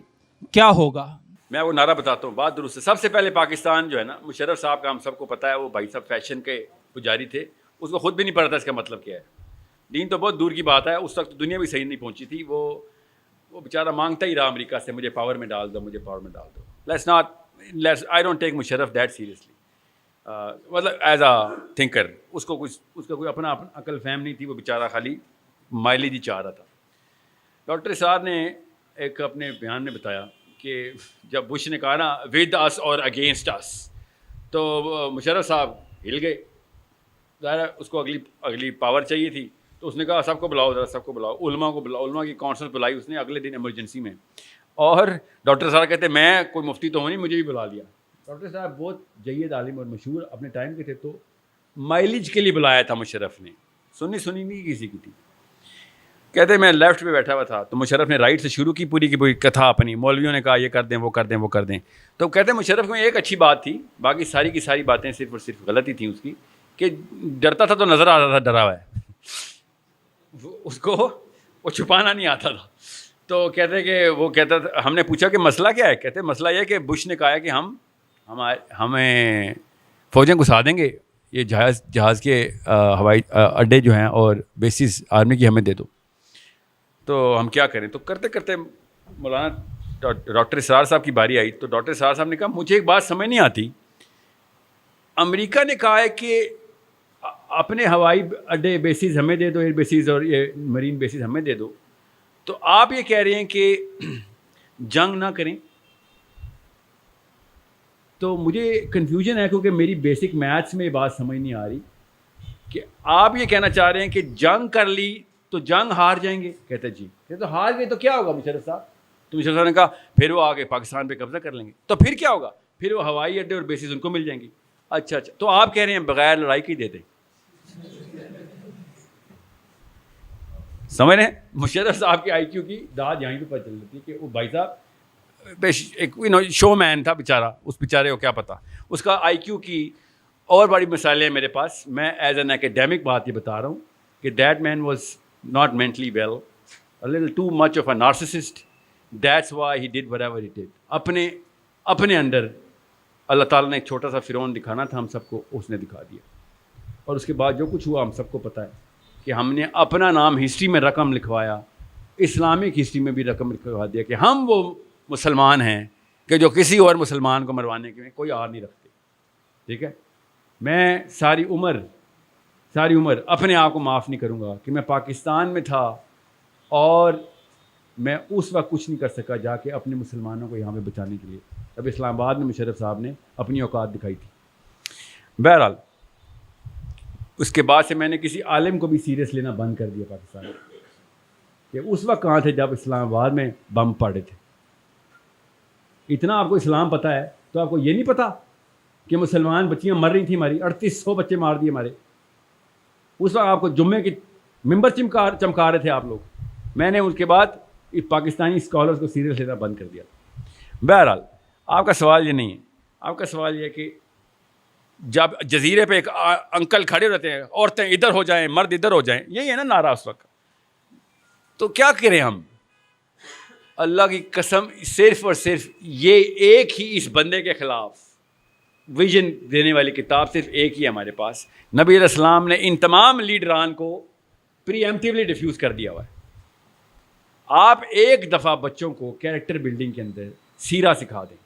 S2: کیا ہوگا؟
S1: میں وہ نعرہ بتاتا ہوں, بات درست ہے. سب سے پہلے پاکستان جو ہے نا, مشرف صاحب کا ہم سب کو پتہ ہے, وہ بھائی صاحب فیشن کے پجاری تھے, اس کو خود بھی نہیں پتا تھا اس کا مطلب کیا ہے. دین تو بہت دور کی بات ہے, اس وقت دنیا بھی صحیح نہیں پہنچی تھی. وہ بیچارہ مانگتا ہی رہا امریکہ سے, مجھے پاور میں ڈال دو, مجھے پاور میں ڈال دو. I don't take Musharraf that seriously, مطلب ایز اے تھنکر. اس کا کوئی اپنا عقل فہم نہیں تھی, وہ بیچارہ خالی مائلیج ہی چاہ رہا تھا. ڈاکٹر اسرار نے ایک اپنے بیان میں بتایا کہ جب بش نے کہا نا ود اس اور اگینسٹ اس, تو مشرف صاحب ہل گئے، ظاہر ہے اس کو اگلی پاور چاہیے تھی، تو اس نے کہا سب کو بلاؤ، ذرا سب کو بلاؤ، علماء کو بلاؤ، علماء کی کونسل بلائی اس نے اگلے دن ایمرجنسی میں. اور ڈاکٹر صاحب کہتے میں کوئی مفتی تو ہوں نہیں، مجھے بھی بلا لیا. ڈاکٹر صاحب بہت جید عالم اور مشہور اپنے ٹائم کے تھے، تو مائلیج کے لیے بلایا تھا مشرف نے، سنی نہیں کسی کی تھی. کہتے میں لیفٹ پہ بیٹھا ہوا تھا، تو مشرف نے رائٹ سے شروع کی پوری کی پوری کتھا اپنی. مولویوں نے کہا یہ کر دیں، وہ کر دیں، وہ کر دیں. تو کہتے ہیں مشرف میں ایک اچھی بات تھی، باقی ساری کی ساری باتیں صرف اور صرف غلطی تھیں اس کی، کہ ڈرتا تھا تو نظر آتا تھا ڈرا ہوا ہے، اس کو وہ چھپانا نہیں آتا تھا. تو کہتے کہ وہ کہتا تھا، ہم نے پوچھا کہ مسئلہ کیا ہے؟ کہتے مسئلہ یہ کہ بش نے کہا ہے کہ ہمیں فوجیں گھسا دیں گے، یہ جہاز کے ہوائی اڈے جو ہیں اور بیسز آرمی کی ہمیں دے دو، تو ہم کیا کریں؟ تو کرتے کرتے مولانا ڈاکٹر اسرار صاحب کی باری آئی. تو ڈاکٹر اسرار صاحب نے کہا مجھے ایک بات سمجھ نہیں آتی، امریکہ نے کہا ہے کہ اپنے ہوائی اڈے بیسز ہمیں دے دو، ایئر بیسز اور یہ مرین بیسز ہمیں دے دو، تو آپ یہ کہہ رہے ہیں کہ جنگ نہ کریں. تو مجھے کنفیوژن ہے، کیونکہ میری بیسک میتھس میں یہ بات سمجھ نہیں آ رہی کہ آپ یہ کہنا چاہ رہے ہیں کہ جنگ کر لی تو جنگ ہار جائیں گے. کہتے جی، تو ہار گئے تو کیا ہوگا مشرف صاحب؟ تو مشرف صاحب نے کہا پھر وہ آگے پاکستان پہ قبضہ کر لیں گے. تو پھر کیا ہوگا؟ پھر وہ ہوائی اڈے اور بیسز ان کو مل جائیں گی. اچھا، تو آپ کہہ رہے ہیں بغیر لڑائی کی دے دیں. سمجھ رہے ہیں مشرف صاحب کی آئی کیو کی داد یہیں پہ پتہ چل جاتی ہے کہ وہ بھائی صاحب ایک شو مین تھا بیچارہ، اس بیچارے کو کیا پتا اس کا آئی کیو کی. اور بڑی مثالیں ہیں میرے پاس. میں ایز این اکیڈیمک بات یہ بتا رہا ہوں کہ that man was not mentally well, a little too much of a narcissist. That's why he did whatever he did. اپنے اندر اللہ تعالیٰ نے ایک چھوٹا سا فرعون دکھانا تھا ہم سب کو، اس نے دکھا دیا. اور اس کے بعد جو کچھ ہوا ہم سب کو پتہ ہے کہ ہم نے اپنا نام ہسٹری میں رقم لکھوایا، اسلامک ہسٹری میں بھی رقم لکھوا دیا کہ ہم وہ مسلمان ہیں کہ جو کسی اور مسلمان کو مروانے کے کوئی آر نہیں رکھتے. ٹھیک ہے، میں ساری عمر اپنے آپ کو معاف نہیں کروں گا کہ میں پاکستان میں تھا اور میں اس وقت کچھ نہیں کر سکا جا کے اپنے مسلمانوں کو یہاں پہ بچانے کے لیے. اب اسلام آباد میں مشرف صاحب نے اپنی اوقات دکھائی تھی. بہرحال اس کے بعد سے میں نے کسی عالم کو بھی سیریس لینا بند کر دیا پاکستان میں، کہ اس وقت کہاں تھے جب اسلام آباد میں بم پڑے تھے. اتنا آپ کو اسلام پتہ ہے تو آپ کو یہ نہیں پتہ کہ مسلمان بچیاں مر رہی تھیں ہماری، 3800 بچے مار دیے ہمارے. اس وقت آپ کو جمعے کی ممبر چمکا رہے تھے آپ لوگ. میں نے اس کے بعد پاکستانی اسکالرس کو سیریس لینا بند کر دیا. بہرحال آپ کا سوال یہ نہیں ہے، آپ کا سوال یہ ہے کہ جب جزیرے پہ ایک انکل کھڑے رہتے ہیں، عورتیں ادھر ہو جائیں، مرد ادھر ہو جائیں، یہی ہے نا نعرہ اس وقت. تو کیا کریں ہم؟ اللہ کی قسم صرف اور صرف یہ ایک ہی اس بندے کے خلاف ویژن دینے والی کتاب صرف ایک ہی ہے ہمارے پاس. نبی علیہ السلام نے ان تمام لیڈران کو پری ایمپٹیولی ڈیفیوز کر دیا ہوا ہے. آپ ایک دفعہ بچوں کو کیریکٹر بلڈنگ کے اندر سیرہ سکھا دیں،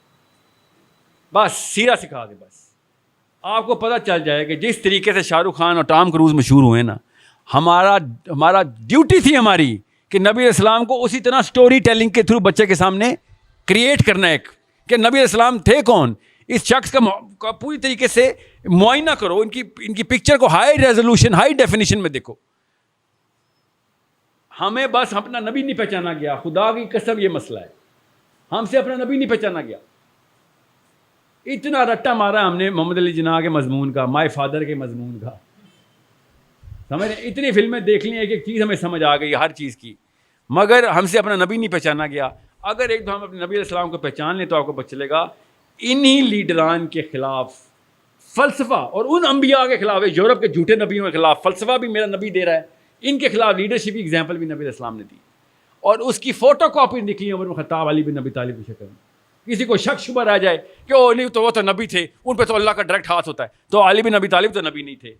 S1: بس سیرہ سکھا دیں، بس آپ کو پتہ چل جائے کہ جس طریقے سے شاہ رخ خان اور ٹام کروز مشہور ہوئے نا، ہمارا ڈیوٹی تھی ہماری کہ نبی علیہ السلام کو اسی طرح سٹوری ٹیلنگ کے تھرو بچے کے سامنے کریٹ کرنا ہے کہ نبی علیہ السلام تھے کون. اس شخص کا پوری طریقے سے معائنہ کرو، ان کی پکچر کو ہائی ریزولوشن، ہائی ڈیفینیشن میں دیکھو. ہمیں بس اپنا نبی نہیں پہچانا گیا. خدا کی قسم یہ مسئلہ ہے، ہم سے اپنا نبی نہیں پہچانا گیا. اتنا رٹا مارا ہم نے محمد علی جناح کے مضمون کا، مائی فادر کے مضمون کا، سمجھ رہے؟ اتنی فلمیں دیکھ لی، ایک ایک چیز ہمیں سمجھ آ گئی ہر چیز کی، مگر ہم سے اپنا نبی نہیں پہچانا گیا. اگر ایک دو ہم اپنے نبی علیہ السلام کو پہچان لیں تو آپ کو پتہ چلے گا انہی لیڈران کے خلاف فلسفہ، اور ان انبیاء کے خلاف، یورپ کے جھوٹے نبیوں کے خلاف فلسفہ بھی میرا نبی دے رہا ہے، ان کے خلاف لیڈرشپ کی ایگزامپل بھی نبی علیہ السلام نے دی، اور اس کی فوٹو کاپی نکلی عمر بن خطاب، علی بن ابی طالب کی شکل میں. کسی کو شک شبہ رہ جائے کہ او نہیں تو وہ تو نبی تھے، ان پہ تو اللہ کا ڈائریکٹ ہاتھ ہوتا ہے، تو علی بن ابی طالب تو نبی نہیں تھے،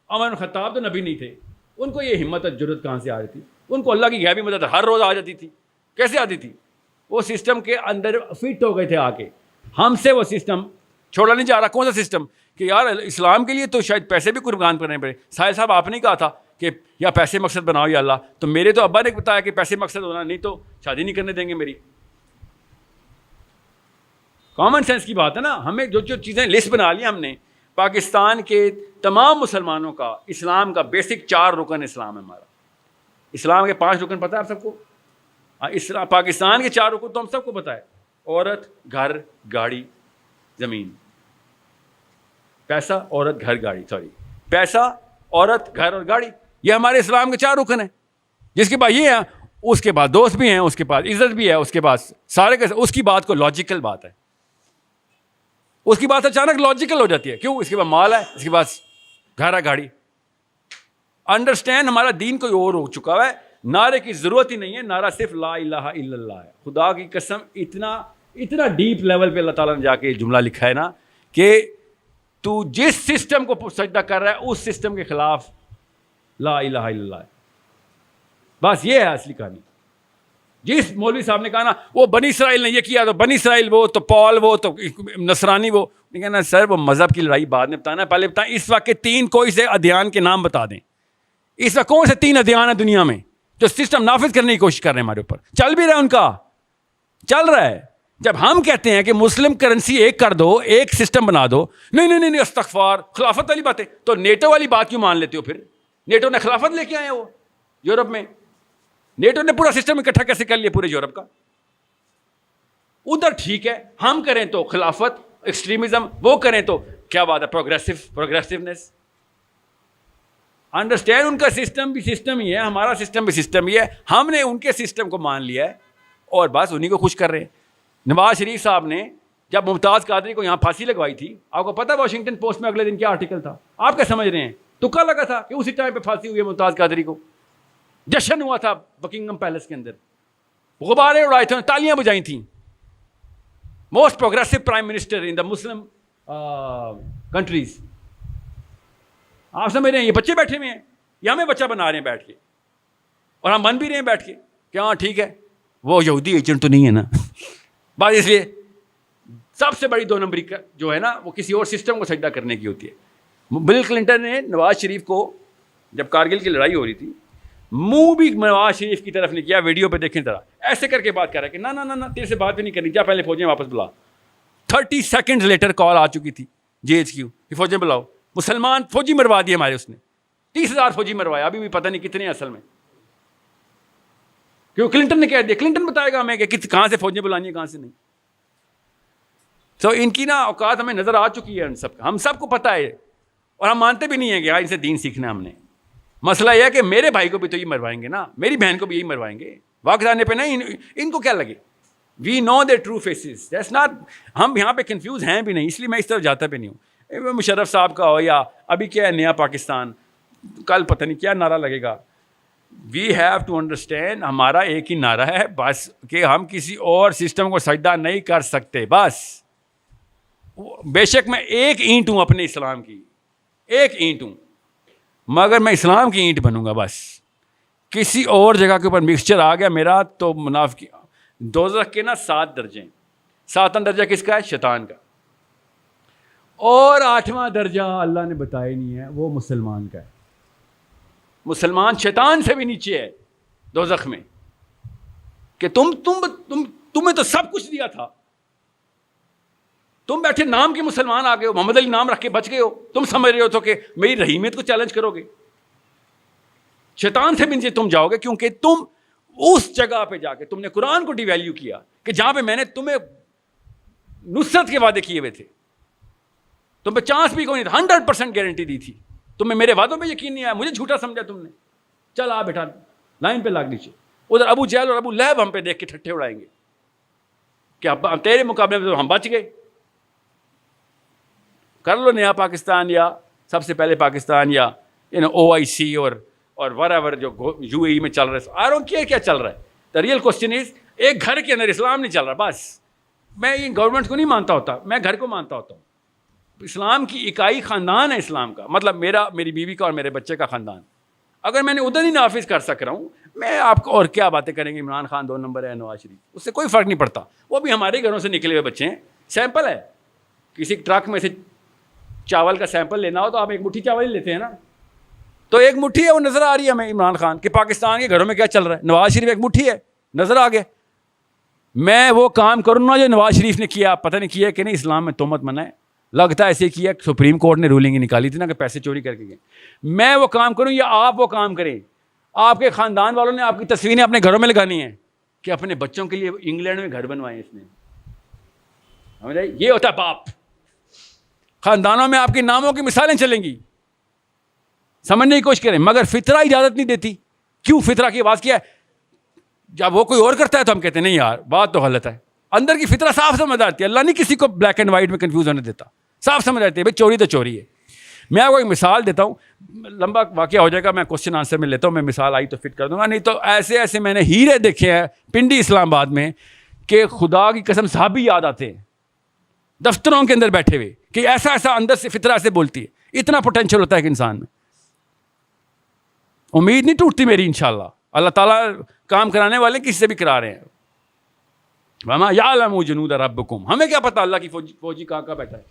S1: عمر بن خطاب تو نبی نہیں تھے. ان کو یہ ہمت اور جرأت کہاں سے آ رہی تھی؟ ان کو اللہ کی غیبی مدد ہر روز آ جاتی تھی. کیسے آتی تھی؟ وہ سسٹم کے اندر فٹ ہو گئے تھے آ کے. ہم سے وہ سسٹم چھوڑا نہیں جا رہا. کون سا سسٹم؟ کہ یار اسلام کے لیے تو شاید پیسے بھی قربان کرنے پڑے. ساحل صاحب آپ نے کہا تھا کہ یا پیسے مقصد بناؤ یا اللہ، تو میرے تو ابا نے بتایا کہ پیسے مقصد ہونا، نہیں تو شادی نہیں کرنے دیں گے میری. کامن سینس کی بات ہے نا. ہمیں جو چیزیں لسٹ بنا لی ہم نے, پاکستان کے تمام مسلمانوں کا اسلام کا بیسک 4 رکن اسلام ہے ہمارا. اسلام کے 5 رکن پتہ ہے آپ سب کو؟ پاکستان کے 4 رکن تو ہم سب کو پتہ ہے. عورت, گھر, گاڑی, زمین. پیسہ, عورت, گھر, گاڑی, پیسہ, عورت, گھر اور گاڑی, یہ ہمارے اسلام کے 4 رکن ہیں. جس کے بعد یہ ہے, اس کے بعد دوست بھی ہیں, اس کے بعد عزت بھی ہے, اس کے بعد سارے کے اس کی بات کو لاجیکل بات ہے, اس کی بات اچانک لاجیکل ہو جاتی ہے. کیوں؟ اس کے بعد مال ہے, اس کے بعد گھر ہے, گاڑی. انڈرسٹینڈ, ہمارا دین کوئی اور ہو چکا ہے. نعرے کی ضرورت ہی نہیں ہے, نعرہ صرف لا الہ الا اللہ ہے. خدا کی قسم اتنا ڈیپ لیول پہ اللہ تعالیٰ نے جا کے جملہ لکھا ہے نا کہ تو جس سسٹم کو سجدہ کر رہا ہے اس سسٹم کے خلاف لا الہ الا اللہ ہے. بس یہ ہے اصلی کہانی. جس مولوی صاحب نے کہا نا وہ بنی اسرائیل نے یہ کیا, تو بنی اسرائیل وہ, تو پال وہ, تو نصرانی وہ, نہیں کہنا سر وہ مذہب کی لڑائی بعد میں بتانا, پہلے بتائیں اس وقت کے 3 کوئی سے ادیان کے نام بتا دیں. اس وقت کون سے 3 ادیان ہیں دنیا میں جو سسٹم نافذ کرنے کی کوشش کر رہے ہیں ہمارے اوپر؟ چل بھی رہا ہے, ان کا چل رہا ہے. جب ہم کہتے ہیں کہ مسلم کرنسی ایک کر دو, ایک سسٹم بنا دو, نہیں استغفار, خلافت والی باتیں, تو نیٹو والی بات کیوں مان لیتے ہو پھر؟ نیٹو نے خلافت لے کے آئے, وہ یورپ میں نیٹو نے پورا سسٹم اکٹھا کیسے کر لیا پورے یورپ کا؟ ادھر ٹھیک ہے, ہم کریں تو خلافت, ایکسٹریمزم, وہ کریں تو کیا بات ہے, پروگریسونیس. انڈرسٹینڈ, ان کا سسٹم بھی سسٹم ہی ہے, ہمارا سسٹم بھی سسٹم ہی ہے. ہم نے ان کے سسٹم کو مان لیا ہے اور بس انہیں کو خوش کر رہے ہیں. نواز شریف صاحب نے جب ممتاز قادری کو یہاں پھانسی لگوائی تھی, آپ کو پتہ واشنگٹن پوسٹ میں اگلے دن کیا آرٹیکل تھا؟ آپ کیا سمجھ رہے ہیں؟ تکا لگا تھا کہ اسی ٹائم پہ پھانسی ہوئی ہے ممتاز قادری کو. جشن ہوا تھا بکنگم پیلس کے اندر, غبارے اڑائے تھے, تالیاں بجائی تھیں. موسٹ پروگریسو پرائم منسٹر ان دا مسلم کنٹریز. آپ سمجھ رہے ہیں یہ بچے بیٹھے ہوئے ہیں, یہ ہمیں بچہ بنا رہے ہیں بیٹھ کے, اور ہم بن بھی رہے ہیں بیٹھ کے کہ ہاں ٹھیک ہے وہ یہودی ایجنٹ تو نہیں ہے نا. بات اس لیے سب سے بڑی 2 نمبری کا جو ہے نا وہ کسی اور سسٹم کو سجدہ کرنے کی ہوتی ہے. بل کلنٹن نے نواز شریف کو جب کارگل کی لڑائی ہو رہی تھی, منہ بھی نواز شریف کی طرف نہیں کیا. ویڈیو پہ دیکھیں ذرا, ایسے کر کے بات کر رہا ہے کہ نہ تیرے سے بات بھی نہیں کرنی, جا پہلے فوجیں واپس بلا. 30 سیکنڈ لیٹر کال آ چکی تھی GHQ کہ فوجیں بلاؤ. مسلمان فوجی مروا دیے ہمارے, اس نے 30,000 فوجی مروایا, ابھی بھی پتہ نہیں کتنے اصل میں, کیوں کلنٹن نے کہہ دیا. کلنٹن بتائے گا ہمیں کہ کہاں سے فوجیں بلانی ہیں کہاں سے نہیں. تو ان کی نا اوقات ہمیں نظر آ چکی ہے, ان سب کا ہم سب کو پتہ ہے, اور ہم مانتے بھی نہیں ہیں کہ ان سے دین سیکھنا ہم نے. مسئلہ یہ ہے کہ میرے بھائی کو بھی تو یہ مروائیں گے نا, میری بہن کو بھی یہی مروائیں گے. وقت آنے پہ نہیں ان کو کیا لگے. وی نو دے ٹرو فیسز, دیٹس ناٹ, ہم یہاں پہ کنفیوز ہیں بھی نہیں, اس لیے میں اس طرف جاتا بھی نہیں ہوں. مشرف صاحب کا ہو یا ابھی کیا ہے نیا پاکستان, کل پتہ نہیں کیا نعرہ لگے گا. وی ہیو ٹو انڈرسٹینڈ, ہمارا ایک ہی نعرہ ہے بس, کہ ہم کسی اور سسٹم کو سجدہ نہیں کر سکتے بس. بے شک میں ایک اینٹ ہوں اپنے اسلام کی, ایک اینٹ ہوں, مگر میں اسلام کی اینٹ بنوں گا بس. کسی اور جگہ کے اوپر مکسچر آ گیا میرا تو منافقی. دوزخ کے نا 7 درجے, 7واں درجہ کس کا ہے؟ شیطان کا. اور 8واں درجہ اللہ نے بتایا نہیں ہے, وہ مسلمان کا ہے. مسلمان شیطان سے بھی نیچے ہے دوزخ میں, کہ تمہیں تو سب کچھ دیا تھا, تم بیٹھے نام کے مسلمان آ گئے ہو, محمد علی نام رکھ کے بچ گئے ہو, تم سمجھ رہے ہو تو کہ میری رحیمیت کو چیلنج کرو گے. شیطان سے بھی نیچے تم جاؤ گے, کیونکہ تم اس جگہ پہ جا کے تم نے قرآن کو ڈی ویلیو کیا, کہ جہاں پہ میں نے تمہیں نصرت کے وعدے کیے ہوئے تھے, تم پہ چانس بھی کوئی نہیں تھا, 100% گارنٹی دی تھی, تمہیں میرے وعدوں پہ یقین نہیں آیا, مجھے جھوٹا سمجھا تم نے. چل آ بیٹا لائن پہ لاگ نیچے. ادھر ابو جہل اور ابو لہب ہم پہ دیکھ کے ٹھٹھے اڑائیں گے کہ تیرے مقابلے میں تو ہم بچ گئے. کر لو نیا پاکستان, یا سب سے پہلے پاکستان, یا OIC اور whatever جو UAE میں چل رہا ہے. آئی ڈونٹ کیئر کیا چل رہا ہے. دا ریئل کوشچن از, ایک گھر کے اندر اسلام نہیں چل رہا بس. میں ان گورنمنٹ کو نہیں مانتا ہوتا, میں گھر کو مانتا ہوتا ہوں. اسلام کی اکائی خاندان ہے اسلام کا, مطلب میری بیوی کا اور میرے بچے کا خاندان. اگر میں نے ادھر ہی نافذ کر سک رہا ہوں, میں آپ کو اور کیا باتیں کریں گے, عمران خان 2 نمبر ہے, نواز شریف, اس سے کوئی فرق نہیں پڑتا. وہ بھی ہمارے گھروں سے نکلے ہوئے بچے ہیں, سیمپل ہے. کسی ٹرک میں سے چاول کا سیمپل لینا ہو تو آپ ایک مٹھی چاول ہی لیتے ہیں نا, تو ایک مٹھی ہے وہ نظر آ رہی ہے ہمیں عمران خان کہ پاکستان کے گھروں میں کیا چل رہا ہے. نواز شریف ایک مٹھی ہے, نظر آ گیا. میں وہ کام کروں نا جو نواز شریف نے کیا, پتہ نہیں کیا کہ نہیں, اسلام میں تہمت منع ہے, لگتا ہے ایسے کیا, سپریم کورٹ نے رولنگ نکالی تھی نا کہ پیسے چوری کر کے گئے. میں وہ کام کروں یا آپ وہ کام کریں؟ آپ کے خاندان والوں نے آپ کی تصویریں اپنے گھروں میں لگانی ہیں کہ اپنے بچوں کے لیے انگلینڈ میں گھر بنوائے اس نے. یہ ہوتا ہے باپ. خاندانوں میں آپ کے ناموں کی مثالیں چلیں گی, سمجھنے کی کوشش کریں, مگر فطرہ اجازت نہیں دیتی. کیوں فطرہ کی آواز کیا ہے؟ جب وہ کوئی اور کرتا ہے تو ہم کہتے ہیں نہیں یار بات تو غلط ہے. اندر کی فطرہ صاف سمجھ آتی ہے. اللہ نہیں کسی کو بلیک اینڈ وائٹ میں کنفیوز ہونے دیتا, صاف سمجھ آتی ہے بھائی چوری تو چوری ہے. میں آپ کو ایک مثال دیتا ہوں, لمبا واقعہ ہو جائے گا, میں کوشچن آنسر میں لیتا ہوں, میں مثال آئی تو فٹ کر دوں گا, نہیں تو ایسے میں نے ہیرے دیکھے ہیں پنڈی اسلام آباد میں کہ خدا کی قسم صحابی یاد آتے ہیں دفتروں کے اندر بیٹھے ہوئے کہ ایسا اندر سے فطرہ سے بولتی ہے. اتنا پوٹینشیل ہوتا ہے کہ انسان میں. امید نہیں ٹوٹتی میری انشاءاللہ. اللہ تعالیٰ کام کرانے والے کسی سے بھی کرا رہے ہیں. وَمَا يَعْلَمُ جُنُودَ رَبِّكُمْ, ہمیں کیا پتا اللہ کی فوجی کہاں بیٹھا ہے.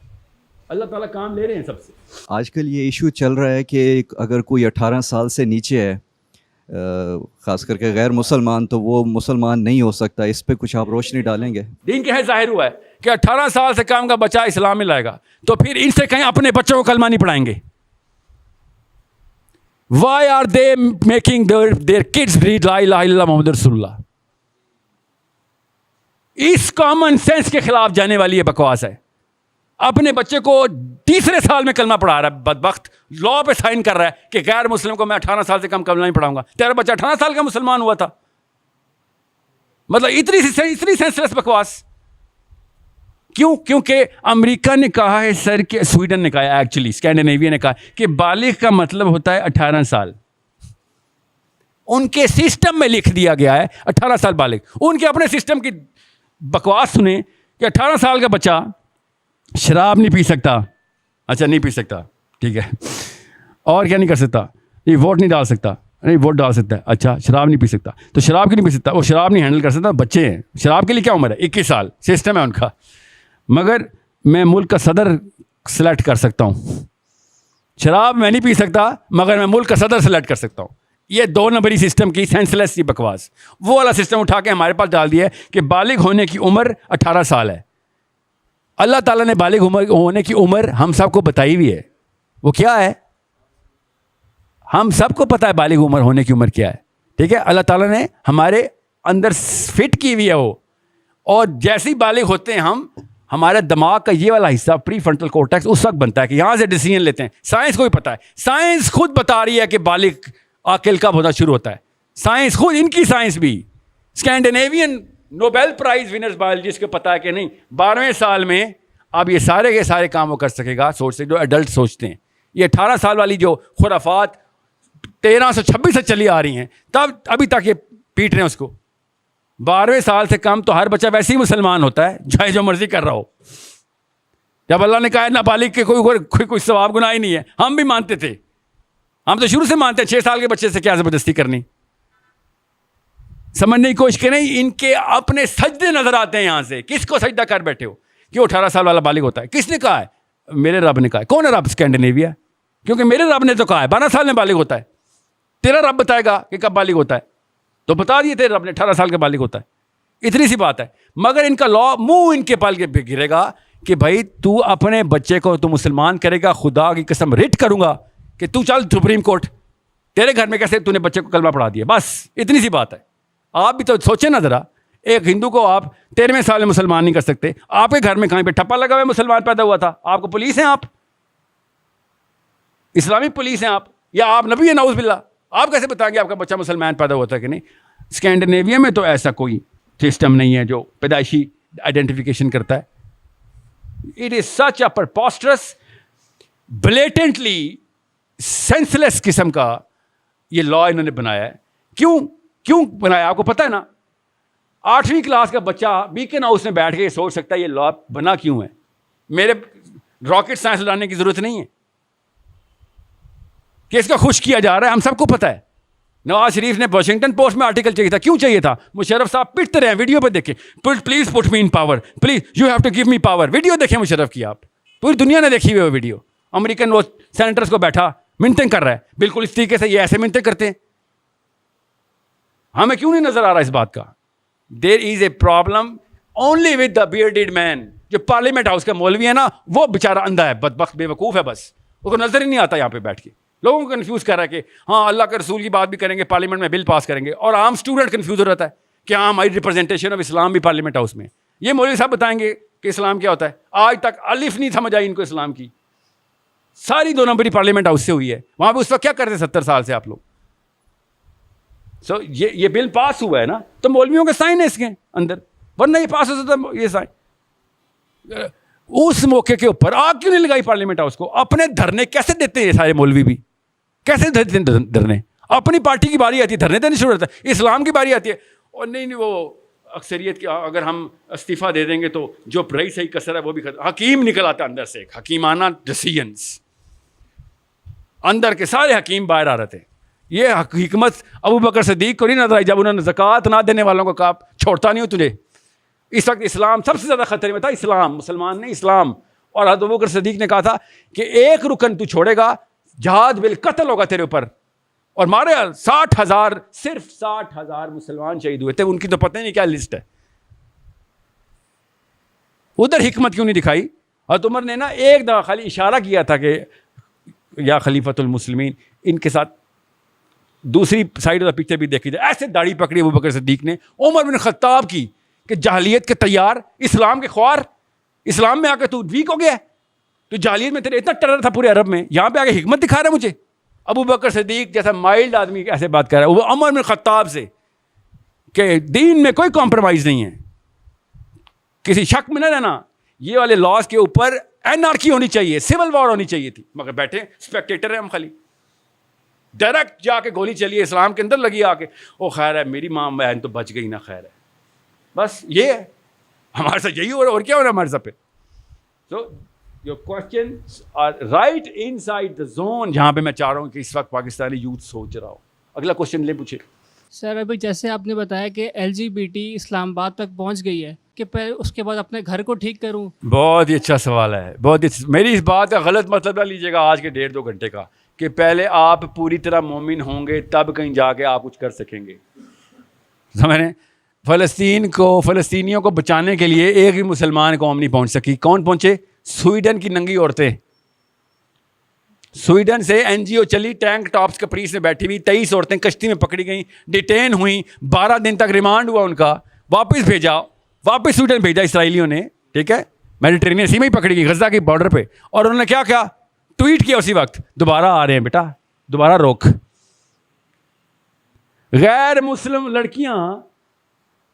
S1: اللہ تعالیٰ کام لے رہے ہیں سب سے.
S3: آج کل یہ ایشو چل رہا ہے کہ اگر کوئی 18 سال سے نیچے ہے, خاص کر کے غیر مسلمان, تو وہ مسلمان نہیں ہو سکتا. اس پہ کچھ آپ روشنی ڈالیں گے؟
S1: دین کے ہے ظاہر ہوا ہے کہ 18 سال سے کام کا بچہ اسلام میں لائے گا, تو پھر ان سے کہیں اپنے بچوں کو کلمہ نہیں پڑھائیں گے. Why are they making their kids read لا الہ الا اللہ محمد رسول اللہ؟ اس کامن سینس کے خلاف جانے والی یہ بکواس ہے. اپنے بچے کو تیسرے سال میں کلمہ پڑھا رہا ہے بدبخت, لا پہ سائن کر رہا ہے کہ غیر مسلم کو میں 18 سال سے کم کلمہ نہیں پڑھاؤں گا. تیرا بچہ 18 سال کا مسلمان ہوا تھا. مطلب اتنی سینسلیس بکواس کیوں؟ کیونکہ امریکہ نے کہا ہے سر کہ سویڈن نے کہا ہے, ایکچولی اسکینڈینیویا نے کہا کہ بالغ کا مطلب ہوتا ہے 18 سال. ان کے سسٹم میں لکھ دیا گیا ہے 18 سال بالغ. ان کے اپنے سسٹم کی بکواس سنیں کہ 18 سال کا بچہ شراب نہیں پی سکتا. اچھا نہیں پی سکتا, ٹھیک ہے, اور کیا نہیں کر سکتا؟ نہیں ووٹ نہیں ڈال سکتا. نہیں ووٹ ڈال سکتا ہے. اچھا شراب نہیں پی سکتا, تو شراب کیوں نہیں پی سکتا؟ وہ شراب نہیں ہینڈل کر سکتا. بچے ہیں, شراب کے لیے کیا عمر ہے؟ 21 سال سسٹم ہے ان کا. مگر میں ملک کا صدر سلیکٹ کر سکتا ہوں. شراب میں نہیں پی سکتا مگر میں ملک کا صدر سلیکٹ کر سکتا ہوں. یہ 2 نمبری سسٹم کی سینسلیس سی بکواس, وہ والا سسٹم اٹھا کے ہمارے پاس ڈال دیا ہے کہ بالغ ہونے کی عمر 18 سال ہے. اللہ تعالیٰ نے بالغ ہونے کی عمر ہم سب کو بتائی ہوئی ہے. وہ کیا ہے؟ ہم سب کو پتہ ہے بالغ عمر ہونے کی عمر کیا ہے, ٹھیک ہے. اللہ تعالیٰ نے ہمارے اندر فٹ کی ہوئی ہے وہ, اور جیسے ہی بالغ ہوتے ہیں ہم, ہمارے دماغ کا یہ والا حصہ پری فرنٹل کورٹیکس اس وقت بنتا ہے کہ یہاں سے ڈیسیژن لیتے ہیں. سائنس کو بھی پتہ ہے, سائنس خود بتا رہی ہے کہ بالغ عاقل کب ہونا شروع ہوتا ہے. سائنس خود, ان کی سائنس بھی, Scandinavian Nobel prize winners biologist کو پتہ ہے کہ نہیں 12ویں سال میں اب یہ سارے کے سارے کام وہ کر سکے گا, سوچ سکے جو ایڈلٹ سوچتے ہیں. یہ 18 سال والی جو خرافات 1326 سے چلی آ رہی ہیں, تب ابھی تک یہ پیٹ رہے ہیں اس کو. 12ویں سال سے کم تو ہر بچہ ویسے ہی مسلمان ہوتا ہے, چاہے جو مرضی کر رہا ہو. جب اللہ نے کہا ہے نابالغ کے کوئی ثواب گناہ ہی نہیں ہے, ہم بھی مانتے تھے. ہم تو شروع سے مانتے ہیں 6 سال کے بچے سے کیا زبردستی کرنی. سمجھنے کی کوشش کریں. ان کے اپنے سجدے نظر آتے ہیں یہاں سے. کس کو سجدہ کر بیٹھے ہو کہ 18 سال والا بالغ ہوتا ہے؟ کس نے کہا ہے؟ میرے رب نے کہا ہے. کون ہے رب؟ اسکینڈینیویا. کیونکہ میرے رب نے تو کہا ہے 12 سال میں بالغ ہوتا ہے. تیرا رب بتائے گا کہ کب بالغ ہوتا ہے, تو بتا دیے تیرے رب نے 18 سال کا بالغ ہوتا ہے. اتنی سی بات ہے. مگر ان کا لا منہ ان کے پال کے گرے گا کہ بھائی تو اپنے بچے کو تو مسلمان کرے گا, خدا کی قسم رٹ کروں گا کہ تو چل سپریم کورٹ, تیرے گھر میں کیسے تو نے بچے کو کلمہ پڑھا دیا. بس اتنی سی بات ہے. آپ بھی تو سوچیں نا ذرا, ایک ہندو کو آپ 13ویں سال میں مسلمان نہیں کر سکتے. آپ کے گھر میں کہیں پہ ٹھپا لگا ہوا ہے مسلمان پیدا ہوا تھا, آپ کو پولیس ہیں, آپ اسلامک پولیس ہیں آپ, یا آپ نبی ہیں نعوذ باللہ, آپ کیسے بتائیں گے آپ کا بچہ مسلمان پیدا ہوتا ہے کہ نہیں؟ اسکینڈینیویا میں تو ایسا کوئی سسٹم نہیں ہے جو پیدائشی آئیڈینٹیفیکیشن کرتا ہے. It is such a preposterous blatantly senseless قسم کا یہ لا انہوں نے بنایا ہے. کیوں بنایا آپ کو پتہ ہے نا؟ 8ویں کلاس کا بچہ بیکن ہاؤس میں بیٹھ کے یہ سوچ سکتا ہے یہ لا بنا کیوں ہے. میرے راکٹ سائنس لانے کی ضرورت نہیں ہے کہ اس کا خوش کیا جا رہا ہے, ہم سب کو پتہ ہے. نواز شریف نے واشنگٹن پوسٹ میں آرٹیکل چاہیے تھا. کیوں چاہیے تھا؟ مشرف صاحب پٹتے رہے, ویڈیو پہ دیکھیں, please put me in power, please you have to give me power. Video دیکھیں مشرف کی, آپ پوری دنیا نے دیکھی ہوئی وہ ویڈیو. امریکن وہ سینیٹرس کو بیٹھا منتیں کر رہا ہے, بالکل اس طریقے سے یہ ایسے منتیں کرتے ہیں. ہمیں کیوں نہیں نظر آ رہا اس بات کا؟ There is a problem only with the bearded man. جو پارلیمنٹ ہاؤس کا مولوی ہے نا, وہ بیچارہ اندھا ہے, بدبخت بے وقوف ہے, بس اس کو نظر ہی نہیں آتا یہاں پہ بیٹھ کے. لوگوں کو کنفیوز کر رہا ہے کہ ہاں اللہ کے رسول کی بات بھی کریں گے, پارلیمنٹ میں بل پاس کریں گے, اور عام اسٹوڈنٹ کنفیوز ہو رہتا ہے کہ ہاں ہماری ریپرزنٹیشن آف اسلام بھی پارلیمنٹ ہاؤس میں. یہ مولوی صاحب بتائیں گے کہ اسلام کیا ہوتا ہے. آج تک الف نہیں سمجھ آئی ان کو اسلام کی. ساری 2 نمبری پارلیمنٹ ہاؤس سے ہوئی ہے. وہاں پہ اس وقت کیا کرتے 70 سال سے آپ لوگ. سو یہ بل پاس ہوا ہے نا, تو مولویوں کے سائن ہے اس کے اندر, ورنہ یہ پاس ہو سکتا یہ سائن. اس موقع کے اوپر آگ کیوں نہیں لگائی پارلیمنٹ ہاؤس کو؟ اپنے دھرنے کیسے دیتے ہیں یہ سارے مولوی بھی, کیسے دیتے ہیں دھرنے؟ اپنی پارٹی کی باری آتی ہے دھرنے دینے شروع ہوتا ہے, اسلام کی باری آتی ہے اور نہیں وہ اکثریت کی اگر ہم استعفیٰ دے دیں گے تو جو رہی صحیح کثر ہے وہ بھی ختم. حکیم نکل آتا ہے اندر سے, ایک حکیمانہ ڈیسیژنس, اندر کے سارے حکیم باہر آ رہے تھے. یہ حکمت ابو بکر صدیق کو نہیں نظر آئی جب انہوں نے زکوٰۃ نہ دینے والوں کو کہا چھوڑتا نہیں ہوں تجھے. اس وقت اسلام سب سے زیادہ خطرے میں تھا, اسلام, مسلمان نہیں اسلام. اور حضرت ابو بکر صدیق نے کہا تھا کہ ایک رکن تو چھوڑے گا جہاد بالقتل ہوگا تیرے اوپر. اور مارے 60,000 صرف 60,000 مسلمان شہید ہوئے تھے. ان کی تو پتہ ہی نہیں کیا لسٹ ہے. ادھر حکمت کیوں نہیں دکھائی؟ حضرت عمر نے نا ایک دفعہ خالی اشارہ کیا تھا کہ یا خلیفۃ المسلمین, ان کے ساتھ دوسری سائڈ آف دا پکچر بھی دیکھی جائے. ایسے داڑھی پکڑی ابو بکر صدیق نے عمر بن خطاب کی کہ جاہلیت کے تیار, اسلام کے خوار, اسلام میں آ کے تو ویک ہو گیا ہے, تو جاہلیت میں تیرے اتنا ٹرر تھا پورے عرب میں, یہاں پہ آ کے حکمت دکھا رہا ہے مجھے. ابو بکر صدیق جیسا مائلڈ آدمی ایسے بات کر رہا ہے وہ عمر بن خطاب سے کہ دین میں کوئی کمپرومائز نہیں ہے, کسی شک میں نہ رہنا. یہ والے لاس کے اوپر اینارکی ہونی چاہیے, سول وار ہونی چاہیے تھی, مگر بیٹھے اسپیکٹیٹر ہیں ہم. خالی ڈائریکٹ جا کے گولی چلی اسلام کے اندر لگی آ کے, او خیر ہے میری ماں بہن تو بچ گئی نا, خیر ہے. بس یہ ہے ہمارے ساتھ, یہی ہو رہا ہے, اور کیا ہو رہا ہے ہمارے ساتھ پہ. So your questions are right inside the zone جہاں پہ میں چاہ رہا ہوں کہ اس وقت پاکستانی یوتھ سوچ رہا ہو. اگلا کوسچن لے پوچھے.
S4: سر ابھی جیسے آپ نے بتایا کہ LGBT اسلام آباد تک پہنچ گئی ہے, کہ پہلے اس کے بعد اپنے گھر کو ٹھیک کروں.
S1: بہت ہی اچھا سوال ہے, بہت ہی. میری اس بات کا غلط مطلب نہ لیجیے گا آج کے 1.5-2 گھنٹے کا, کہ پہلے آپ پوری طرح مومن ہوں گے تب کہیں جا کے آپ کچھ کر سکیں گے. سمجھ رہے ہیں؟ فلسطینیوں کو بچانے کے لیے ایک بھی مسلمان قوم نہیں پہنچ سکی. کون پہنچے؟ سویڈن کی ننگی عورتیں. سویڈن سے NGO چلی, ٹینک ٹاپس کپریس میں بیٹھی ہوئی 23 عورتیں کشتی میں پکڑی گئیں, ڈیٹین ہوئیں, 12 دن تک ریمانڈ ہوا ان کا, واپس بھیجا, واپس سویڈن بھیجا اسرائیلیوں نے. ٹھیک ہے, میڈیٹرینین سی میں ہی پکڑی گئی غزہ کی بارڈر پہ. اور انہوں نے کیا کیا ٹویٹ کیا اسی وقت, دوبارہ آ رہے ہیں بیٹا, دوبارہ روک. غیر مسلم لڑکیاں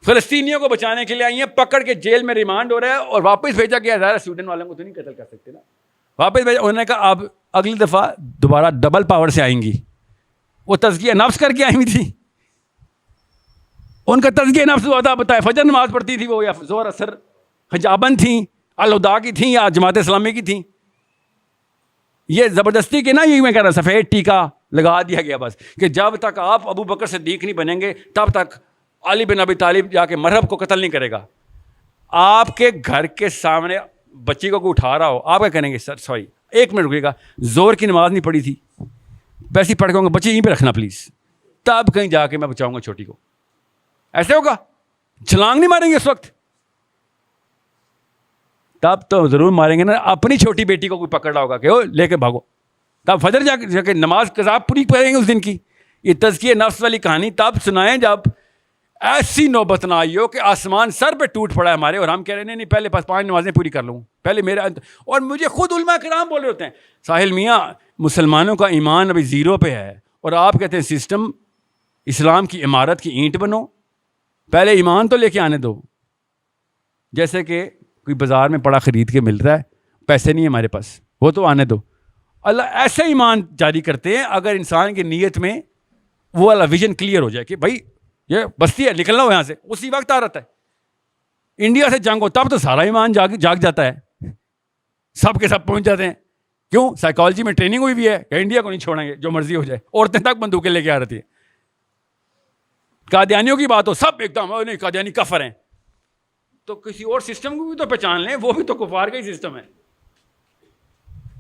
S1: فلسطینیوں کو بچانے کے لیے آئی ہیں, پکڑ کے جیل میں ریمانڈ ہو رہا ہے اور واپس بھیجا گیا. ظاہر سویڈن والوں کو تو نہیں قتل کر سکتے نا, واپس بھیجا. انہوں نے کہا اب اگلی دفعہ دوبارہ ڈبل پاور سے آئیں گی. وہ تزکیہ نفس کر کے آئی ہوئی تھی, ان کا تزکیہ نفس ہوا تھا. بتائے فجر نماز پڑھتی تھی وہ, یا ظہر اثر حجابن تھیں, الہدا کی تھیں یا جماعت اسلامی کی تھیں. یہ زبردستی کے نا, یہ میں کہہ رہا سفید ٹیکا لگا دیا گیا بس, کہ جب تک آپ ابو بکر صدیق نہیں بنیں گے تب تک علی بن ابی طالب جا کے مرحب کو قتل نہیں کرے گا. آپ کے گھر کے سامنے بچی کو کوئی اٹھا رہا ہو, آپ کیا کریں گے؟ سر سوری 1 منٹ رکیے گا, زور کی نماز نہیں پڑھی تھی, ویسے ہی پڑھ کے بچی یہیں پہ رکھنا پلیز, تب کہیں جا کے میں بچاؤں گا چھوٹی کو. ایسے ہوگا؟ چھلانگ نہیں ماریں گے اس وقت, تب تو ضرور ماریں گے نا. اپنی چھوٹی بیٹی کو کوئی پکڑ رہا ہوگا کہ او لے کے بھاگو, تب فجر جا کے نماز قضا پوری کریں گے اس دن کی. یہ تزکیہ نفس والی کہانی تب سنائیں جب ایسی نوبت نہ آئی ہو کہ آسمان سر پہ ٹوٹ پڑا ہے ہمارے, اور ہم کہہ رہے ہیں نہیں پہلے 5 نمازیں پوری کر لوں پہلے میرا. اور مجھے خود علماء کرام بول رہے ہوتے ہیں, ساحل میاں مسلمانوں کا ایمان ابھی 0 پہ ہے, اور آپ کہتے ہیں سسٹم اسلام کی عمارت کی اینٹ بنو, پہلے ایمان تو لے کے آنے دو. جیسے کہ کوئی بازار میں پڑا خرید کے مل رہا ہے, پیسے نہیں ہیں ہمارے پاس, وہ تو آنے دو. اللہ ایسے ایمان جاری کرتے ہیں اگر انسان کی نیت میں وہ والا ویژن کلیئر ہو جائے کہ بھائی یہ بستی ہے, نکلنا ہو یہاں سے, اسی وقت آ رہتا ہے. انڈیا سے جنگ ہو تب تو سارا ایمان جاگ جاتا ہے, سب کے سب پہنچ جاتے ہیں. کیوں؟ سائیکالوجی میں ٹریننگ ہوئی بھی ہے کہ انڈیا کو نہیں چھوڑیں گے, جو مرضی ہو جائے. عورتیں تک بندوقیں لے کے آ رہتی ہیں. قادیانیوں کی بات ہو, سب ایک دم نہیں قادیانی کفر ہیں, تو کسی اور سسٹم کو بھی تو پہچان لیں, وہ بھی تو کفار کا ہی سسٹم ہے.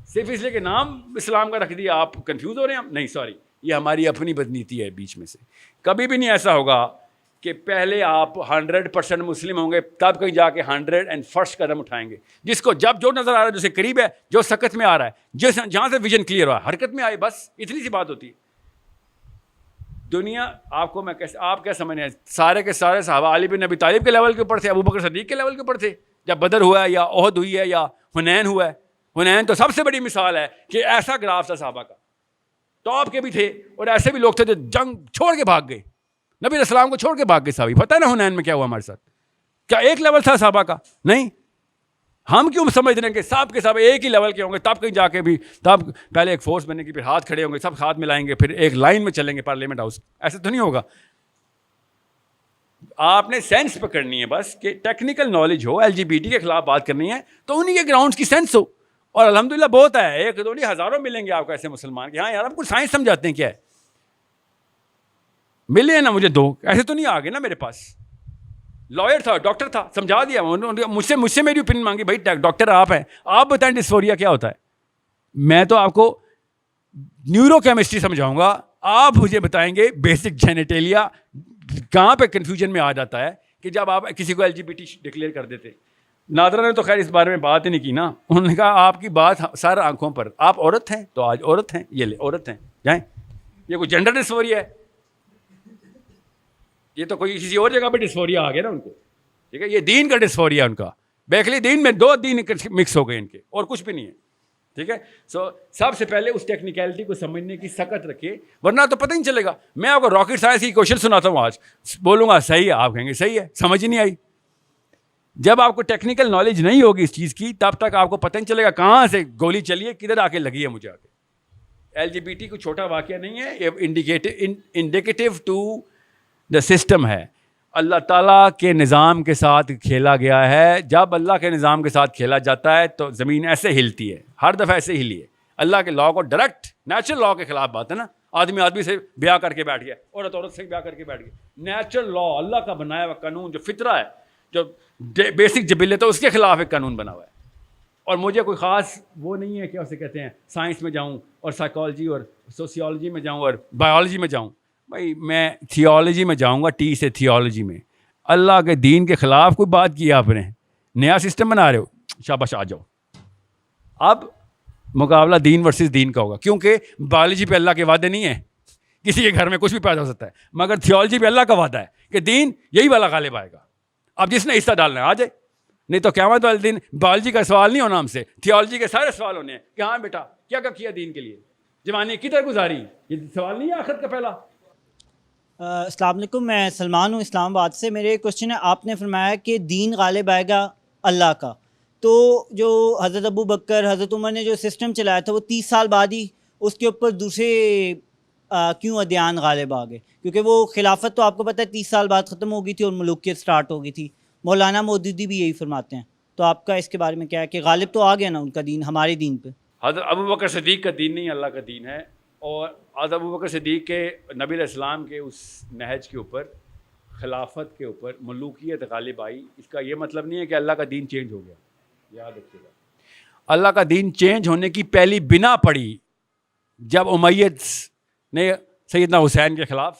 S1: صرف اس لیے کہ نام اسلام کا رکھ دیا آپ کنفیوز ہو رہے ہیں. ہم نہیں, سوری, یہ ہماری اپنی بدنیتی ہے بیچ میں سے. کبھی بھی نہیں ایسا ہوگا کہ پہلے آپ 100% مسلم ہوں گے تب کہیں جا کے 101 قدم اٹھائیں گے. جس کو جب جو نظر آ رہا ہے، جو سے قریب ہے، جو سکت میں آ رہا ہے، جہاں سے ویژن کلیئر ہوا، حرکت میں آئے، بس اتنی سی بات ہوتی ہے. دنیا آپ کو آپ کیا سمجھ رہے ہیں؟ سارے کے سارے صحابہ علی بن ابی طالب کے لیول کے اوپر تھے، ابو بکر صدیق کے لیول کے اوپر تھے جب بدر ہوا ہے یا احد ہوئی ہے یا حنین ہوا ہے. حنین تو سب سے بڑی مثال ہے کہ ایسا گراف تھا صحابہ کا، ٹاپ کے بھی تھے اور ایسے بھی لوگ تھے جو جنگ چھوڑ کے بھاگ گئے، نبی علیہ السلام کو چھوڑ کے بھاگ گئے صحابی. پتہ ہے نا حنین میں کیا ہوا ہمارے ساتھ؟ کیا ایک لیول تھا صحابہ کا؟ نہیں. ہم کیوں سمجھ رہے ہیں کہ سب کے سب ایک ہی لیول کے ہوں گے، تب کہیں جا کے بھی تب پہلے ایک فورس بنے گی، پھر ہاتھ کھڑے ہوں گے، سب ہاتھ ملائیں گے، پھر ایک لائن میں چلیں گے پارلیمنٹ ہاؤس. ایسا تو نہیں ہوگا. آپ نے سینس پکڑنی ہے بس، کہ ٹیکنیکل نالج ہو، LGBT کے خلاف بات کرنی ہے تو انہی کے گراؤنڈس کی سینس ہو. اور الحمدللہ بہت ہے، ایک دو نہیں ہزاروں ملیں گے آپ کو ایسے مسلمان کہ ہاں یار آپ کو سائنس سمجھاتے ہیں. کیا ہے ملے ہیں نا مجھے 2 ایسے تو نہیں آ گئے نا میرے پاس. لائر تھا، ڈاکٹر تھا، سمجھا دیا. مجھ سے میری اوپینین مانگی، بھائی ڈاکٹر آپ ہیں، آپ بتائیں ڈسفوریا کیا ہوتا ہے. میں تو آپ کو نیورو کیمسٹری سمجھاؤں گا، آپ مجھے بتائیں گے بیسک جینیٹیلیا کہاں پہ کنفیوژن میں آ جاتا ہے کہ جب آپ کسی کو LGBT ڈکلیئر کر دیتے. نادرہ نے تو خیر اس بارے میں بات ہی نہیں کی نا. انہوں نے کہا آپ کی بات سر آنکھوں پر، آپ عورت ہیں تو آج عورت ہیں، یہ لے عورت ہیں جائیں. یہ کوئی جینڈر ڈسفوریا ہے؟ یہ تو کوئی کسی اور جگہ پہ ڈسفوریا آ گیا نا ان کو. ٹھیک ہے، یہ دین کا ڈسفوریا ان کا. بیکلی دین میں 2 دین مکس ہو گئے ان کے، اور کچھ بھی نہیں ہے. ٹھیک ہے. سب سے پہلے اس ٹیکنیکلٹی کو سمجھنے کی سکت رکھیے، ورنہ تو پتہ ہی نہیں چلے گا. میں آپ کو راکٹ سائنس کی کوشچن سناتا ہوں آج، بولوں گا صحیح ہے، آپ کہیں گے صحیح ہے، سمجھ ہی نہیں آئی. جب آپ کو ٹیکنیکل نالج نہیں ہوگی اس چیز کی، تب تک آپ کو پتہ نہیں چلے گا کہاں سے گولی چلی ہے، کدھر آ کے لگی ہے مجھے آ کے. LGBT کوئی چھوٹا واقعہ نہیں ہے، یہ انڈیکیٹو ٹو دا سسٹم ہے. اللہ تعالیٰ کے نظام کے ساتھ کھیلا گیا ہے. جب اللہ کے نظام کے ساتھ کھیلا جاتا ہے تو زمین ایسے ہلتی ہے، ہر دفعہ ایسے ہلی ہے. اللہ کے لا کو ڈائریکٹ نیچرل لا کے خلاف بات ہے نا. آدمی سے بیاہ کر کے بیٹھ گیا، عورت سے بیاہ کر کے بیٹھ گیا. نیچرل لا، اللہ کا بنایا ہوا قانون، جو فطرہ ہے، جو بیسک جبلت ہے، اس کے خلاف ایک قانون بنا ہوا ہے. اور مجھے کوئی خاص وہ نہیں ہے کہ اسے کہتے ہیں سائنس میں جاؤں اور سائیکالوجی اور سوسیولوجی میں جاؤں اور بایولوجی میں جاؤں. بھائی میں تھیولوجی میں جاؤں گا، ٹی سے تھیولوجی میں. اللہ کے دین کے خلاف کوئی بات کی آپ نے، نیا سسٹم بنا رہے ہو، شاباش آ جاؤ. اب مقابلہ دین ورسز دین کا ہوگا، کیونکہ بایولوجی پہ اللہ کے وعدے نہیں ہیں. کسی کے گھر میں کچھ بھی پیدا ہو سکتا ہے، مگر تھیولوجی پہ اللہ کا وعدہ ہے کہ دین یہی والا غالب آئے گا. اب جس نے حصہ ڈالنا ہے آ جائے، نہیں تو قیامت والے دن بایولوجی کا سوال نہیں ہونا ہم سے، تھیولوجی کے سارے سوال ہونے ہیں کہ ہاں بیٹا کیا کیا دین کے لیے، جوانی کدھر گزاری. یہ سوال نہیں ہے آخرت کا پہلا.
S5: السلام علیکم، میں سلمان ہوں اسلام آباد سے. میرے کوشچن ہے، آپ نے فرمایا کہ دین غالب آئے گا اللہ کا، تو جو حضرت ابو بکر، حضرت عمر نے جو سسٹم چلایا تھا وہ 30 سال بعد ہی اس کے اوپر دوسرے کیوں ادیان غالب آ گئے؟ کیونکہ وہ خلافت تو آپ کو پتہ ہے 30 سال بعد ختم ہو گئی تھی اور ملوکیت سٹارٹ ہو گئی تھی. مولانا مودودی بھی یہی فرماتے ہیں. تو آپ کا اس کے بارے میں کیا ہے کہ غالب تو آ گیا نا ان کا دین ہمارے دین پہ؟
S1: حضرت ابو بکر صدیق کا دین نہیں، اللہ کا دین ہے. اور حضرت ابو بکر صدیق کے نبی علیہ السلام کے اس نہج کے اوپر، خلافت کے اوپر ملوکیت غالب آئی. اس کا یہ مطلب نہیں ہے کہ اللہ کا دین چینج ہو گیا، یاد رکھیے گا. اللہ کا دین چینج ہونے کی پہلی بنا پڑی جب امید نے سیدنا حسین کے خلاف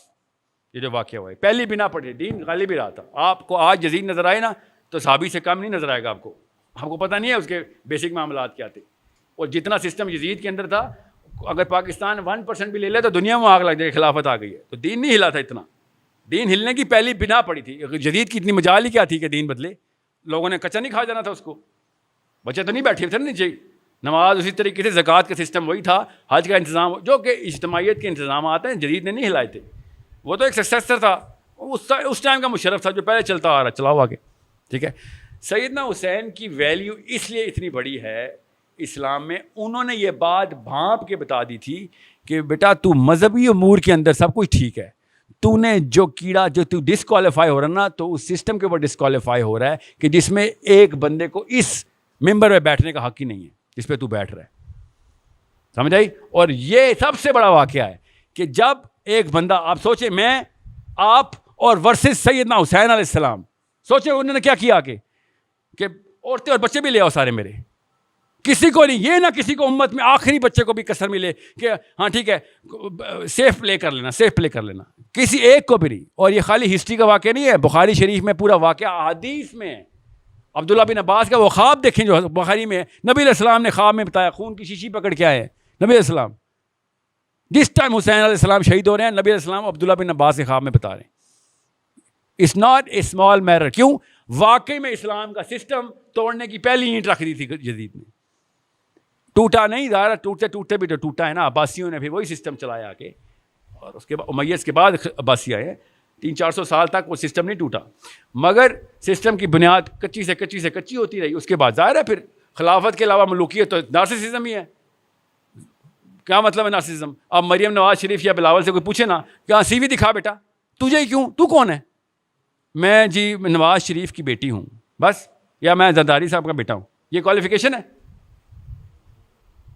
S1: یہ جو واقعہ ہوا ہے، پہلی بنا پڑی. دین غالب ہی رہا تھا. آپ کو آج یزید نظر آئے نا تو صحابی سے کم نہیں نظر آئے گا. آپ کو پتہ نہیں ہے اس کے بیسک معاملات کیا تھے. اور جتنا سسٹم یزید کے اندر تھا، اگر پاکستان 1% بھی لے لے تو دنیا میں آگ لگ جائے. خلافت آ گئی ہے تو دین نہیں ہلا تھا اتنا. دین ہلنے کی پہلی بنا پڑی تھی. جدید کی اتنی مجال ہی کیا تھی کہ دین بدلے. لوگوں نے کچا نہیں کھا جانا تھا اس کو. بچے تو نہیں بیٹھے تھے نا نیچے. نماز اسی طریقے سے، زکوٰۃ کا سسٹم وہی تھا، حج کا انتظام، جو کہ اجتماعیت کے انتظامات ہیں جدید نے نہیں ہلائے تھے. وہ تو ایک سکسیسر تھا، اس ٹائم کا مشرف تھا جو پہلے چلتا آ رہا، چلاؤ آگے. ٹھیک ہے. سیدنا حسین کی ویلیو اس لیے اتنی بڑی ہے اسلام میں، انہوں نے یہ بات بھانپ کے بتا دی تھی کہ بیٹا تو مذہبی امور کے اندر سب کچھ ٹھیک ہے، تو نے جو کیڑا جو تو ڈسکوالیفائی ہو رہا نا، تو اس سسٹم کے اوپر ڈسکوالیفائی ہو رہا ہے کہ جس میں ایک بندے کو اس ممبر میں بیٹھنے کا حق ہی نہیں ہے جس پہ تو بیٹھ رہا ہے. سمجھ آئی؟ اور یہ سب سے بڑا واقعہ ہے کہ جب ایک بندہ، آپ سوچیں میں آپ اور ورسز سیدنا حسین علیہ السلام، سوچیں انہوں نے کیا کیا کہ عورتیں اور بچے بھی لے آؤ سارے میرے، کسی کو نہیں، یہ نہ کسی کو امت میں آخری بچے کو بھی کسر ملے کہ ہاں ٹھیک ہے سیف پلے کر لینا، سیف پلے کر لینا، کسی ایک کو بھی نہیں. اور یہ خالی ہسٹری کا واقعہ نہیں ہے، بخاری شریف میں پورا واقعہ احادیث میں ہے. عبداللہ بن عباس کا وہ خواب دیکھیں جو بخاری میں ہے، نبی علیہ السلام نے خواب میں بتایا، خون کی شیشی پکڑ کے آئے نبی علیہ السلام. جس ٹائم حسین علیہ السلام شہید ہو رہے ہیں، نبی علیہ السلام عبداللہ بن عباس کے خواب میں بتا رہے ہیں. It's not a small matter. کیوں؟ واقعی میں اسلام کا سسٹم توڑنے کی پہلی اینٹ رکھ دی تھی یزید نے. ٹوٹا نہیں، ظاہر ٹوٹتے ٹوٹتے بھی تو ٹوٹا ہے نا. عباسیوں نے پھر وہی سسٹم چلایا آگے، اور اس کے بعد امیyyد کے بعد عباسی آئے ہیں. 300-400 سال تک وہ سسٹم نہیں ٹوٹا، مگر سسٹم کی بنیاد کچی سے کچی ہوتی رہی. اس کے بعد ظاہر ہے پھر خلافت کے علاوہ ملوکیت تو نارسسزم ہی ہے. کیا مطلب ہے نارسسزم؟ اب مریم نواز شریف یا بلاول سے کوئی پوچھے نا کہ ہاں سی وی دکھا بیٹا، تجھے ہی کیوں، تو کون ہے؟ میں جی نواز شریف کی بیٹی ہوں بس، یا میں زرداری صاحب کا بیٹا ہوں. یہ کوالیفیکیشن ہے؟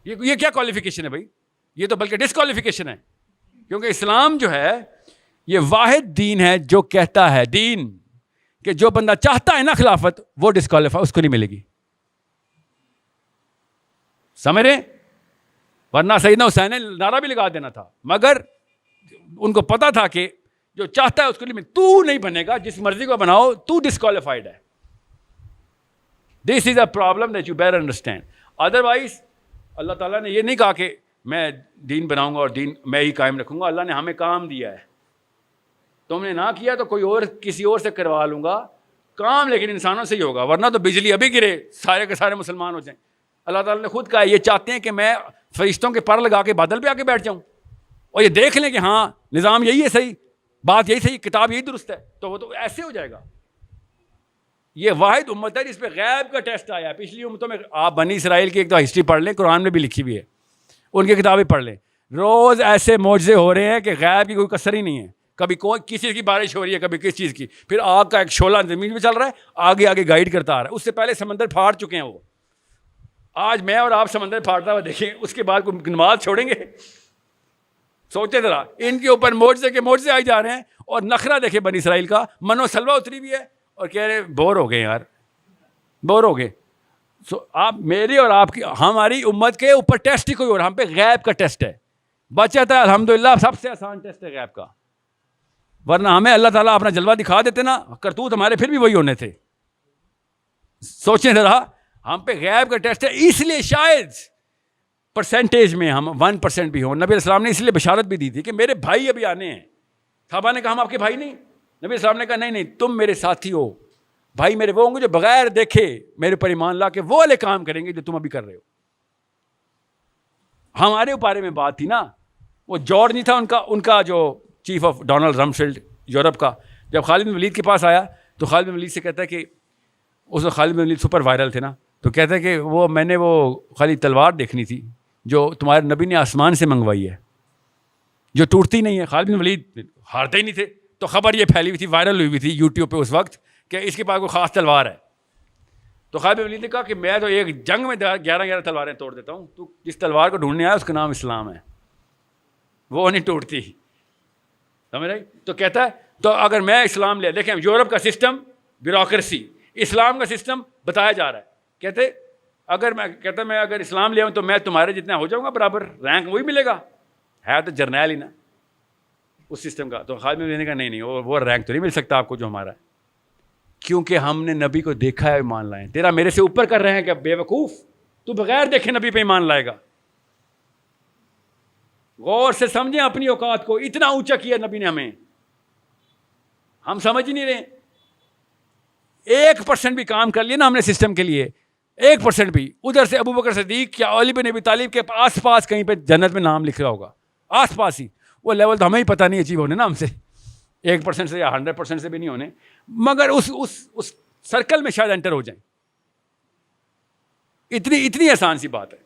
S1: یہ کیا کوالیفیکیشن ہے بھائی؟ یہ تو بلکہ ڈسکوالیفیکیشن ہے. کیونکہ اسلام جو ہے یہ واحد دین ہے جو کہتا ہے، دین کہ جو بندہ چاہتا ہے نا خلافت، وہ ڈسکوالیفائی اس کو نہیں ملے گی. سمجھ رہے؟ ورنہ سیدنا حسین نے نعرہ بھی لگا دینا تھا، مگر ان کو پتا تھا کہ جو چاہتا ہے اس کو نہیں، تو نہیں بنے گا، جس مرضی کو بناؤ تو ڈسکوالیفائڈ ہے. This is a problem that you bear understand. Otherwise اللہ تعالیٰ نے یہ نہیں کہا کہ میں دین بناؤں گا اور دین میں ہی قائم رکھوں گا. اللہ نے ہمیں کام دیا ہے، تم نے نہ کیا تو کوئی اور کسی اور سے کروا لوں گا کام، لیکن انسانوں سے ہی ہوگا. ورنہ تو بجلی ابھی گرے سارے کے سارے مسلمان ہو جائیں. اللہ تعالیٰ نے خود کہا یہ چاہتے ہیں کہ میں فرشتوں کے پر لگا کے بادل پہ آ کے بیٹھ جاؤں اور یہ دیکھ لیں کہ ہاں نظام یہی ہے صحیح، بات یہی صحیح، کتاب یہی درست ہے، تو وہ تو ایسے ہو جائے گا. یہ واحد امت ہے جس پہ غیب کا ٹیسٹ آیا. پچھلی امتوں میں آپ بنی اسرائیل کی ایک تو ہسٹری پڑھ لیں، قرآن میں بھی لکھی ہوئی ہے، ان کی کتابیں پڑھ لیں. روز ایسے معجزے ہو رہے ہیں کہ غیب کی کوئی کسر ہی نہیں ہے. کبھی کوئی کسی چیز کی بارش ہو رہی ہے، کبھی کس چیز کی، پھر آگ کا ایک شعلہ زمین میں چل رہا ہے، آگے آگے گائیڈ کرتا آ رہا ہے. اس سے پہلے سمندر پھاڑ چکے ہیں وہ. آج میں اور آپ سمندر پھاڑتا ہوا دیکھیں، اس کے بعد کوئی نماز چھوڑیں گے؟ سوچے ذرا. ان کے اوپر معجزے کے معجزے آئی جا رہے ہیں، اور نخرہ دیکھیں بنی اسرائیل کا، منو سلوہ اتری ہوئی ہے اور کہہ رہے بور ہو گئے یار، بور ہو گئے. آپ میری اور آپ کی، ہماری امت کے اوپر ٹیسٹ ہی کوئی اور، ہم پہ غیب کا ٹیسٹ ہے. بچت ہے الحمدللہ، سب سے آسان ٹیسٹ ہے غیب کا. ورنہ ہمیں اللہ تعالیٰ اپنا جلوہ دکھا دیتے نا، کرتوت ہمارے پھر بھی وہی ہونے تھے. سوچیں ذرا، ہم پہ غیب کا ٹیسٹ ہے. اس لیے شاید پرسنٹیج میں ہم 1% بھی ہوں. نبی علیہ السلام نے اس لیے بشارت بھی دی تھی کہ میرے بھائی ابھی آنے ہیں. صحابہ نے کہا ہم آپ کے بھائی نہیں؟ نبی علیہ السلام نے کہا نہیں تم میرے ساتھی ہو. بھائی میرے وہ ہوں گے جو بغیر دیکھے میرے پر ایمان لا کے وہ والے کام کریں گے جو تم ابھی کر رہے ہو. ہمارے بارے میں بات تھی نا. وہ جارج نہیں تھا ان کا جو chief of Donald Rumsfeld Europe کا، جب خالد بن ولید کے پاس آیا تو خالد بن ولید سے کہتا ہے کہ اس وقت خالد بن ولید سپر وائرل تھے نا، تو کہتا ہے کہ وہ میں نے وہ خالی تلوار دیکھنی تھی جو تمہارے نبی نے آسمان سے منگوائی ہے، جو ٹوٹتی نہیں ہے. خالد بن ولید ہارتے ہی نہیں تھے، تو خبر یہ پھیلی ہوئی تھی، وائرل ہوئی ہوئی تھی یوٹیوب پہ اس وقت کہ اس کے پاس کوئی خاص تلوار ہے. تو خالد بن ولید نے کہا کہ میں تو ایک جنگ میں 11 تلواریں توڑ دیتا ہوں، تو جس تلوار کو ڈھونڈنے آیا اس کا نام اسلام ہے، وہ نہیں ٹوٹتی. سمجھ رہے؟ تو کہتا ہے تو اگر میں اسلام لے، دیکھیں یورپ کا سسٹم بیوروکریسی، اسلام کا سسٹم بتایا جا رہا ہے. کہتے میں اگر اسلام لے آؤں تو میں تمہارے جتنا ہو جاؤں گا برابر، رینک وہی ملے گا. ہے تو جرنیل ہی نا اس سسٹم کا. تو خالد بن ولید نے کہا نہیں وہ رینک تو نہیں مل سکتا آپ کو جو ہمارا ہے، کیونکہ ہم نے نبی کو دیکھا ہے ایمان لائے. تیرا میرے سے اوپر کر رہے ہیں کہ بے وقوف، تو بغیر دیکھے نبی پہ ایمان لائے گا. غور سے سمجھیں اپنی اوقات کو، اتنا اونچا کیا نبی نے ہمیں، ہم سمجھ ہی نہیں رہے. 1% بھی کام کر لیا نا ہم نے سسٹم کے لیے، 1% بھی. ادھر سے ابو بکر صدیق یا علی بن ابی طالب کے آس پاس کہیں پہ جنت میں نام لکھ رہا ہوگا، آس پاس ہی. وہ لیول تو ہمیں ہی پتہ نہیں اچیو ہونے نا ہم سے، 1% سے یا 100% سے بھی نہیں ہونے، مگر اس سرکل میں شاید انٹر ہو جائیں. اتنی آسان سی بات ہے.